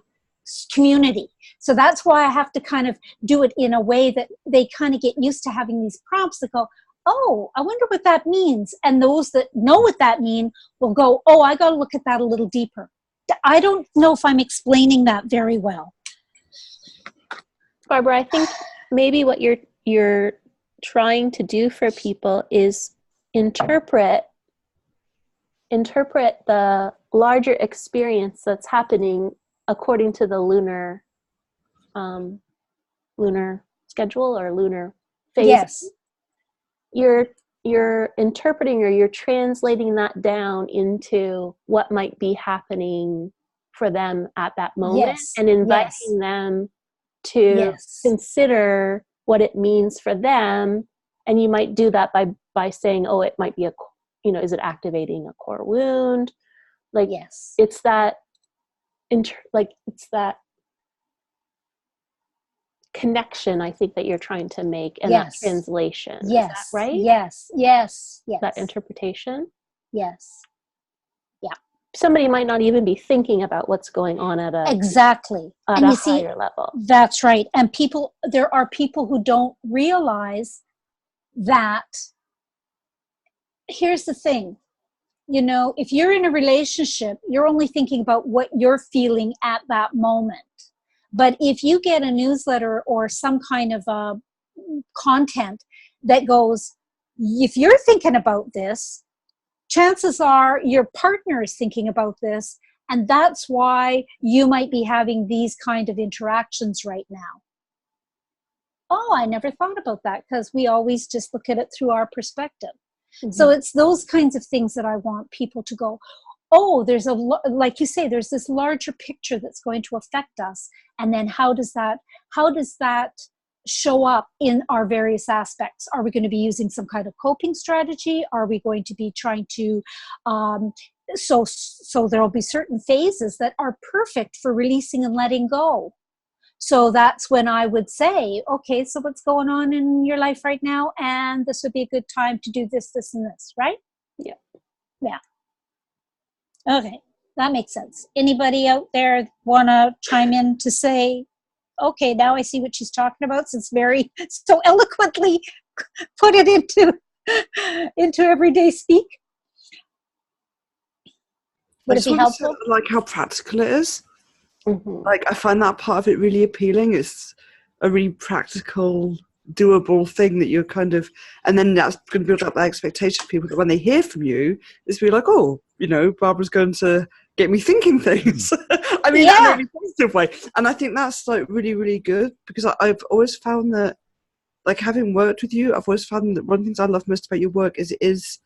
community. So that's why I have to kind of do it in a way that they kind of get used to having these prompts that go, oh, I wonder what that means. And those that know what that means will go, oh, I got to look at that a little deeper. I don't know if I'm explaining that very well. Barbara, I think maybe what you're trying to do for people is interpret the larger experience that's happening according to the lunar schedule or lunar phase. Yes. You're interpreting, or you're translating that down into what might be happening for them at that moment. Yes. And inviting them to consider what it means for them. And you might do that by saying, oh, it might be is it activating a core wound? Like, yes, it's that connection, I think, that you're trying to make, and that translation. Yes. Is that right? Yes. That interpretation. Yes. Yeah. Somebody might not even be thinking about what's going on at a higher level. That's right. And there are people who don't realize that. Here's the thing, if you're in a relationship, you're only thinking about what you're feeling at that moment. But if you get a newsletter or some kind of content that goes, if you're thinking about this, chances are your partner is thinking about this, and that's why you might be having these kind of interactions right now. Oh, I never thought about that, because we always just look at it through our perspective. Mm-hmm. So it's those kinds of things that I want people to go, oh, like you say, there's this larger picture that's going to affect us. And then how does that show up in our various aspects? Are we going to be using some kind of coping strategy? Are we going to be trying to, so there'll be certain phases that are perfect for releasing and letting go. So that's when I would say, okay, so what's going on in your life right now? And this would be a good time to do this, this, and this, right? Yeah. Yeah. Okay, that makes sense. Anybody out there want to chime in to say, okay, now I see what she's talking about, since Mary so eloquently put it into everyday speak. Would it be helpful? Like how practical it is. Mm-hmm. Like I find that part of it really appealing. It's a really practical, doable thing that you're kind of, and then that's going to build up that expectation for people that when they hear from you, it's be like, oh, you know, Barbara's going to get me thinking things. I mean, in a really positive way. And I think that's like really, really good, because I've always found that, like, having worked with you, I've always found that one of the things I love most about your work is it's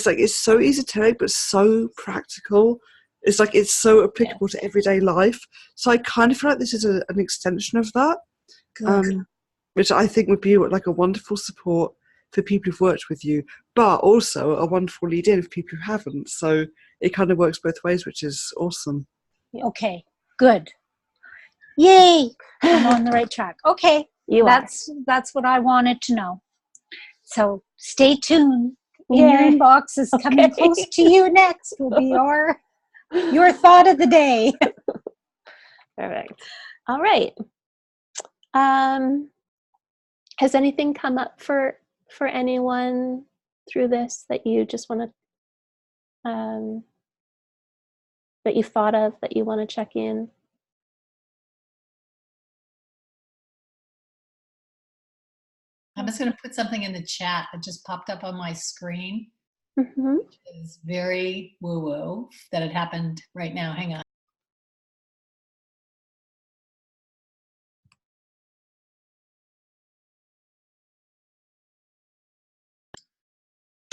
like, it's so esoteric but so practical. It's like it's so applicable to everyday life. So I kind of feel like this is an extension of that, which I think would be like a wonderful support for people who've worked with you, but also a wonderful lead-in for people who haven't. So it kind of works both ways, which is awesome. Okay, good. Yay! I'm on the right track. Okay, that's what I wanted to know. So stay tuned. In your inbox is coming close to you next will be your thought of the day. Perfect. All right. Has anything come up for anyone through this that you just want to, that you've thought of, that you want to check in? I'm just going to put something in the chat that just popped up on my screen. Mm-hmm. Which is very woo-woo that it happened right now. Hang on.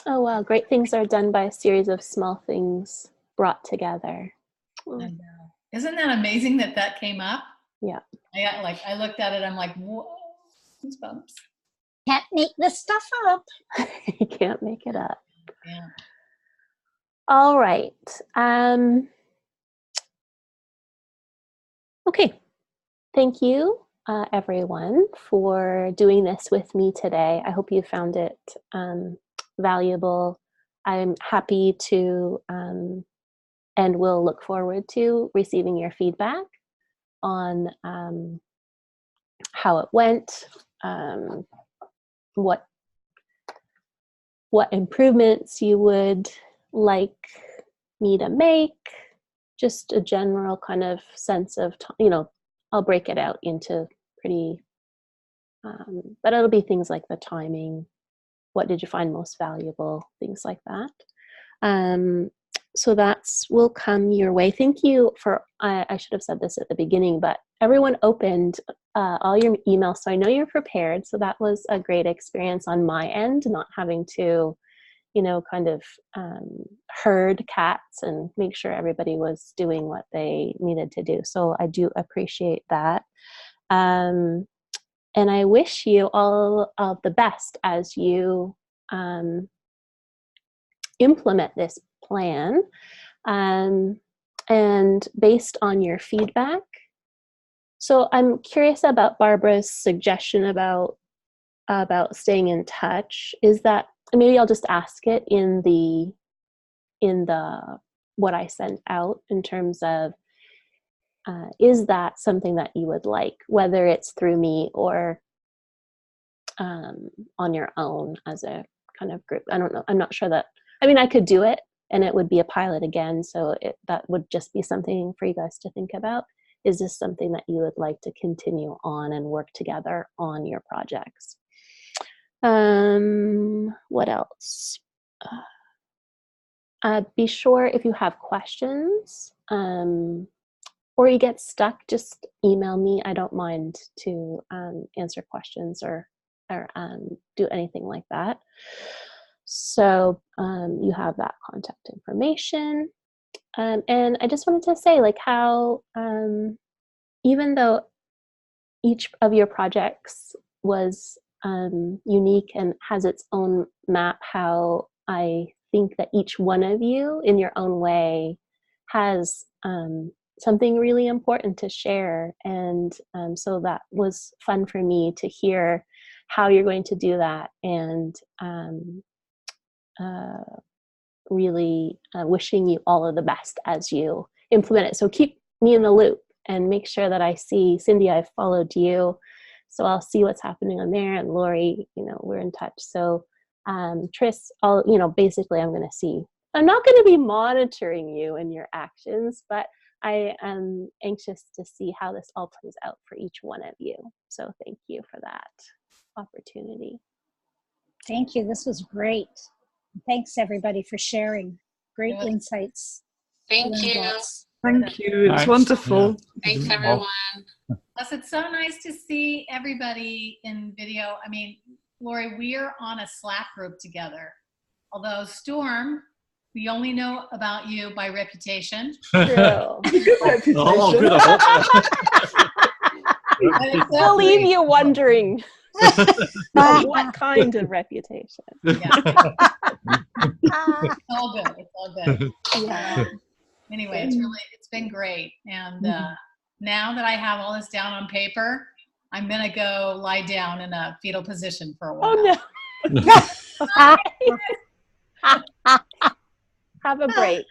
Oh, wow. Great things are done by a series of small things brought together. And, isn't that amazing that came up? Yeah. I looked at it, I'm like, whoa, goosebumps. Can't make this stuff up. You can't make it up. Yeah. All right. Okay. Thank you, everyone, for doing this with me today. I hope you found it valuable. I'm happy to and will look forward to receiving your feedback on how it went, what improvements you would like me to make, just a general kind of sense of, I'll break it out into pretty, but it'll be things like the timing, what did you find most valuable, things like that. So that's will come your way. Thank you for, I should have said this at the beginning, but everyone opened all your emails, so I know you're prepared. So that was a great experience on my end, not having to, kind of herd cats and make sure everybody was doing what they needed to do. So I do appreciate that. And I wish you all of the best as you implement this plan. And based on your feedback, so I'm curious about Barbara's suggestion about staying in touch. Is that, maybe I'll just ask it in the what I sent out in terms of, is that something that you would like, whether it's through me or on your own as a kind of group? I don't know. I'm not sure that, I could do it and it would be a pilot again. So that would just be something for you guys to think about. Is this something that you would like to continue on and work together on your projects? What else? Be sure if you have questions or you get stuck, just email me. I don't mind to answer questions or do anything like that. So you have that contact information. And I just wanted to say, like, how even though each of your projects was unique and has its own map, how I think that each one of you in your own way has something really important to share. And so that was fun for me to hear how you're going to do that, and really wishing you all of the best as you implement it. So keep me in the loop and make sure that I see, Cindy, I've followed you, so I'll see what's happening on there, and Lori, we're in touch. So Tris, basically I'm going to see. I'm not going to be monitoring you and your actions, but I am anxious to see how this all plays out for each one of you. So thank you for that opportunity. Thank you. This was great. Thanks everybody for sharing. Great insights. Thank you. Thank you. It's wonderful. Yeah. Thanks, everyone. Plus, it's so nice to see everybody in video. I mean, Lori, we are on a Slack group together. Although Storm, we only know about you by reputation. True. Oh, good. We'll leave you wondering what kind of reputation. Yeah. It's all good. It's all good. Yeah. Anyway, it's been great. And now that I have all this down on paper, I'm going to go lie down in a fetal position for a while. Oh, no. Have a break.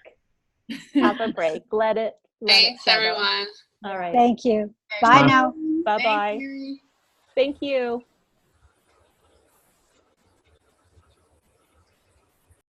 Have a break. Let it Thanks, settle. everyone. All right. Thank you. Bye now. Bye-bye. Thank you.